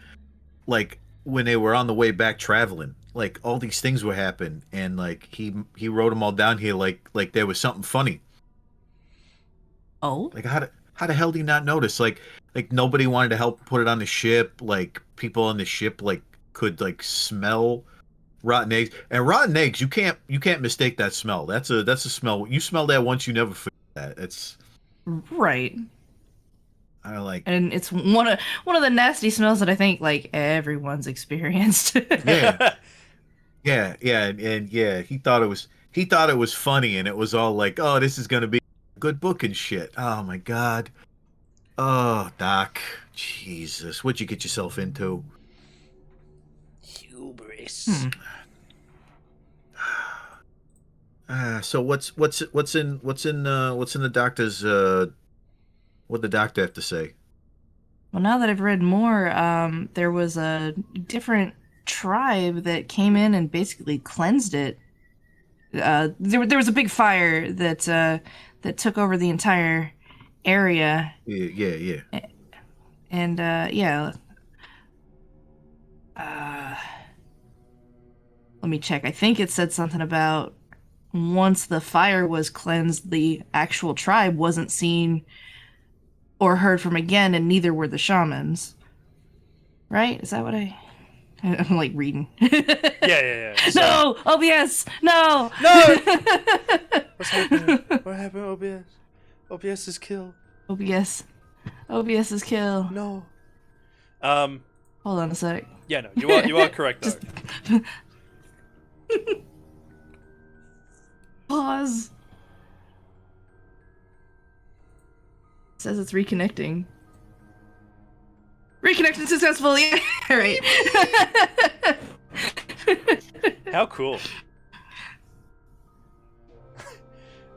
like when they were on the way back traveling. Like all these things were happening, and like he wrote them all down here, like there was something funny. Oh. Like how the hell do you not notice? Like nobody wanted to help put it on the ship. Like people on the ship like could like smell rotten eggs, and rotten eggs you can't mistake that smell. That's a smell. You smell that once, you never forget that. It's right. I like, and it's one of the nasty smells that I think like everyone's experienced. yeah, and he thought it was funny, and it was all like, oh, this is gonna be a good book and shit. Oh my god. Oh, Doc, Jesus, what'd you get yourself into? Hubris. So what's in the doctor's what'd the doctor have to say? Well, now that I've read more, there was a different tribe that came in and basically cleansed it. There was a big fire that took over the entire area. Yeah. And yeah. Let me check. I think it said something about once the fire was cleansed, the actual tribe wasn't seen or heard from again, and neither were the shamans. Right? Is that what I'm like reading? Yeah. So... No! OBS! No! What's happening? What happened, OBS? OBS is killed. OBS is kill. No. Hold on a sec. Yeah, no, you are correct though. Pause. It says it's reconnecting. Reconnected successfully. All right. How cool.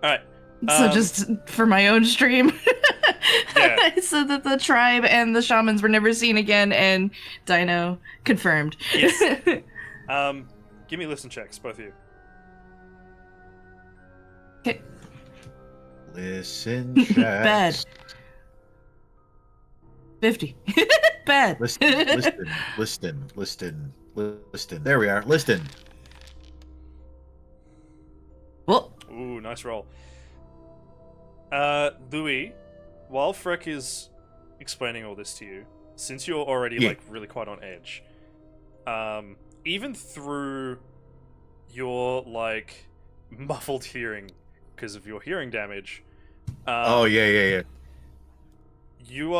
All right. So just for my own stream, Yeah. I said that the tribe and the shamans were never seen again, and Dino confirmed. Yes. Give me listen checks, both of you. Okay. Listen, Bad. Shax. 50. Bad. Listen. There we are. Listen. Well, Ooh, nice roll. Louis, while Freck is explaining all this to you, since you're already like really quite on edge, even through your like muffled hearing because of your hearing damage, Yeah. you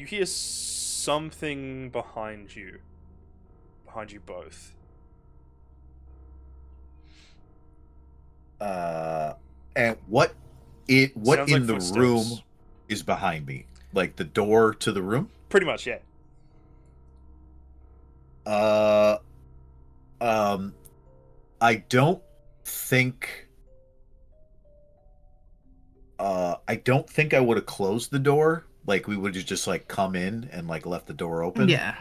hear something behind you both. And what in Sounds like the footsteps. room is behind me? Like the door to the room? Pretty much, yeah. I don't think I would have closed the door. Like we would have just like come in and like left the door open. yeah.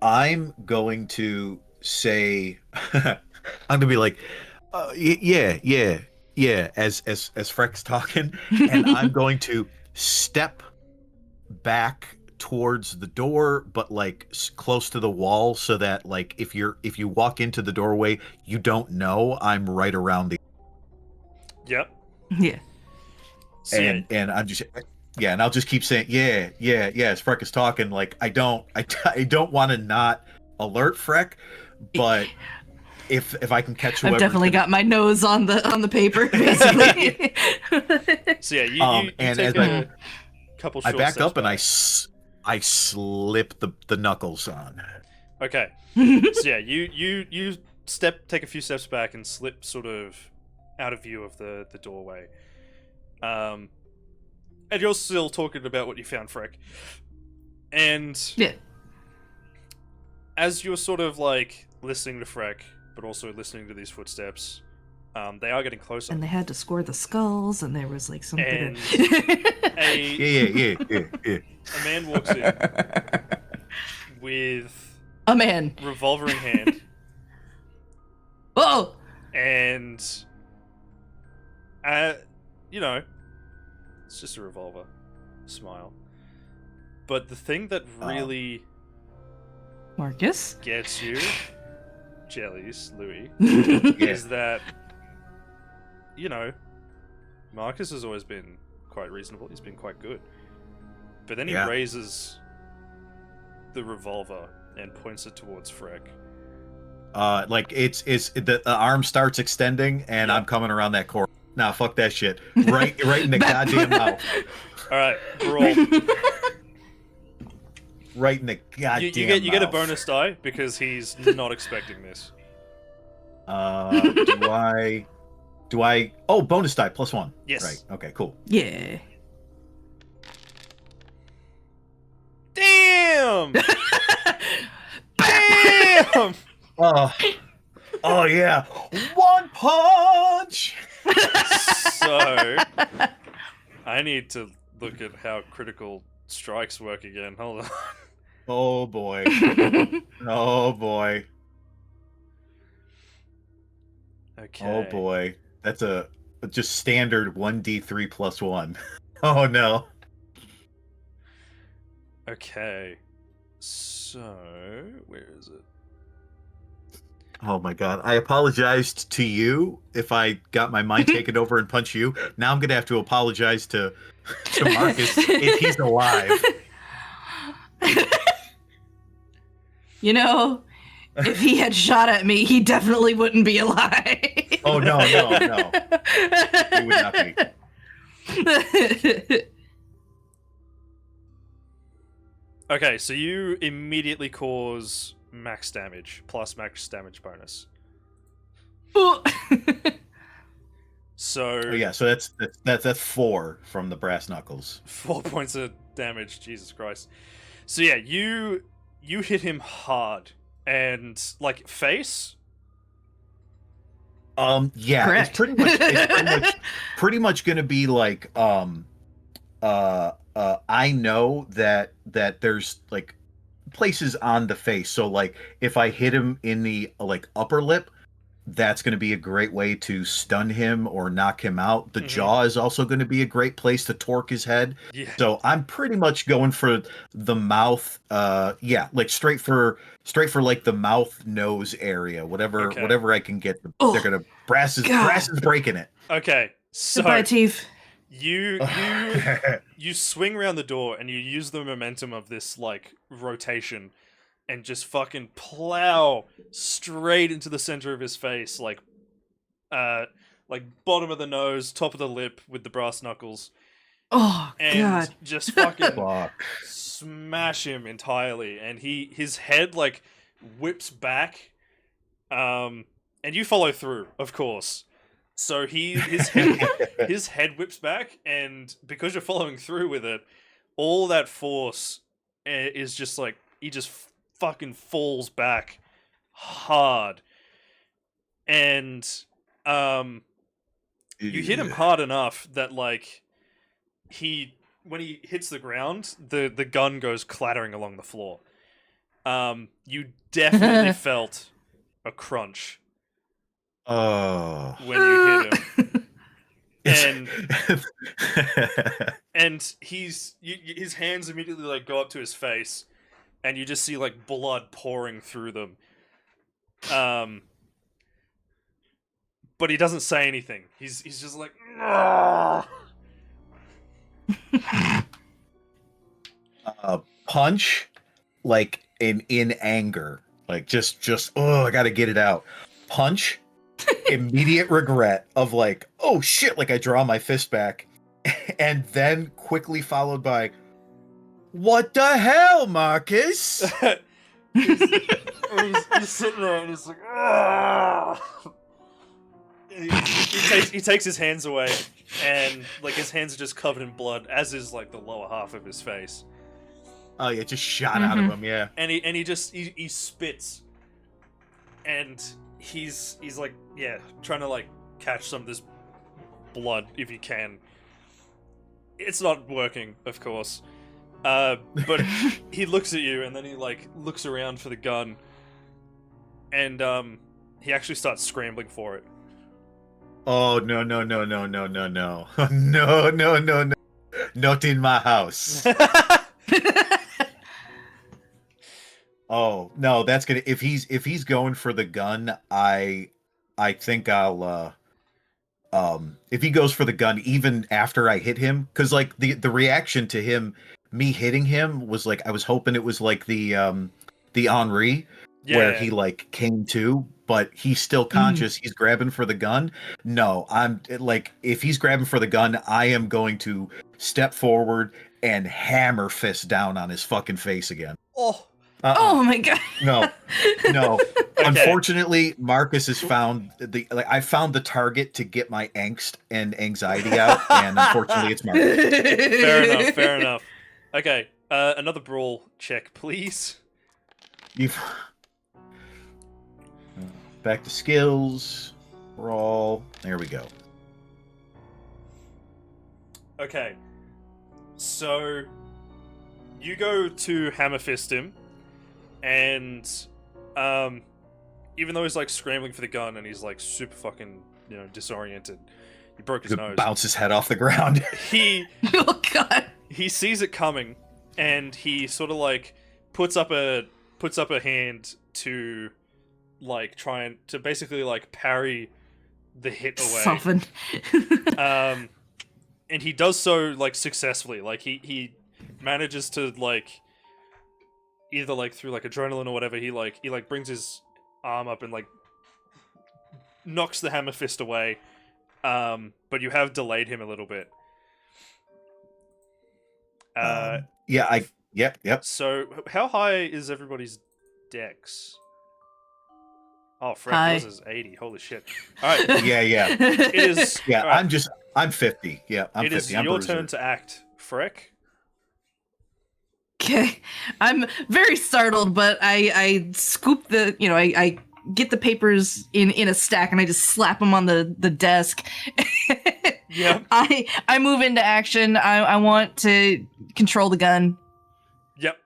I'm going to say I'm gonna be like yeah as Freck's talking, and I'm going to step back towards the door, but like close to the wall, so that like if you walk into the doorway, you don't know I'm right around the. Yep. Yeah. So, yeah. And I'm just and I'll just keep saying yeah as Freck is talking. Like I don't want to not alert Freck, but if I can catch whoever. I've definitely got my nose on the paper, basically. So yeah, you and take as a couple I short back steps up and back. I slip the knuckles on. Okay. So yeah, you take a few steps back and slip sort of out of view of the doorway. And you're still talking about what you found, Freck. And Yeah. as you're sort of like listening to Freck, but also listening to these footsteps, they are getting closer. And they had to score the skulls, and there was like some And bit of... Yeah. a man walks in with A man. revolver in hand, Oh! and you know, it's just a revolver. Smile. But the thing that really Marcus? gets you, Jellies, Louis, Yeah. is that, you know, Marcus has always been quite reasonable. He's been quite good. But then he Yeah. raises the revolver and points it towards Freck. Like it's the arm starts extending, and Yep. I'm coming around that corner. Nah, fuck that shit. Right in the goddamn mouth. Alright, roll. Right in the goddamn You get a mouth. bonus die because he's not expecting this. Do I? Oh, bonus die +1. Yes. Right. Okay. Cool. Yeah. Damn! Damn! Oh yeah. One punch. So, I need to look at how critical strikes work again. Hold on. Oh boy. Oh boy. Okay. Oh boy. That's a just standard 1d3 +1. Oh no. Okay. So, where is it? Oh my god. I apologized to you if I got my mind taken over and punch you. Now I'm gonna have to apologize to Marcus if he's alive. You know, if he had shot at me, he definitely wouldn't be alive. Oh no. He would not be. Okay, so you immediately cause max damage, plus max damage bonus. So Oh yeah, so that's 4 from the brass knuckles. 4 points of damage, Jesus Christ. So yeah, you hit him hard and like face. Yeah, Correct. it's pretty much gonna be like I know that there's like places on the face, so like if I hit him in the like upper lip, that's going to be a great way to stun him or knock him out. The Mhm. jaw is also going to be a great place to torque his head. Yeah. So I'm pretty much going for the mouth. Yeah, like straight for like the mouth nose area. Whatever Okay. whatever I can get. Oh, They're gonna brass God. is breaking it. Okay. So Goodbye, teeth. you you swing around the door and you use the momentum of this like rotation and just fucking plow straight into the center of his face, like bottom of the nose, top of the lip with the brass knuckles, Oh, and God. just fucking Fuck. smash him entirely. And his head like whips back, and you follow through, of course. So his head whips back, and because you're following through with it, all that force is just like he just fucking falls back hard, and you hit him hard enough that like when he hits the ground, the gun goes clattering along the floor. You definitely felt a crunch Oh. when you hit him. And his hands immediately like go up to his face, and you just see like blood pouring through them. But he doesn't say anything. He's just like Punch, like in anger, like just oh, I gotta get it out. Punch, immediate regret of like, oh shit, like I draw my fist back, and then quickly followed by, what the hell, Marcus? he's sitting there and he's like, he takes his hands away, and like his hands are just covered in blood, as is like the lower half of his face. Oh yeah, just shot out of him, yeah. And he spits, and he's like, yeah, trying to like catch some of this blood if he can. It's not working, of course. But he looks at you, and then he like looks around for the gun, and he actually starts scrambling for it. Oh no, no, no, no, no, no, no. No, no, no, no. Not in my house. Oh, no, that's gonna if he's going for the gun, I think I'll if he goes for the gun even after I hit him, because like the reaction to me hitting him was like I was hoping it was like the Henri where he like came to, but he's still conscious. He's grabbing for the gun. No, I'm like, if he's grabbing for the gun, I am going to step forward and hammer fist down on his fucking face again. Oh. Oh my God. No. Okay. Unfortunately, Marcus has found I found the target to get my angst and anxiety out, and unfortunately, it's Marcus. Fair enough. Okay, another brawl check, please. Back to skills. Brawl. There we go. Okay, so you go to hammer fist him, and even though he's like scrambling for the gun and he's like super fucking disoriented, he broke his nose. Bounce his head off the ground. Oh God. He sees it coming, and he sort of like puts up a hand to like try and to basically like parry the hit away. Soften. And he does so like successfully. Like he manages to like either like through like adrenaline or whatever, he brings his arm up and like knocks the hammer fist away. But you have delayed him a little bit. Yep. So how high is everybody's dex? Oh, Freck, High. yours is 80. Holy shit. Alright. Yeah. It is Yeah, right. I'm 50. Yeah, I'm It 50. is I'm your bruiser. turn to act, Freck. Okay. I'm very startled, but I scoop the, I get the papers in a stack and I just slap them on the desk. Yep. I move into action. I want to control the gun. Yep.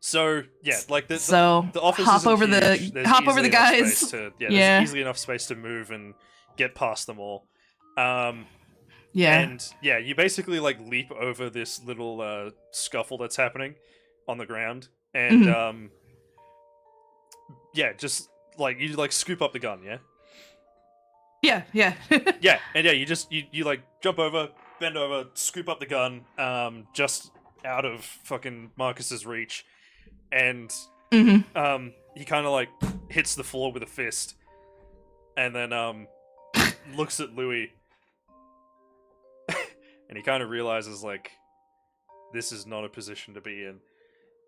So yeah, like the office hop isn't over huge. the There's hop over easily the enough guys. space to, Yeah. there's easily enough space to move and get past them all. Yeah. And yeah, you basically like leap over this little scuffle that's happening on the ground, and yeah, just like you like scoop up the gun, yeah. Yeah. Yeah, and yeah, you like jump over, bend over, scoop up the gun, just out of fucking Marcus's reach, and he kind of like hits the floor with a fist, and then looks at Louis, and he kind of realizes like this is not a position to be in,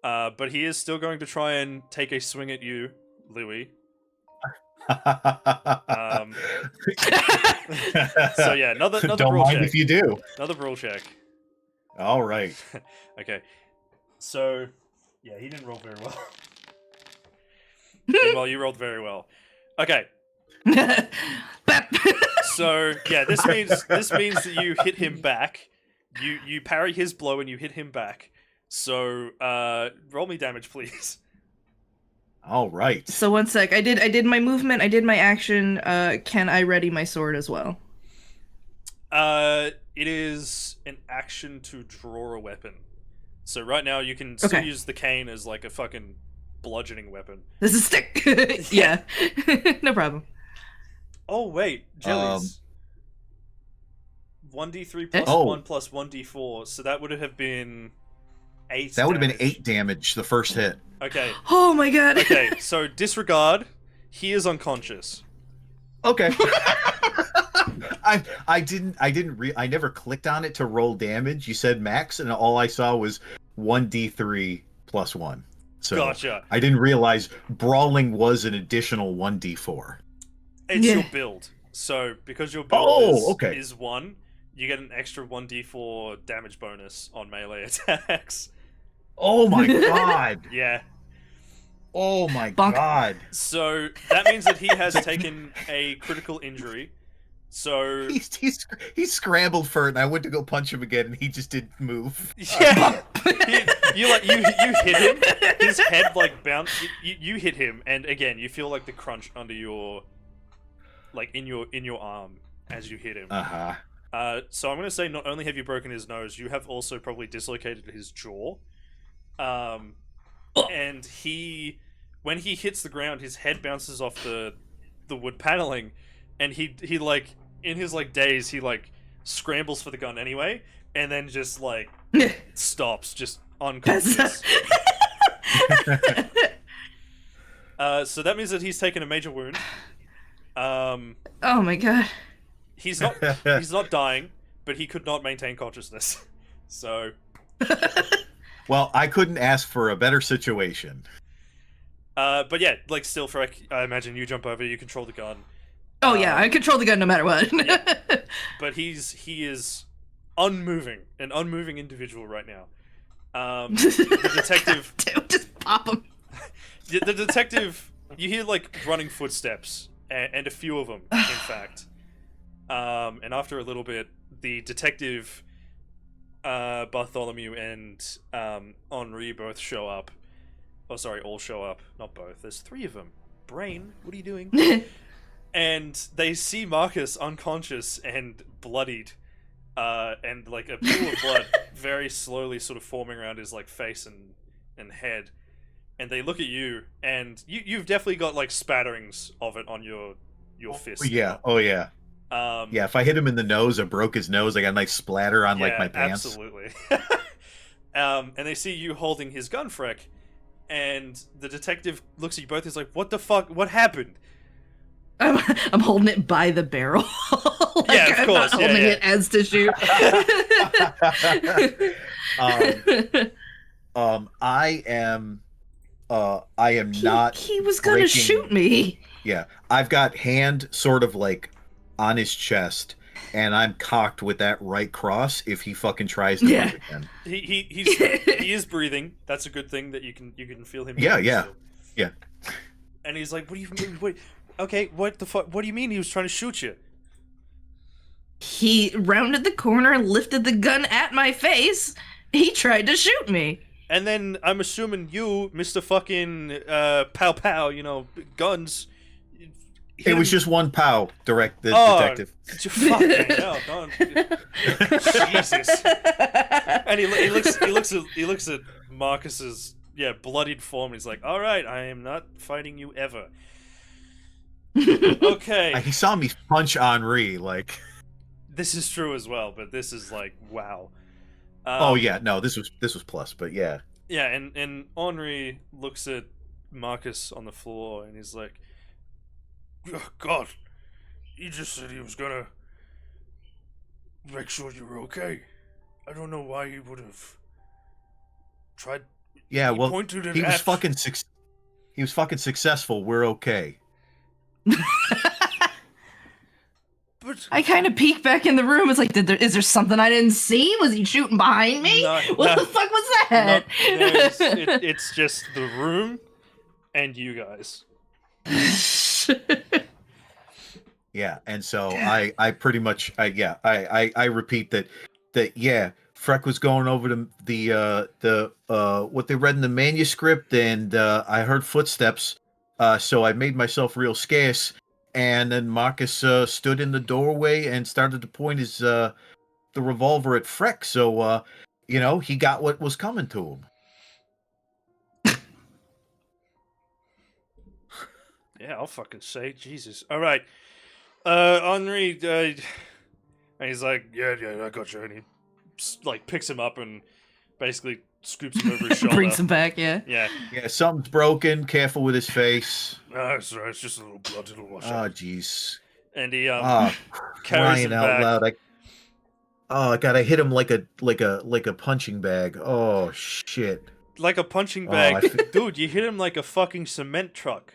but he is still going to try and take a swing at you, Louis. So yeah, another Don't brawl mind check. if you do. Another brawl check. All right. Okay. So yeah, he didn't roll very well. Meanwhile, you rolled very well. Okay. So yeah, this means that you hit him back. You parry his blow and you hit him back. So roll me damage, please. All right. So 1 sec. I did my movement. I did my action. Can I ready my sword as well? It is an action to draw a weapon. So right now you can still use the cane as like a fucking bludgeoning weapon. This is stick. Yeah. No problem. Oh wait, jellies. 1d3 plus 1 plus 1d4. So that would have been 8. That would have been 8 damage the first hit. Okay. Oh my god. Okay, so disregard. He is unconscious. Okay. I never clicked on it to roll damage. You said max, and all I saw was 1d3 plus 1. So gotcha. I didn't realize brawling was an additional 1d4. It's your build. So because your build is 1, you get an extra 1d4 damage bonus on melee attacks. Oh my god. Yeah. Oh my Bonk. god. So that means that he has taken a critical injury. So he scrambled for it, and I went to go punch him again, and he just didn't move. Yeah, you hit him. His head like bounced. You hit him, and again you feel like the crunch under your, like in your arm as you hit him. So I'm gonna say not only have you broken his nose, you have also probably dislocated his jaw. And when he hits the ground, his head bounces off the wood paneling, and he like in his like daze he like scrambles for the gun anyway, and then just like stops, just unconscious. So that means that he's taken a major wound. Oh my god. He's not dying, but he could not maintain consciousness. So well, I couldn't ask for a better situation. But yeah, like still, Freck, I imagine you jump over, you control the gun. Oh yeah, I control the gun no matter what. Yeah. But he is unmoving, an unmoving individual right now. The detective just pop him. The detective, you hear like running footsteps, and a few of them, in fact. And after a little bit, the detective, Bartholomew and Henri both show up. Oh, sorry, all show up. Not both. There's 3 of them. Brain, what are you doing? And they see Marcus unconscious and bloodied, and like a pool of blood very slowly sort of forming around his like face and head. And they look at you, and you've definitely got like spatterings of it on your fist. Yeah. Oh yeah. Yeah, if I hit him in the nose or broke his nose, I got a nice splatter on like my pants. Absolutely. And they see you holding his gun, Freck, and the detective looks at you both. He's like, "What the fuck? What happened?" I'm holding it by the barrel. Like, yeah, of course. I'm not holding it as to shoot. I am not. He was gonna shoot me. Yeah, I've got hand sort of like on his chest, and I'm cocked with that right cross. If he fucking tries to move again, he is breathing. That's a good thing that you can feel him. Yeah. And he's like, "What do you mean? Wait, okay, what the fuck? What do you mean he was trying to shoot you?" He rounded the corner and lifted the gun at my face. He tried to shoot me. And then I'm assuming you, Mr. Fucking Pow Pow, you know, guns. It was just one POW, the Oh, detective. fucking hell, don't. Jesus. And he looks at Marcus's bloodied form. And he's like, "All right, I am not fighting you ever." Okay. He saw me punch Henri, like. This is true as well, but this is like wow. Oh yeah, no, this was plus, but yeah. Yeah, and Henri looks at Marcus on the floor and he's like, "Oh, God, he just said he was gonna make sure you were okay. I don't know why he would have tried." Yeah, he well, pointed at he was Ash. fucking successful. We're okay. But I kind of peek back in the room. It's like, is there something I didn't see? Was he shooting behind me? What the fuck was that? it's just the room and you guys. Yeah, and so I pretty much I repeat that yeah, Freck was going over the what they read in the manuscript, and I heard footsteps, so I made myself real scarce, and then Marcus stood in the doorway and started to point his the revolver at Freck, so you know, he got what was coming to him. Yeah, I'll fucking say, Jesus. All right, Henri, and he's like, yeah, I got you, and he like picks him up and basically scoops him over his shoulder. Brings him back, yeah. Yeah. Yeah, something's broken. Careful with his face. It's all right. It's just a little blood. It'll wash Oh, out. jeez. And he carries him Crying out back. loud! God, I hit him like a punching bag. Oh shit! Like a punching Oh, bag. Dude, you hit him like a fucking cement truck.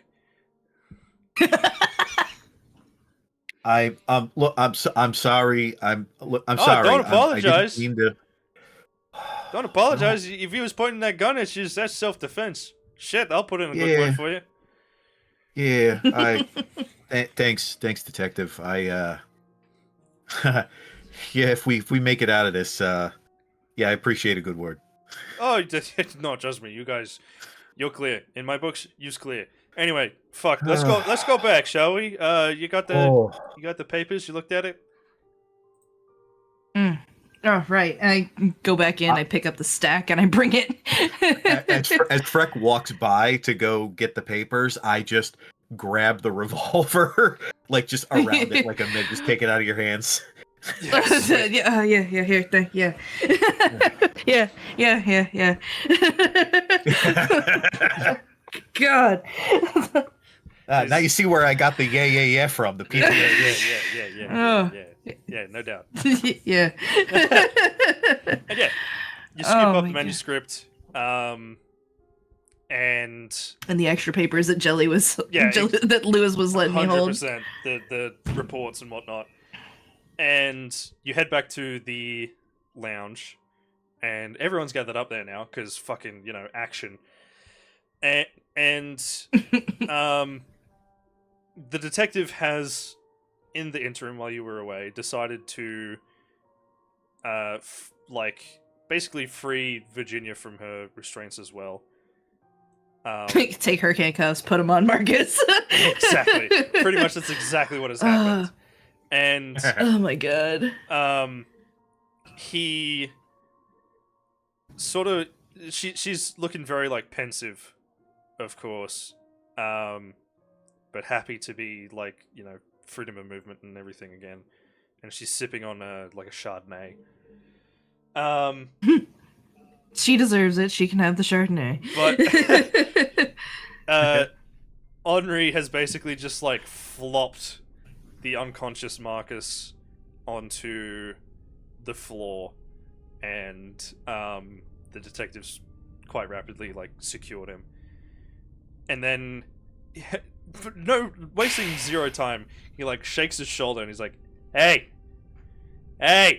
Look, I'm sorry. I'm Oh, sorry. don't apologize. I didn't mean to. Don't apologize. If he was pointing that gun at you, that's self-defense. Shit, I'll put in a good word for you. Yeah, thanks, detective. Yeah, if we make it out of this, yeah, I appreciate a good word. Oh, no, trust me, you guys, you're clear. In my books, you's clear. Anyway, fuck. Let's go back, shall we? You got the papers. You looked at it. Oh, right. I go back in, I pick up the stack, and I bring it. As Freck walks by to go get the papers, I just grab the revolver, like just around it, like a mid, just take it out of your hands. Yes. Yeah, here, yeah. Yeah. God. Now you see where I got the yeah from, the people. Yeah, no doubt. Yeah. And yeah, you scoop up the my manuscript, and the extra papers that that Lewis was letting me hold. 100% the reports and whatnot. And you head back to the lounge, and everyone's gathered up there now because fucking, you know, action. And the detective has, in the interim while you were away, decided to basically free Virginia from her restraints as well. Take her handcuffs, put them on Marcus. Exactly. Pretty much that's exactly what has happened. And oh my god. He sort of she's looking very like pensive, of course. But happy to be like, you know, freedom of movement and everything again. And she's sipping on like a Chardonnay. She deserves it. She can have the Chardonnay. But Henri has basically just like flopped the unconscious Marcus onto the floor, and the detectives quite rapidly like secured him. And then, wasting zero time, he like shakes his shoulder and he's like, "Hey, and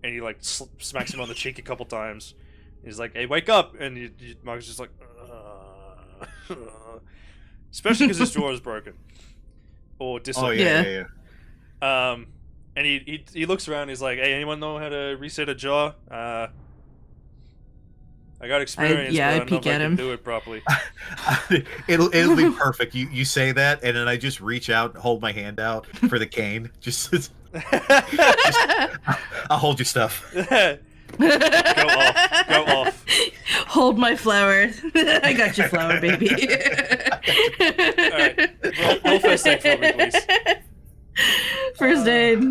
he like smacks him on the cheek a couple times. He's like, "Hey, wake up!" And Marcus is just like, especially because his jaw is broken or dislocated. Yeah. And he looks around. And he's like, "Hey, anyone know how to reset a jaw?" I got experience, I but I don't know peek if I at can him. do it properly. It'll be perfect. You say that, and then I just reach out, and hold my hand out for the cane. Just I'll hold your stuff. Go off. Hold my flower. I got your flower, baby. Alright, roll first aid for me, please. First aid.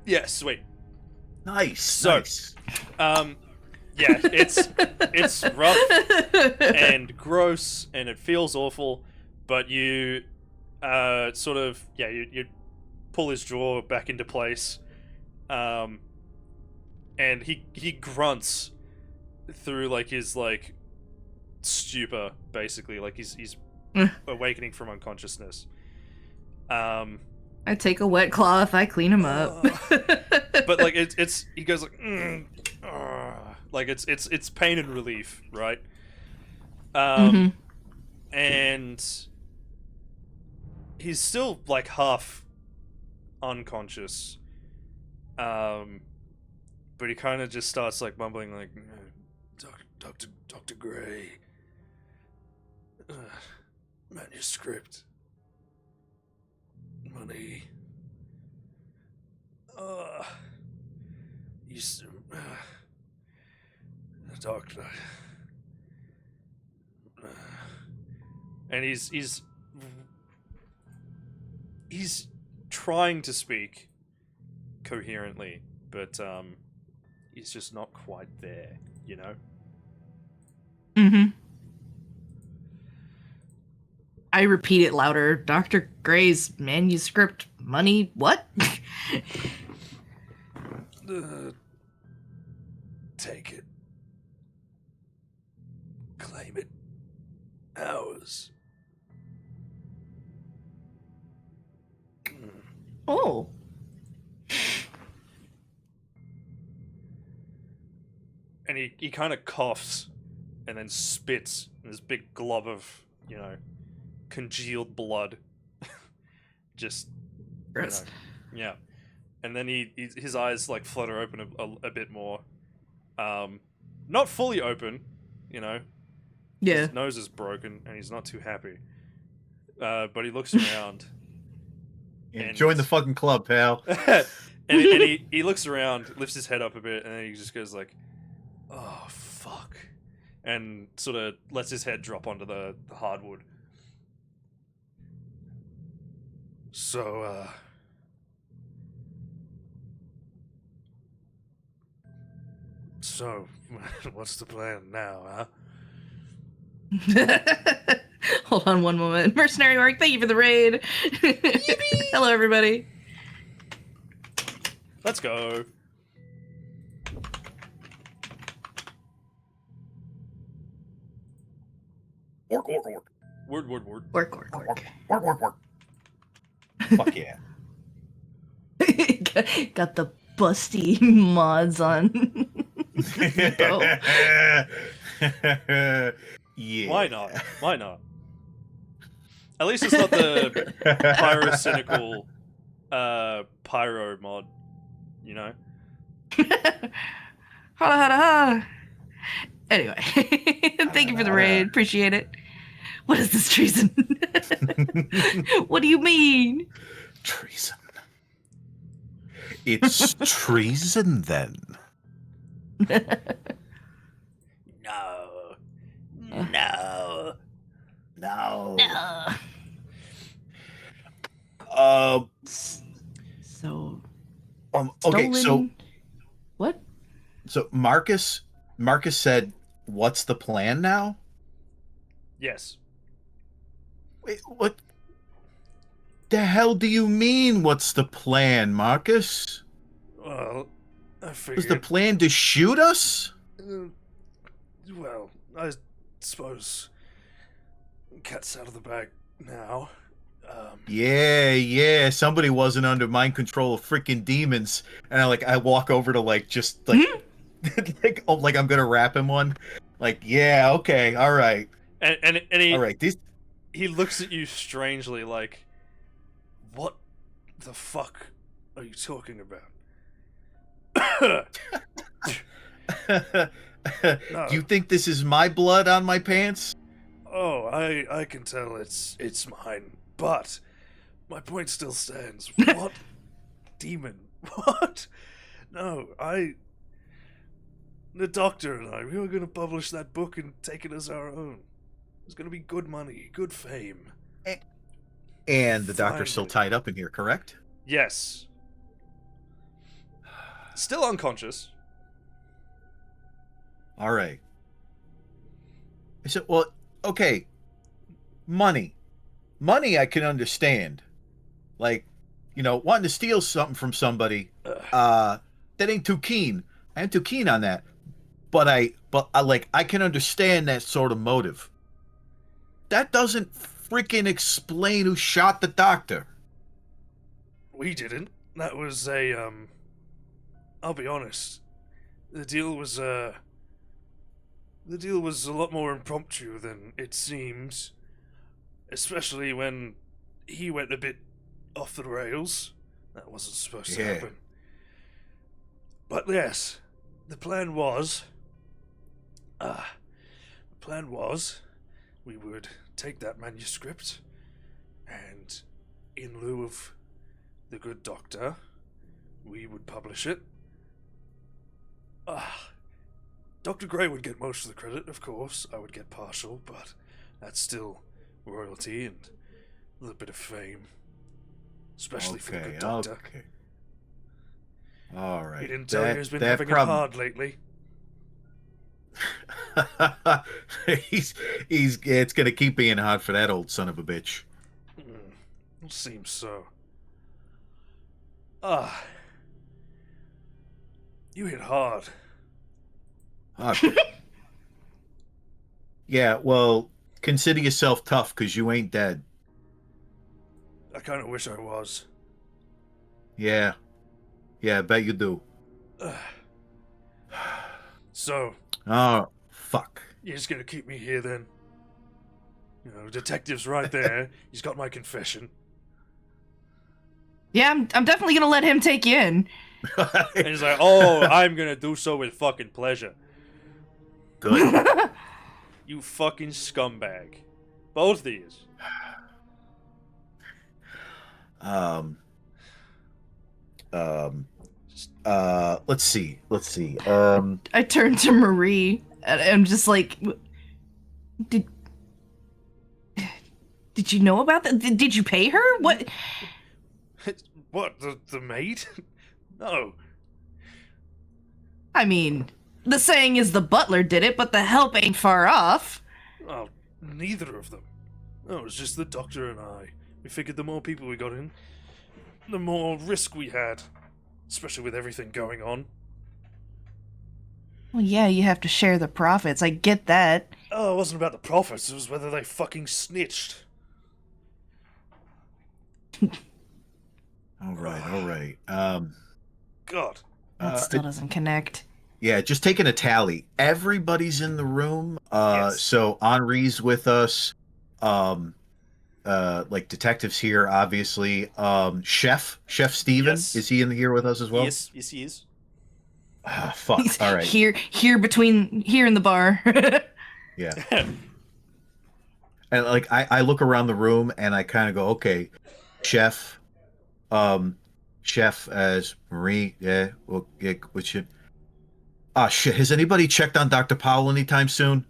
Yeah, sweet. Nice. So, nice. Yeah, it's rough and gross, and it feels awful, but you sort of, you pull his jaw back into place, and he grunts through like his like stupor, basically, like he's awakening from unconsciousness. I take a wet cloth, I clean him up. But like it's he goes like like it's pain and relief, right? And he's still like half unconscious, but he kind of just starts like mumbling like, Dr. Gray, manuscript, money, doctor, and he's trying to speak coherently, but he's just not quite there, you know? I repeat it louder. Dr. Gray's manuscript, money, what? Take it. Claim it. Ours. Oh. And he kind of coughs and then spits in this big glob of, congealed blood. Just, Gross. yeah. And then his eyes like flutter open a bit more. Not fully open, Yeah. His nose is broken and he's not too happy. But he looks around. Yeah, join the fucking club, pal. and he looks around, lifts his head up a bit, and then he just goes like, "Oh fuck," and sort of lets his head drop onto the hardwood. So, what's the plan now, huh? Hold on one moment. Mercenary Mark, thank you for the raid. Hello, everybody. Let's go. Work. Word. Work. Fuck yeah. Got the busty mods on. Yeah. Why not? At least it's not the pyrocynical pyro mod, you know? Ha. Anyway, thank you for the raid. Appreciate it. What is this treason? What do you mean? Treason. It's treason then. No. So. Okay, Stolen... What? So Marcus said, "What's the plan now?" Yes. Wait, what the hell do you mean? What's the plan, Marcus? Well, I figured. Was the plan to shoot us? Well, I suppose cat's out of the bag now. Yeah. Somebody wasn't under mind control of freaking demons, and I walk over to like like I'm gonna wrap him one. Like, yeah, okay, all right, and he all right. He looks at you strangely, like, what the fuck are you talking about? No. Do you think this is my blood on my pants? Oh, I can tell it's mine, but my point still stands. What demon? What? No, the doctor and I, we were going to publish that book and take it as our own. It's going to be good money, good fame. And the doctor's still Finally. tied up in here, correct? Yes. Still unconscious. All right. I said, well, okay. Money. Money I can understand. Like, wanting to steal something from somebody, that ain't too keen. I ain't too keen on that. But I can understand that sort of motive. That doesn't freaking explain who shot the doctor. We didn't. That was I'll be honest. The deal was a lot more impromptu than it seems. Especially when he went a bit off the rails. That wasn't supposed to happen. But yes, the plan was we would take that manuscript and in lieu of the good doctor, we would publish it. Dr. Gray would get most of the credit, of course. I would get partial, but that's still royalty and a little bit of fame. Especially for the good doctor. Okay. All right. He didn't tell you he's been having it hard lately. It's gonna keep being hard for that old son of a bitch. It seems so. You hit hard. Yeah, well, consider yourself tough, because you ain't dead. I kind of wish I was. Yeah, I bet you do. So... Oh, fuck. You're just gonna keep me here then? Detective's right there. He's got my confession. Yeah, I'm definitely gonna let him take you in. And he's like, oh, I'm gonna do so with fucking pleasure. Good. You fucking scumbag. Both of these. Let's see. I turned to Marie and I'm just like, did you know about that? Did you pay her? What? What, the maid? No. I mean, the saying is the butler did it, but the help ain't far off. Oh, neither of them. No, it was just the doctor and I. We figured the more people we got in, the more risk we had. Especially with everything going on. Well, yeah, you have to share the profits. I get that. Oh, it wasn't about the profits. It was whether they fucking snitched. All right. God. That still doesn't connect. Yeah, just taking a tally. Everybody's in the room. Yes. So Henri's with us. Like detectives here, obviously. Chef Steven, Yes. is he in here with us as well? Yes, he is. Ah, fuck. He's All right. here in the bar. Yeah. And like I look around the room and I kind of go, okay, Chef as Marie, yeah, well, yeah, what should? Ah, shit. Has anybody checked on Dr. Powell anytime soon?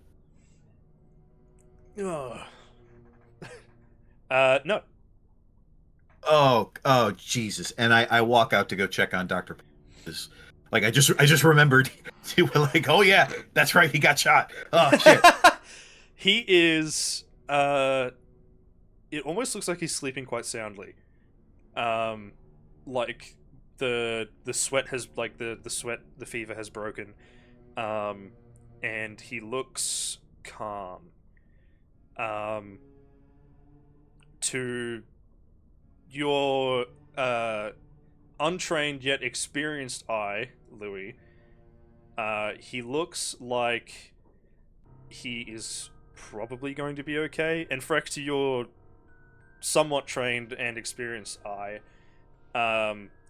Oh. No. Oh, Jesus! And I walk out to go check on Dr. Powell. Like I just remembered. You were like, oh yeah, that's right, he got shot. Oh shit. He is. It almost looks like he's sleeping quite soundly. Like the sweat has the fever has broken. And he looks calm. To your untrained yet experienced eye, Louis, he looks like he is probably going to be okay. And Freck, to your somewhat trained and experienced eye,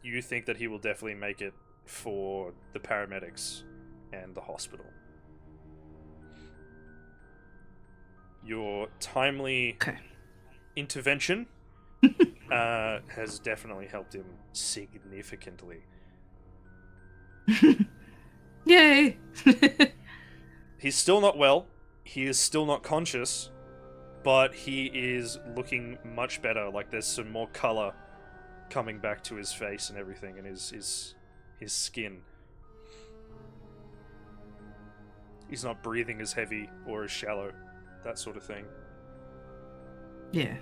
you think that he will definitely make it for the paramedics and the hospital. Your timely Okay. intervention has definitely helped him significantly. Yay! He's still not well. He is still not conscious, but he is looking much better. Like there's some more color coming back to his face and everything, and his skin. He's not breathing as heavy or as shallow, that sort of thing. Yeah.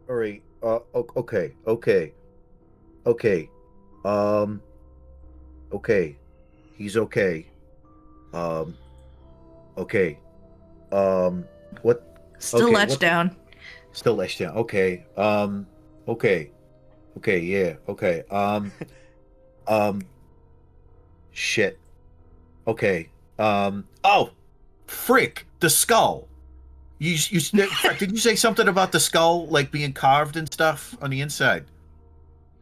All right. Okay. Okay. He's okay. Okay. What? Still Okay, latched what- down. Still latched down. Okay. Okay. Okay. Yeah. Okay. Shit. Okay. Oh, frick! The skull. Did you say something about the skull like being carved and stuff on the inside?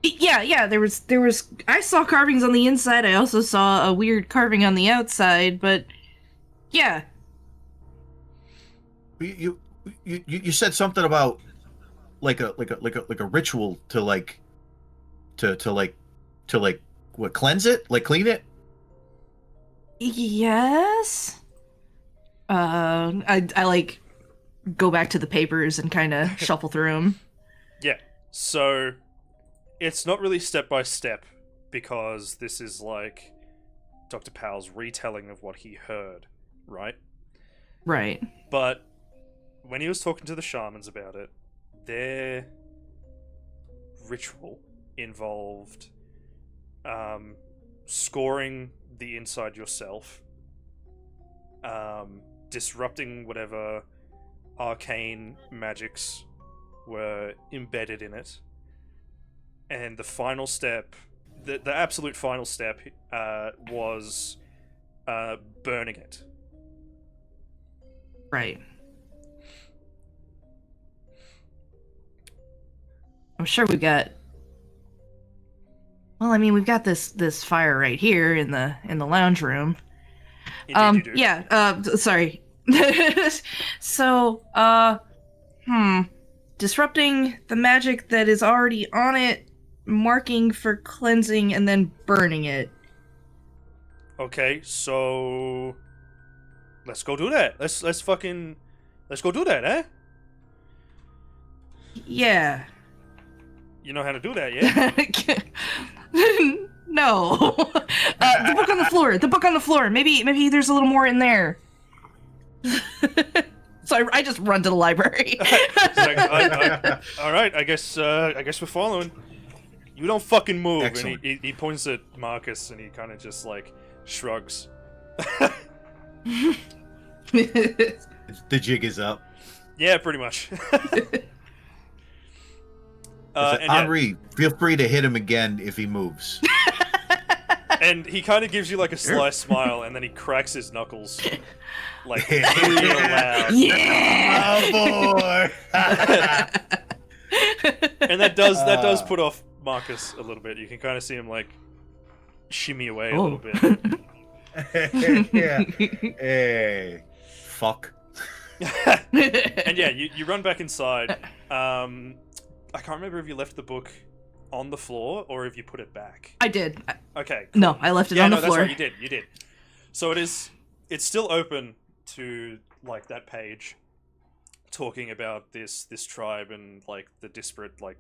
Yeah, there was I saw carvings on the inside. I also saw a weird carving on the outside, but yeah. You said something about like a ritual to what, cleanse it, like clean it. Yes. I like go back to the papers and kind of shuffle through them. Yeah. So it's not really step by step because this is like Dr. Powell's retelling of what he heard, right? Right. But when he was talking to the shamans about it, their ritual involved scoring the inside yourself, disrupting whatever arcane magics were embedded in it, and the final step, the absolute final step, was burning it. Right. I'm sure we got. Well, I mean, we've got this fire right here in the lounge room. Indeed you do. Yeah. Sorry. So, disrupting the magic that is already on it, marking for cleansing, and then burning it. Okay, so let's go do that. Let's go do that, eh? Yeah. You know how to do that, yeah? No. The book on the floor. The book on the floor. Maybe there's a little more in there. So I just run to the library. It's like, all right, I guess we're following. You don't fucking move. Excellent. And he points at Marcus and he kind of just like shrugs. The jig is up. Yeah, pretty much. And yeah, Henri, feel free to hit him again if he moves. and he kind of gives you like a sly smile, and then he cracks his knuckles like real loud. Yeah. Oh boy! And that does put off Marcus a little bit. You can kind of see him like shimmy away a little bit. Yeah. Hey, fuck. And yeah, you run back inside. I can't remember if you left the book on the floor or if you put it back. I did. Okay. Cool. No, I left it on the floor. That's right. You did. So it's still open to like that page talking about this tribe and like the disparate like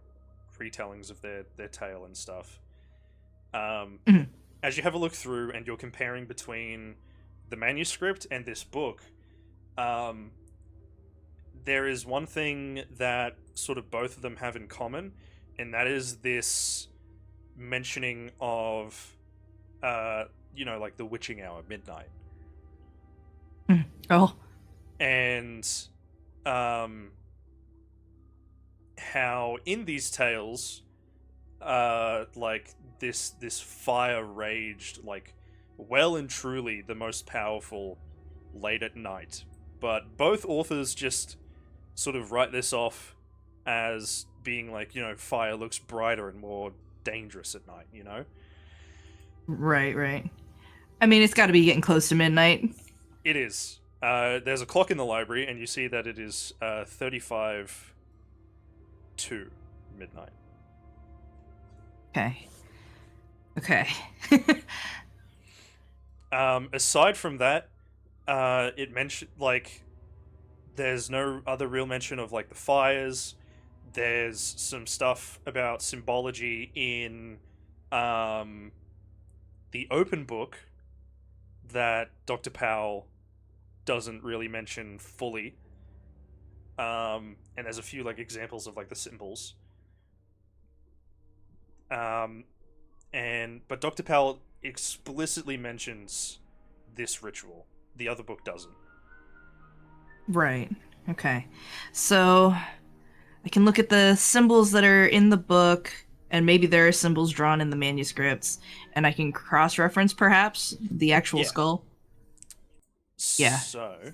retellings of their tale and stuff. As you have a look through and you're comparing between the manuscript and this book, there is one thing that sort of both of them have in common, and that is this mentioning of, like the witching hour, midnight. Oh. And, how in these tales, like this fire raged, like, well and truly the most powerful late at night. But both authors just sort of write this off as being like, fire looks brighter and more dangerous at night, Right, right. I mean, it's got to be getting close to midnight. It is. There's a clock in the library, and you see that it is 35 to midnight. Okay. Okay. Aside from that, it mentioned, like, there's no other real mention of, like, the fires. There's some stuff about symbology in the open book that Dr. Powell doesn't really mention fully. And there's a few, like, examples of, like, the symbols. But Dr. Powell explicitly mentions this ritual. The other book doesn't. Right. Okay. So I can look at the symbols that are in the book, and maybe there are symbols drawn in the manuscripts, and I can cross-reference perhaps the actual Yeah. skull. Yeah. So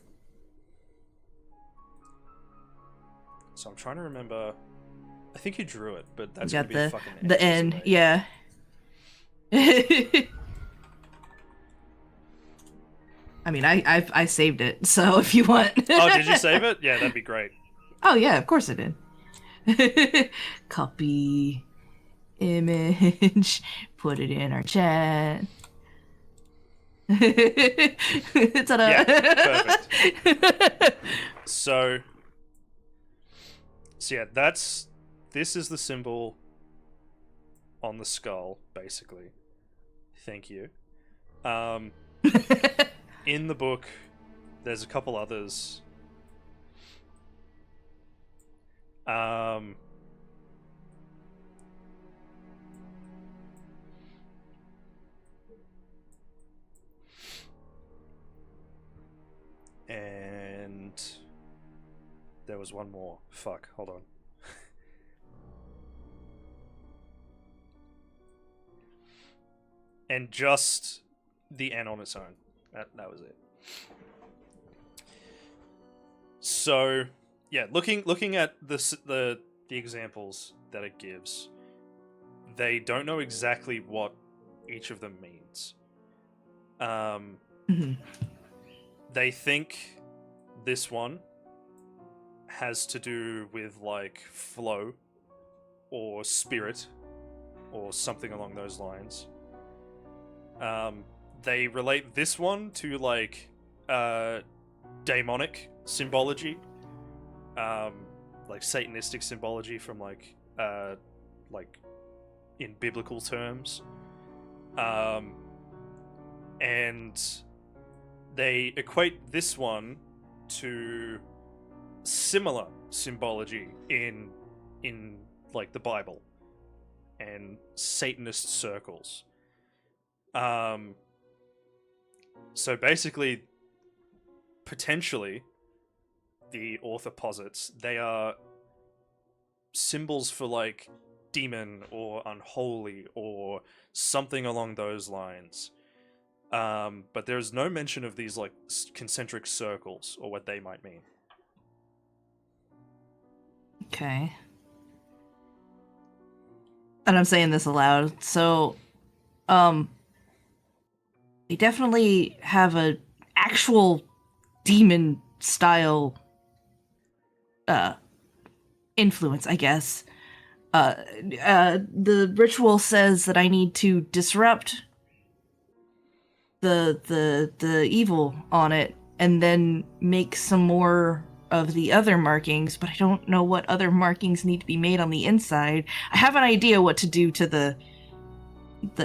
I'm trying to remember. I think you drew it, but that's We gonna got be a fucking the ages end. away. Yeah. I mean, I saved it, so if you want. Oh, did you save it? Yeah, that'd be great. Oh yeah, of course I did. Copy image, put it in our chat. Ta-da. Yeah, perfect. So yeah, this is the symbol on the skull, basically. Thank you. In the book, there's a couple others. And there was one more. Fuck, hold on. And just the N on its own. That was it. So, yeah, looking at the examples that it gives, they don't know exactly what each of them means. Mhm. They think this one has to do with, like, flow or spirit or something along those lines. They relate this one to, like, demonic symbology, like Satanistic symbology from, like in biblical terms, and they equate this one to similar symbology in like the Bible and Satanist circles. So basically, potentially, the author posits they are symbols for, like, demon or unholy or something along those lines. But there's no mention of these, like, concentric circles or what they might mean. Okay. And I'm saying this aloud. So, they definitely have a actual demon style influence, I guess. The ritual says that I need to disrupt the evil on it and then make some more of the other markings, but I don't know what other markings need to be made on the inside. I have an idea what to do to the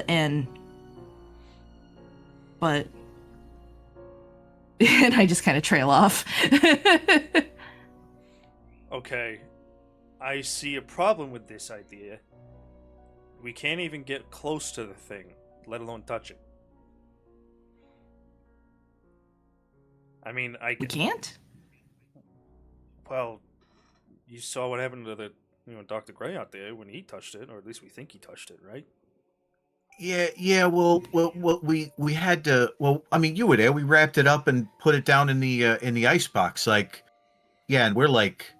N, but and I just kind of trail off. Okay, I see a problem with this idea. We can't even get close to the thing, let alone touch it. I mean, We can't? Well, you saw what happened to the, Dr. Gray out there when he touched it, or at least we think he touched it, right? Yeah. Well, we had to. Well, I mean, you were there. We wrapped it up and put it down in the ice box. Like, yeah, and we're like,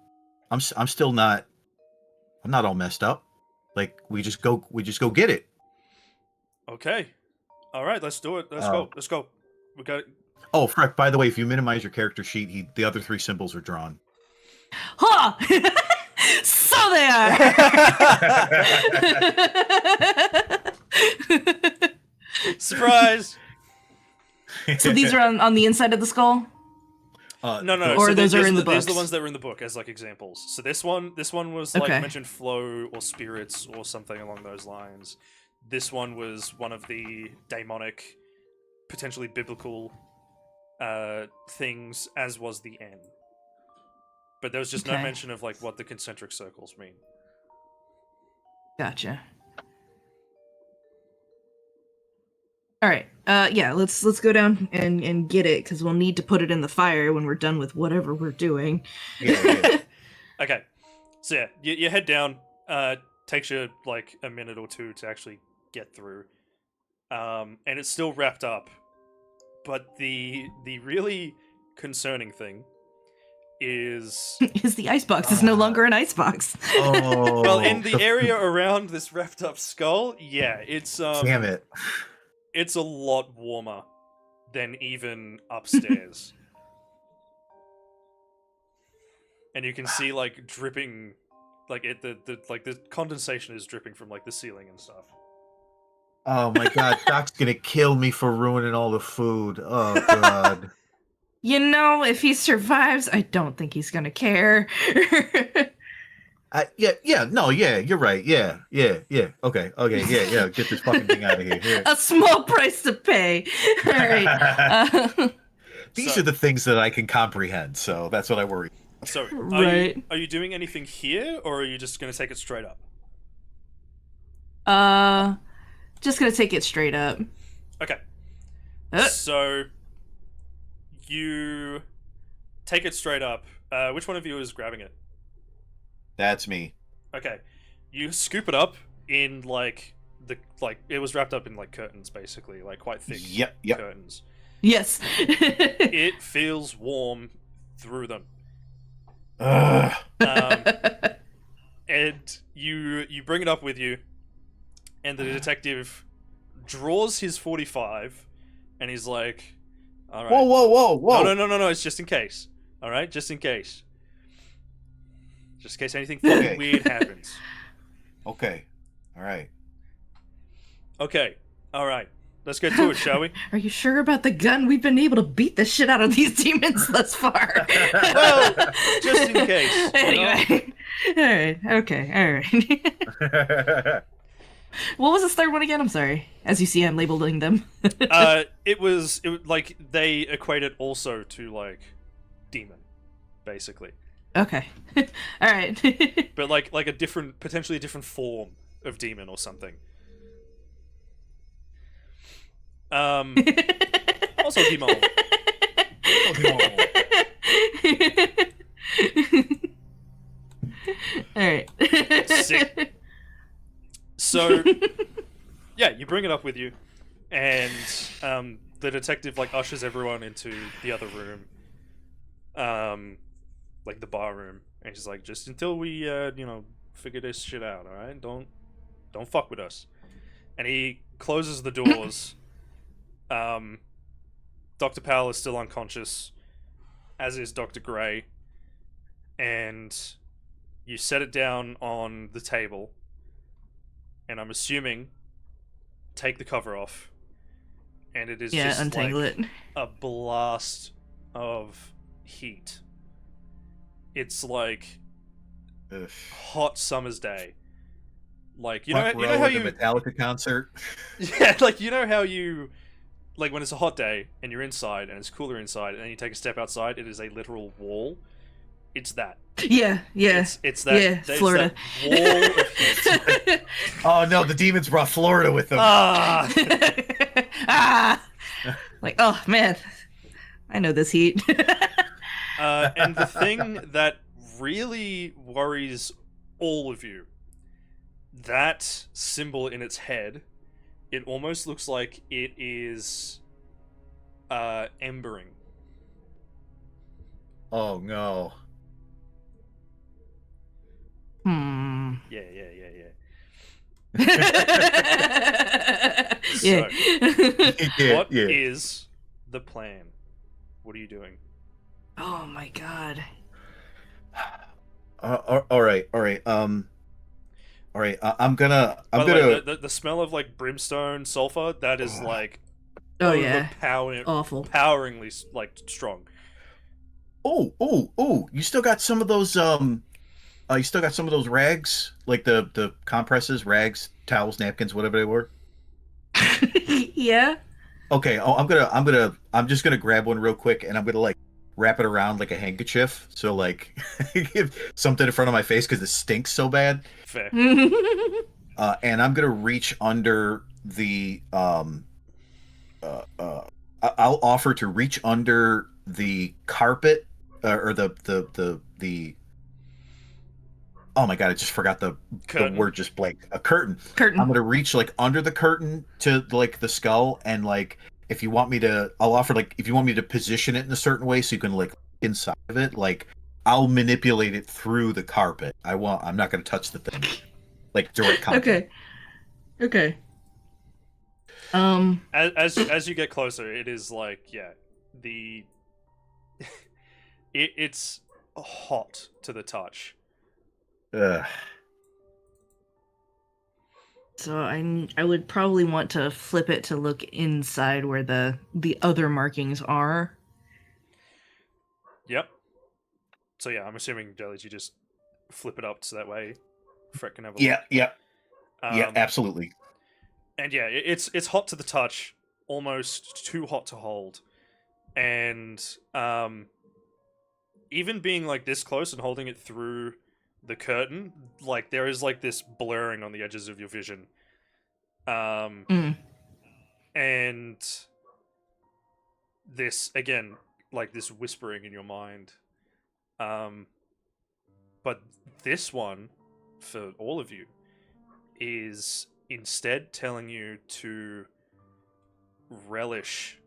I'm still not. I'm not all messed up. Like we just go get it. Okay. All right, let's do it. Let's go. Let's go. We got. Oh, Freck, by the way, if you minimize your character sheet, the other 3 symbols are drawn. Huh! So they are. Surprise! So these are on the inside of the skull? No. Or So those are in the These are books? the ones that were in the book as like examples. So this one was like Okay. mentioned flow or spirits or something along those lines. This one was one of the daemonic, potentially biblical things, as was the N. But there was just no Okay. mention of like what the concentric circles mean. Gotcha. All right. Yeah. Let's go down and get it because we'll need to put it in the fire when we're done with whatever we're doing. Yeah. Okay, so yeah, you head down. Takes you like a minute or two to actually get through, and it's still wrapped up. But the really concerning thing is, Is the icebox is no longer an icebox. Oh. well, in the area around this wrapped up skull, yeah, it's Damn it. it's a lot warmer than even upstairs. And you can see like dripping, like the condensation is dripping from like the ceiling and stuff. Oh my god, Doc's gonna kill me for ruining all the food. Oh god. You know, if he survives, I don't think he's gonna care. Yeah, you're right. Yeah. Okay, yeah. Get this fucking thing out of here. Here. A small price to pay. All right. These So- are the things that I can comprehend, so that's what I worry. So, Right. are you doing anything here, or are you just going to take it straight up? Just gonna take it straight up. Okay. Uh. So, you take it straight up. Which one of you is grabbing it? That's me. Okay. You scoop it up in it was wrapped up in like curtains, basically, like quite thick Yep. curtains. Yes. It feels warm through them. Ugh. And you bring it up with you, and the detective draws his 45, and he's like, "All right, Whoa. no, it's just in case. All right, just in case, just in case anything fucking Okay. weird happens." Okay. All right. Okay, all right, let's get to it, shall we? Are you sure about the gun? We've been able to beat the shit out of these demons thus far. Well, just in case. you know? Anyway. Alright, okay, alright. What was this third one again? I'm sorry. As you see, I'm labeling them. It was like they equate it also to like demon, basically, Okay. Alright. but like a different, potentially a different form of demon or something. Also demon. Alright. Sick. So, yeah, you bring it up with you, and the detective like ushers everyone into the other room, like the bar room, and she's like, "Just until we, figure this shit out, all right? Don't fuck with us." And he closes the doors. Dr. Powell is still unconscious, as is Dr. Gray, and you set it down on the table. And I'm assuming take the cover off, and it is just untangle like it. a blast of heat. It's like Ugh. hot summer's day. Like you Front know row how at you the Metallica concert. yeah, like you know how you like when it's a hot day and you're inside and it's cooler inside, and then you take a step outside, it is a literal wall. It's that. Yeah. It's that. Yeah, it's Florida. That wall of heat. Oh no, the demons brought Florida with them. Ah. Like, oh man, I know this heat. And the thing that really worries all of you, that symbol in its head, it almost looks like it is embering. Oh no. Hmm. Yeah. Yeah. What Yeah. is the plan? What are you doing? Oh my god. All right. All right. I'm gonna. By the way, the smell of like brimstone, sulfur, that is like Oh yeah. Awful. poweringly like strong. Oh! You still got some of those. You still got some of those rags, like the compresses, rags, towels, napkins, whatever they were. Yeah. Okay. Oh, I'm just gonna grab one real quick, and I'm gonna like wrap it around like a handkerchief, so like give something in front of my face because it stinks so bad. Fair. And I'm gonna reach under the I'll offer to reach under the carpet or the oh my god, I just forgot the Curtain. word just blank. A curtain. Curtain. I'm gonna reach like under the curtain to like the skull, and like if you want me to, I'll offer like if you want me to position it in a certain way so you can like inside of it, like I'll manipulate it through the carpet. I'm not gonna touch the thing. Like direct contact. Okay. As you get closer, it is like the it's hot to the touch. Ugh. So I would probably want to flip it to look inside where the other markings are. Yep. So yeah, I'm assuming Jellies, you just flip it up so that way Fret can have a Yeah, look. yeah, yeah, Um, absolutely. And yeah, it's hot to the touch, almost too hot to hold, and even being like this close and holding it through the curtain, like there is like this blurring on the edges of your vision, and this again, like this whispering in your mind, but this one for all of you is instead telling you to relish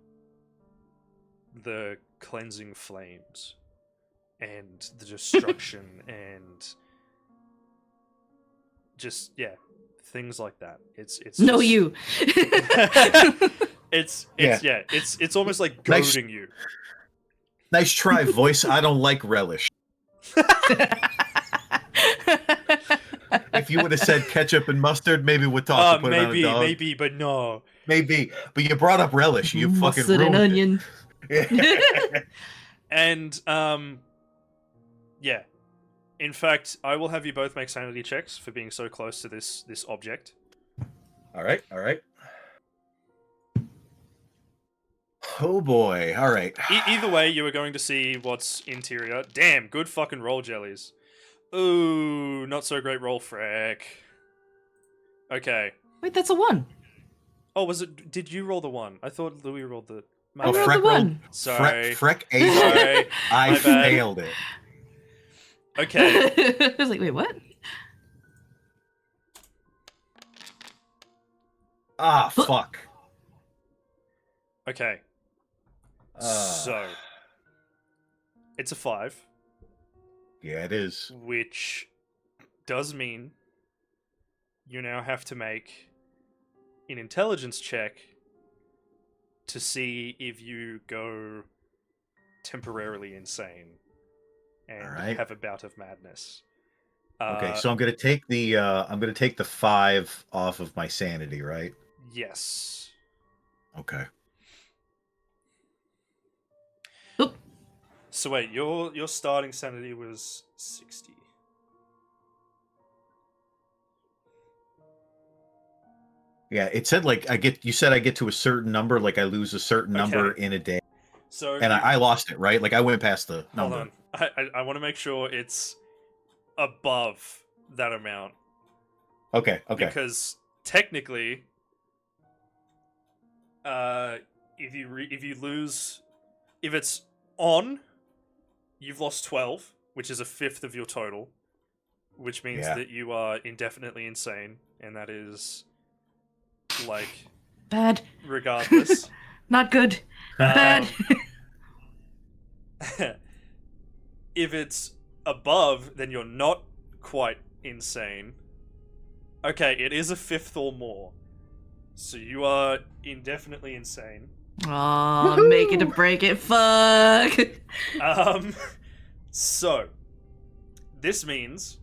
the cleansing flames and the destruction and just things like that. It's No, just, you. it's almost like Nice. goading you. Nice try, voice. I don't like relish. If you would have said ketchup and mustard, maybe we'd talk to put it on a dog. Maybe, but no. Maybe. But you brought up relish. You fucking Mustard and ruined onion. it. And yeah. In fact, I will have you both make sanity checks for being so close to this object. All right. Oh boy. All right. Either way, you are going to see what's interior. Damn, good fucking roll, Jellies. Ooh, not so great roll, Freck. Okay. Wait, that's a 1. Oh, was it? Did you roll the 1? I thought Louis rolled the. My I bad. rolled the Freck 1. Sorry. Freck aced it. Sorry. I My bad. failed it. Okay. I was like, wait, what? Ah, fuck. Okay. So, it's a 5, Yeah, it is. which does mean you now have to make an intelligence check to see if you go temporarily insane and Alright. have a bout of madness. Okay, so I'm gonna take the 5 off of my sanity, right? Yes. Okay. Oop. So wait, your starting sanity was 60. Yeah, it said like you said I get to a certain number, like I lose a certain number Okay. in a day. So And I lost it, right? Like I went past the hold number. on. I want to make sure it's above that amount. Okay. Because technically, if you lose, if it's on, you've lost 12, which is a fifth of your total, which means Yeah. that you are indefinitely insane, and that is like Bad. regardless. Not good. Bad. If it's above, then you're not quite insane. Okay, it is a 5th or more. So you are indefinitely insane. Aw, make it to break it, fuck! So, this means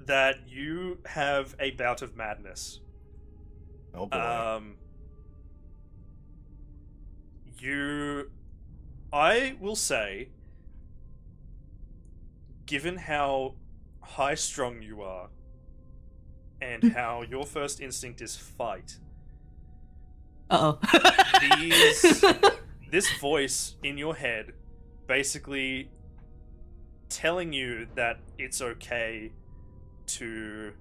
that you have a bout of madness. Oh boy. I will say, given how high-strung you are, and how your first instinct is fight, Uh-oh. this voice in your head basically telling you that it's okay to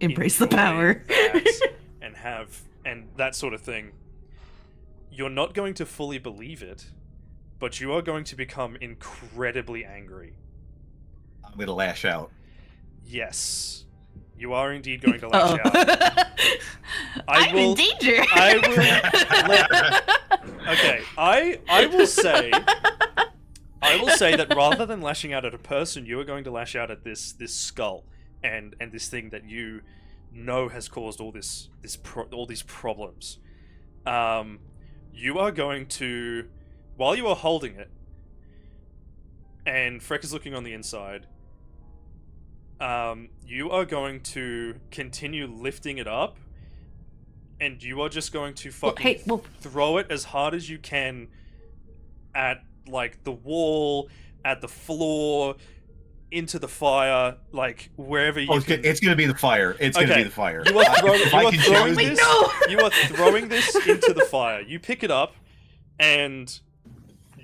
Embrace the enjoy power. that and that sort of thing. You're not going to fully believe it, but you are going to become incredibly angry. I'm gonna lash out. Yes, you are indeed going to lash out. I'm in danger. Okay, I will say that rather than lashing out at a person, you are going to lash out at this skull and this thing that you know has caused all these problems. You are going to, while you are holding it, and Freck is looking on the inside, you are going to continue lifting it up, and you are just going to fucking throw it as hard as you can at, like, the wall, at the floor, into the fire, like, wherever you can. It's gonna be the fire. It's gonna be the fire. You are throwing this into the fire. You pick it up, and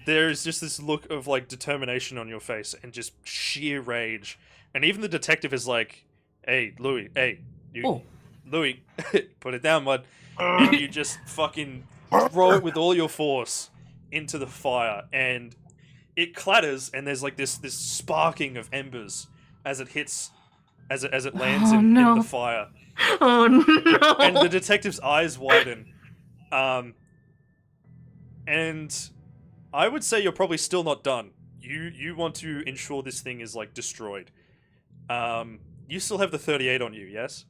there's just this look of, like, determination on your face, and just sheer rage. And even the detective is like, "Hey, Louis, Louis, put it down, bud." And you just fucking throw it with all your force into the fire, and it clatters, and there's like this sparking of embers as it hits, as it lands in the fire. Oh no! And the detective's eyes widen. And I would say you're probably still not done. You want to ensure this thing is, like, destroyed. You still have the 38 on you, yes?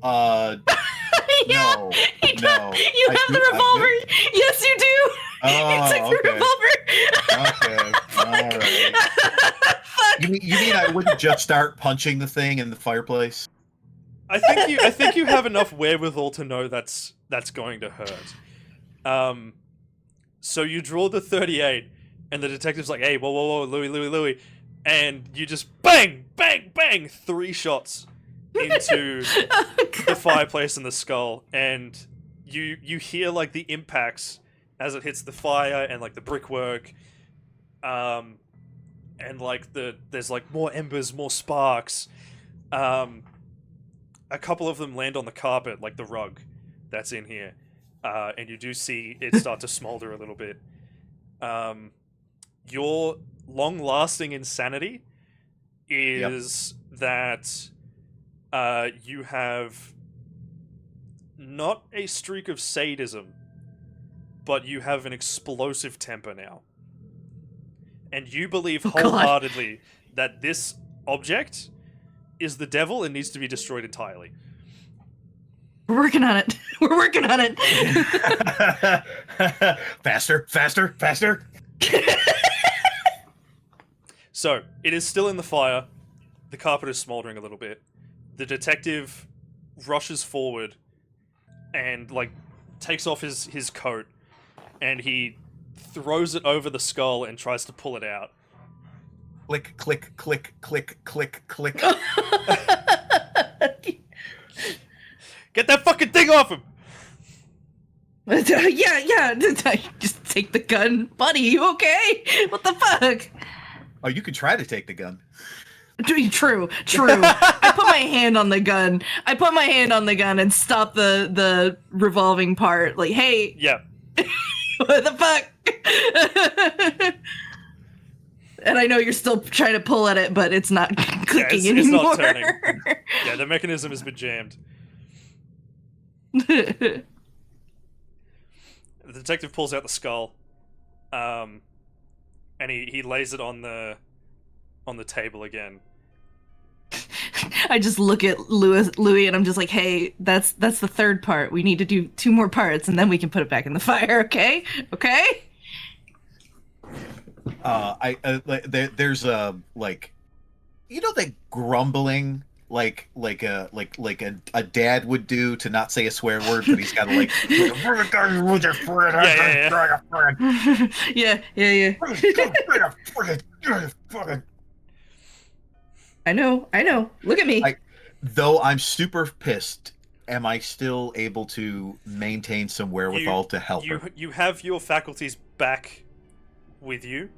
Yeah. No. You have the revolver. Yes, you do. Oh, You took the revolver. Okay. All right. Fuck. You mean I wouldn't just start punching the thing in the fireplace? I think you have enough wherewithal to know that's going to hurt. So you draw the 38, and the detective's like, "Hey, whoa, Louis," and you just bang, 3 shots into the fireplace and the skull, and you hear, like, the impacts as it hits the fire and, like, the brickwork, and, like, there's, like, more embers, more sparks. A couple of them land on the carpet, like the rug that's in here, and you do see it start to smolder a little bit. Your long-lasting insanity is that you have not a streak of sadism, but you have an explosive temper now. And you believe wholeheartedly that this object is the devil and needs to be destroyed entirely. We're working on it. Faster. So, it is still in the fire. The carpet is smoldering a little bit. The detective rushes forward and, like, takes off his coat, and he throws it over the skull and tries to pull it out. Click. Get that fucking thing off him! Yeah. Just take the gun, buddy. You okay? What the fuck? Oh, you could try to take the gun. True. I put my hand on the gun. And stop the revolving part. Like, hey. Yeah. What the fuck? And I know you're still trying to pull at it, but it's not clicking anymore. It's not turning. Yeah, the mechanism has been jammed. The detective pulls out the skull, and he lays it on the table again. I just look at Louis, and I'm just like, "Hey, that's the third part. We need to do 2 more parts, and then we can put it back in the fire. Okay, okay." There's a like, that grumbling a dad would do to not say a swear word, but he's got to like Yeah, yeah. I know. Look at me. Though I'm super pissed, am I still able to maintain some wherewithal to help her? You have your faculties back with you.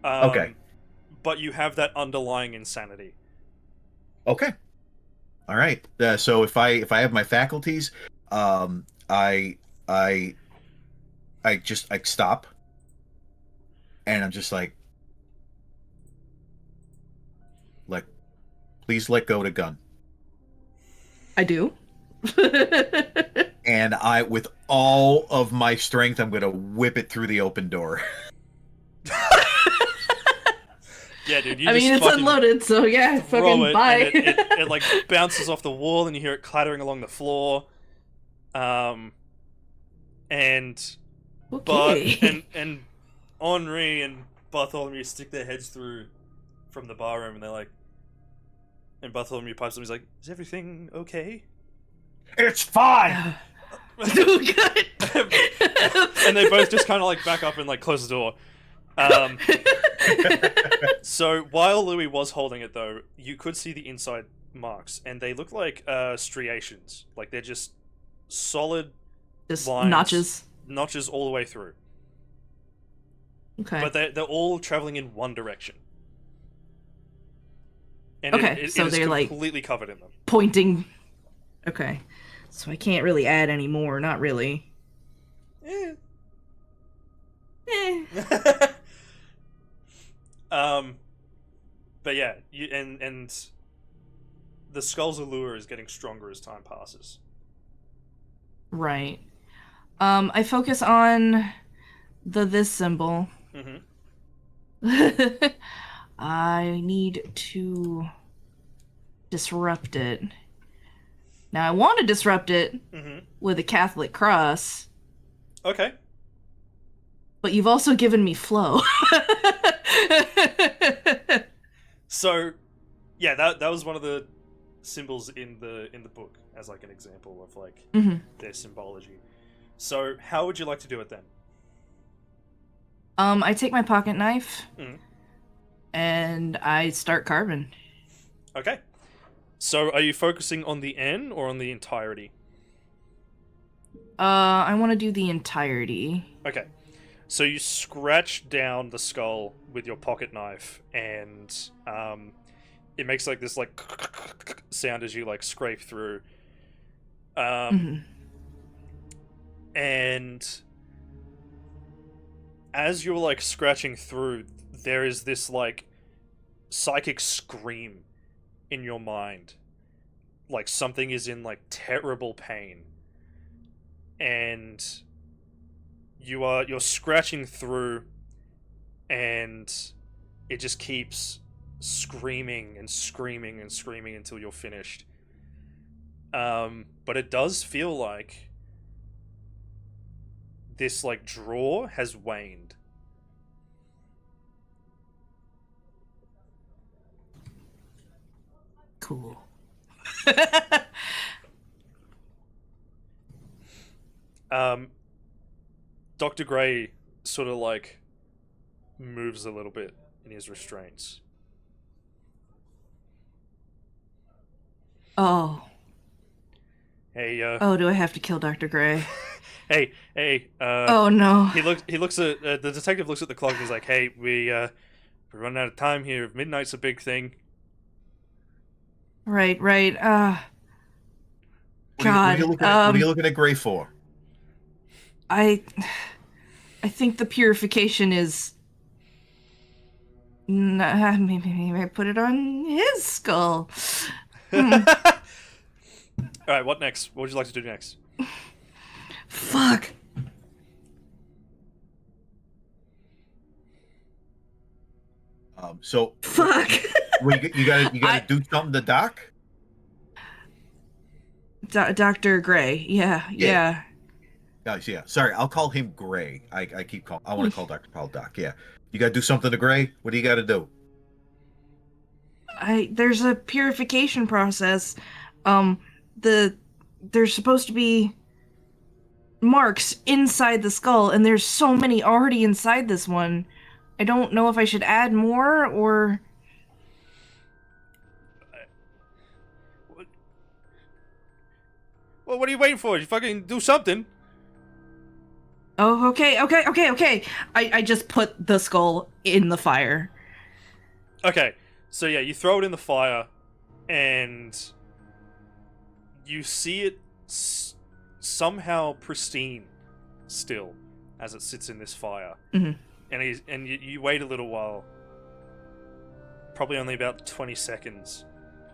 Okay. But you have that underlying insanity. Okay. All right. So if I have my faculties, I stop, and I'm just like, please let go the gun. I do. And with all of my strength, I'm gonna whip it through the open door. Yeah, dude. It's unloaded, so yeah, fucking bye. And it like bounces off the wall, and you hear it clattering along the floor. And Okay. and Henri and Bartholomew stick their heads through from the bar room, and they're like, and Bartholomew pipes them. He's like, "Is everything okay?" It's fine. Oh, good. And they both just kind of like back up and like close the door. So while Louis was holding it, though, you could see the inside marks, and they look like striations. Like they're just solid Just lines, notches all the way through. Okay. But they're all traveling in one direction. And Okay, it so is they're like completely covered in them. pointing. Okay. So I can't really add any more, not really. Eh. Eh. But yeah, and the skull's allure is getting stronger as time passes. Right. I focus on this symbol. Mm-hmm. I need to disrupt it. Now I want to disrupt it with a Catholic cross. Okay. But you've also given me flow. So, yeah, that was one of the symbols in the book as like an example of like their symbology. So, how would you like to do it then? I take my pocket knife and I start carving. Okay. So, are you focusing on the N or on the entirety? I want to do the entirety. Okay. So you scratch down the skull with your pocket knife, and it makes like this like sound as you like scrape through. And as you're like scratching through, there is this like psychic scream in your mind, like something is in like terrible pain, and you're scratching through, and it just keeps screaming and screaming and screaming until you're finished. But it does feel like this like draw has waned. Cool. Dr. Gray sort of like moves a little bit in his restraints. Oh. Hey, Oh, do I have to kill Dr. Gray? hey, oh no. He looks at the detective looks at the clock and he's like, "Hey, we're running out of time here. Midnight's a big thing." Right. God. What are you looking at Gray for? I think the purification is. Maybe I put it on his skull. All right, what next? What would you like to do next? Fuck. So. Fuck. Well, you gotta I- do something to Doc. Dr. Gray. Yeah, Yeah. yeah. Guys, yeah. Sorry, I'll call him Gray. I keep calling. I want to call Dr. Paul Doc. Yeah. You gotta do something to Gray. What do you gotta do? There's a purification process. Um, there's supposed to be marks inside the skull, and there's so many already inside this one. I don't know if I should add more or. Well, what are you waiting for? You fucking do something. Oh, okay. I just put the skull in the fire. Okay, so yeah, you throw it in the fire, and you see it somehow pristine still as it sits in this fire. Mhm. And you wait a little while, probably only about 20 seconds,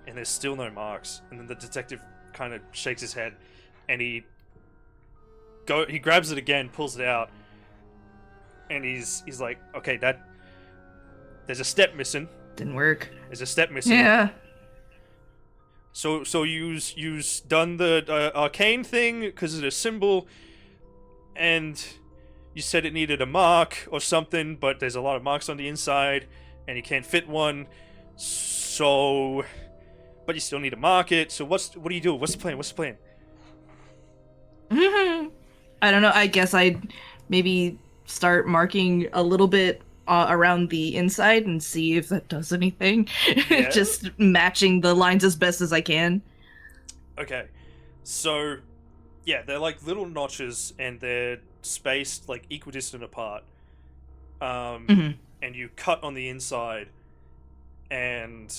and there's still no marks. And then the detective kind of shakes his head, and he grabs it again, pulls it out, and he's like, okay, there's a step missing. Didn't work. There's a step missing. Yeah. So you's done the arcane thing because it's a symbol, and you said it needed a mark or something, but there's a lot of marks on the inside, and you can't fit one. So, but you still need to mark it. So what do you do? What's the plan? What's the plan? I don't know. I guess I'd maybe start marking a little bit around the inside and see if that does anything. Yeah. Just matching the lines as best as I can. Okay, so yeah, they're like little notches, and they're spaced like equidistant apart. Mhm. And you cut on the inside, and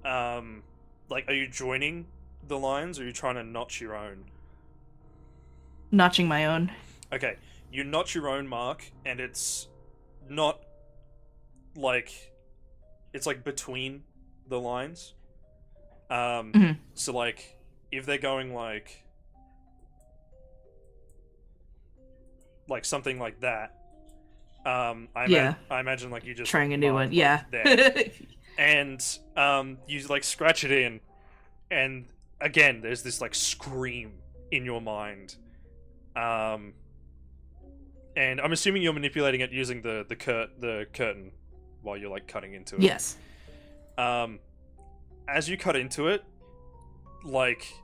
like, are you joining the lines, or are you trying to notch your own? Notching my own. Okay, you notch your own mark, and it's not like, it's like between the lines. Mhm. So like, if they're going like something like that, I imagine like you just Trying a new mark, one. like, Yeah. there. And you like scratch it in, and again there's this like scream in your mind. And I'm assuming you're manipulating it using the curtain while you're like cutting into it. Yes. As you cut into it, like,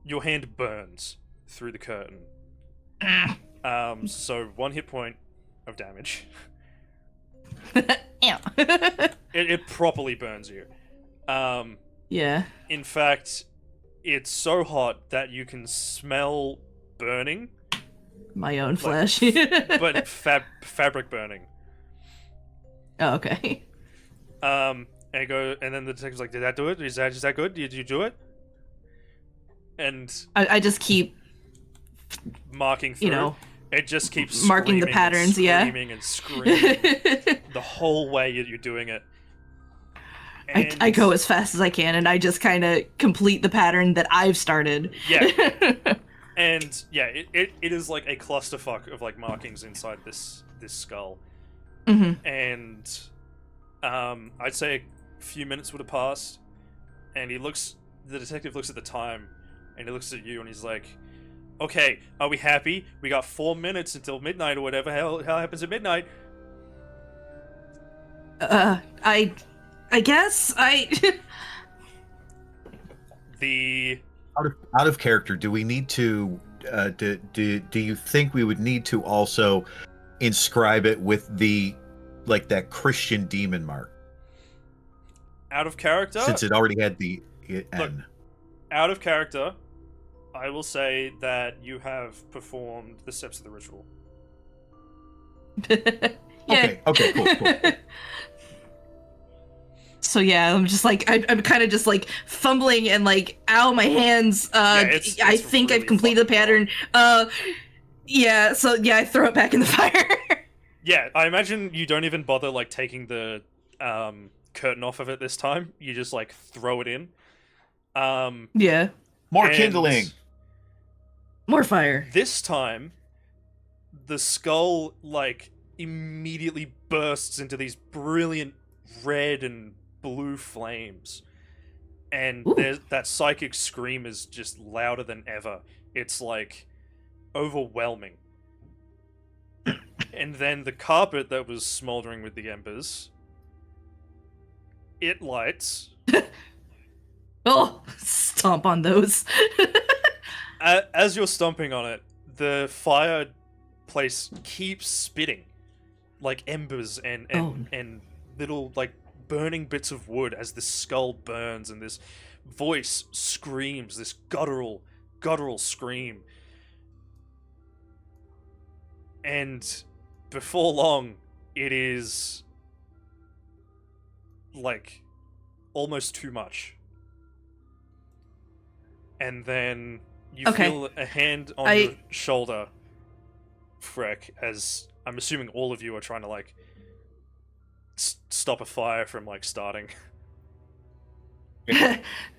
your hand burns through the curtain. So 1 hit point of damage. Ew. It properly burns you. Yeah. In fact, it's so hot that you can smell burning, My own flesh. but fabric burning. Oh, okay. And then the detective's like, "Did that do it? Is that good? Did you do it?" And I just keep, marking through. you know, It just keeps marking the screaming patterns, and yeah. screaming and screaming the whole way you're doing it. I go as fast as I can, and I just kind of complete the pattern that I've started. Yeah. And yeah, it is like a clusterfuck of like markings inside this skull. Mm-hmm. And I'd say a few minutes would have passed, and the detective looks at the time, and he looks at you, and he's like, "Okay, are we happy? We got 4 minutes until midnight or whatever hell happens at midnight." I guess The Out of character, do we need to do you think we would need to also inscribe it with the, like, that Christian demon mark, out of character, since it already had the Look, N? out of character, I will say that you have performed the steps of the ritual. yeah. Okay, cool. So yeah, I'm just like I'm kind of just like fumbling and like, ow, my hands. It's I think really I've completed the fucking pattern. Yeah. So yeah, I throw it back in the fire. Yeah, I imagine you don't even bother like taking the curtain off of it this time. You just like throw it in. Yeah. More and kindling. More fire. This time, the skull like immediately bursts into these brilliant red and blue flames, and Ooh. there's that psychic scream is just louder than ever. It's like overwhelming. And then the carpet that was smoldering with the embers, it lights. Oh, stomp on those. As you're stomping on it, the fireplace keeps spitting like embers and little like burning bits of wood as this skull burns, and this voice screams this guttural scream. And before long, it is like almost too much. And then you feel a hand on your shoulder, Freck, as I'm assuming all of you are trying to like stop a fire from like starting.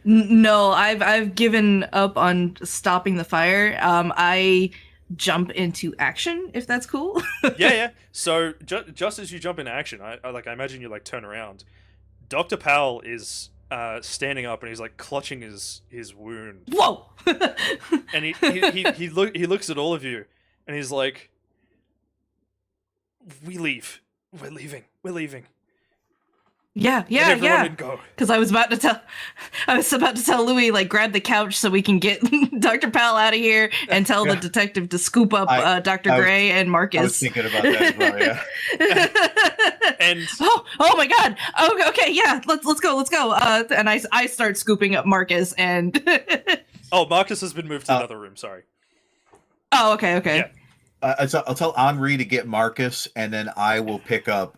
No, I've given up on stopping the fire. I jump into action, if that's cool. Yeah. So just as you jump into action, I imagine you like turn around. Dr. Powell is standing up and he's like clutching his wound. Whoa! And he looks at all of you and he's like, "We leave. We're leaving." Yeah. Go. Because I was about to tell Louis, like, grab the couch so we can get Dr. Powell out of here and tell the detective to scoop up Dr. Gray and Marcus. I was thinking about that as well, yeah. And oh my God. Oh, okay, yeah. Let's go. And I start scooping up Marcus and. Oh, Marcus has been moved to another room. Sorry. Oh, okay. Yeah. I'll tell Henri to get Marcus, and then I will pick up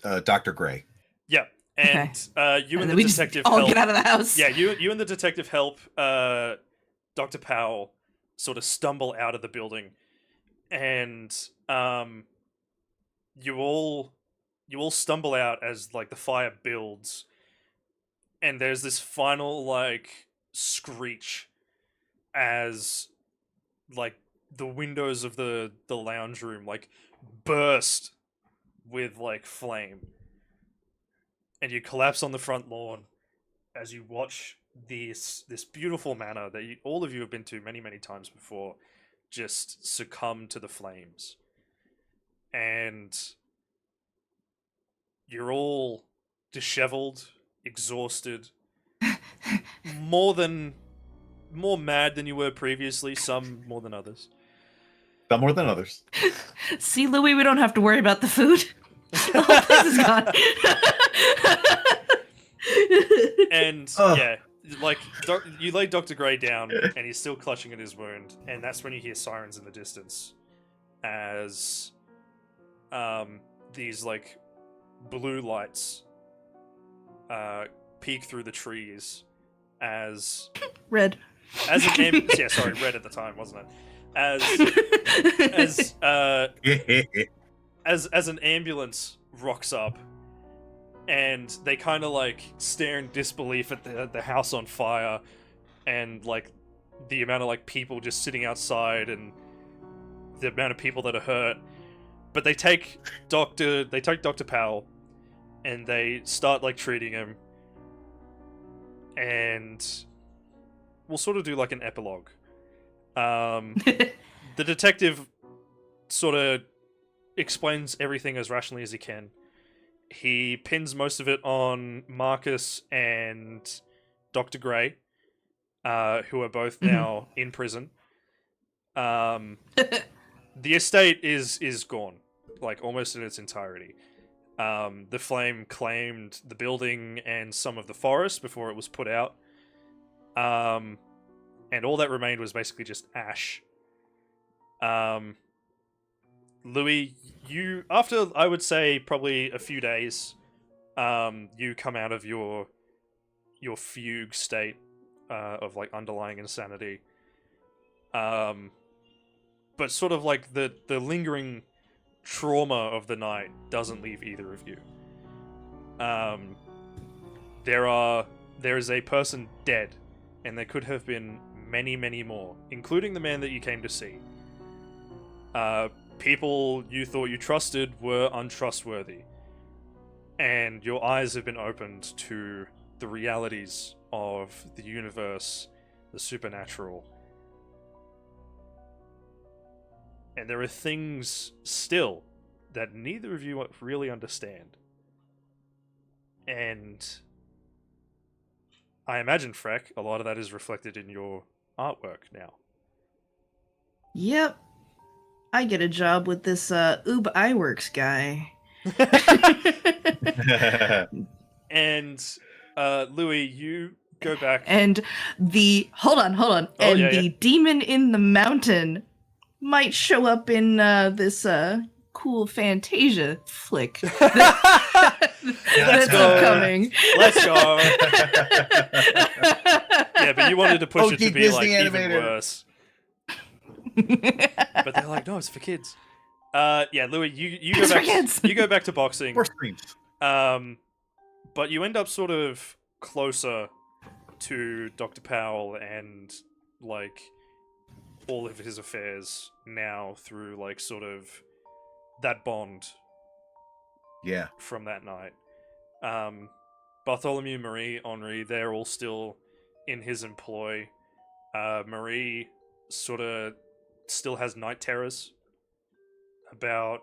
Dr. Gray. Yeah, and you and the we detective just all help. Get out of the house. Yeah, you and the detective help Dr. Powell sort of stumble out of the building, and you all stumble out as like the fire builds, and there's this final like screech as like the windows of the lounge room like burst with like flame. And you collapse on the front lawn as you watch this beautiful manor that all of you have been to many, many times before just succumb to the flames. And you're all disheveled, exhausted, more mad than you were previously, some more than others. Some more than others. See, Louis, we don't have to worry about the food. The whole place is gone. And yeah, like you lay Dr. Gray down, and he's still clutching at his wound, and that's when you hear sirens in the distance, as these like blue lights peek through the trees, as red. As an yeah, sorry, red at the time, wasn't it? As an ambulance rocks up, and they kind of like stare in disbelief at the house on fire, and like the amount of like people just sitting outside, and the amount of people that are hurt. But they take Dr. Powell, and they start like treating him, and we'll sort of do like an epilogue. The detective sort of explains everything as rationally as he can. He pins most of it on Marcus and Dr. Gray, who are both now in prison. The estate is gone, like almost in its entirety. The flame claimed the building and some of the forest before it was put out. And all that remained was basically just ash. Louis, you, after I would say probably a few days, you come out of your fugue state of like underlying insanity. But sort of like the lingering trauma of the night doesn't leave either of you. There is a person dead, and there could have been many, many more, including the man that you came to see. People you thought you trusted were untrustworthy. and your eyes have been opened to the realities of the universe, the supernatural. And there are things still that neither of you really understand. And I imagine, Freck, a lot of that is reflected in your artwork now. Yep. I get a job with this Ub Iworks guy. And Louis, you go back. And the hold on. Oh, and yeah, the demon in the mountain might show up in this cool Fantasia flick that's go. upcoming. Let's go. Yeah, but you wanted to push it to OG be Disney like even animated. worse. But they're like, no, it's for kids. Yeah, Louis, you go It's for back. kids. You go back to boxing. More screams. But you end up sort of closer to Dr. Powell and like all of his affairs now through like sort of that bond Yeah. from that night. Bartholomew, Marie, Henri, they're all still in his employ. Marie sort of still has night terrors about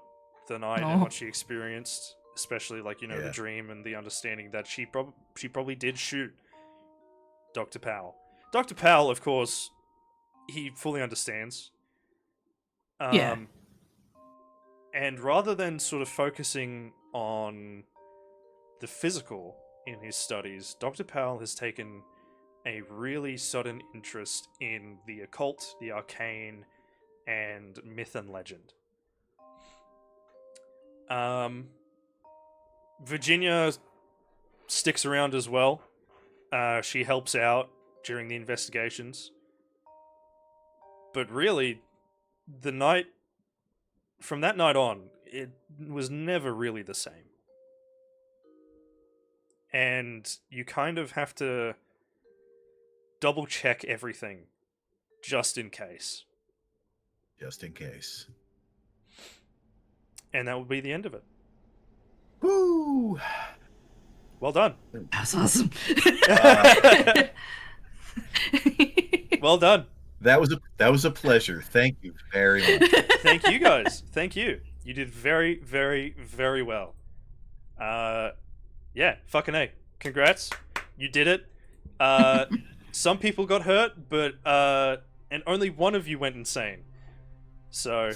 the night and Oh. what she experienced, especially like, you know, the Yeah. dream and the understanding that she probably did shoot Dr. Powell. Dr. Powell, of course, he fully understands. Yeah. And rather than sort of focusing on the physical in his studies, Dr. Powell has taken a really sudden interest in the occult, the arcane, and myth and legend. Virginia sticks around as well. She helps out during the investigations. But really, from that night on, it was never really the same. And you kind of have to double check everything just in case. Just in case. And that would be the end of it. Woo! Well done. That's awesome. Well done. That was a pleasure. Thank you very much. Thank you guys. Thank you. You did very, very, very well. Yeah, fucking A. Congrats. You did it. Some people got hurt, but and only one of you went insane. So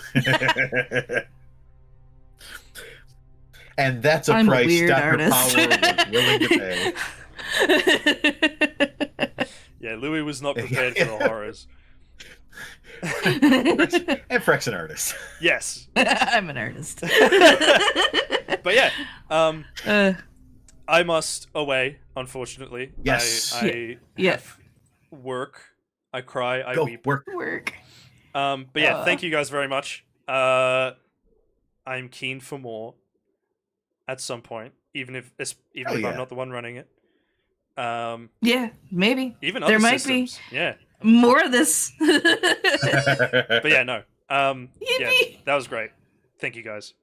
And that's a I'm a price weird Dr. artist. Power was willing to pay. yeah, Louis was not prepared for the horrors. And Freck's an artist. Yes. I'm an artist. But yeah, I must away, unfortunately. Yes. I Yeah. have work. I cry, I Go weep. work. But yeah, thank you guys very much. I'm keen for more at some point, even if Hell I'm yeah. not the one running it. Yeah, maybe. Even other There might systems. Yeah. More of this. But yeah, no. Yeah, Yippee. that was great. Thank you guys.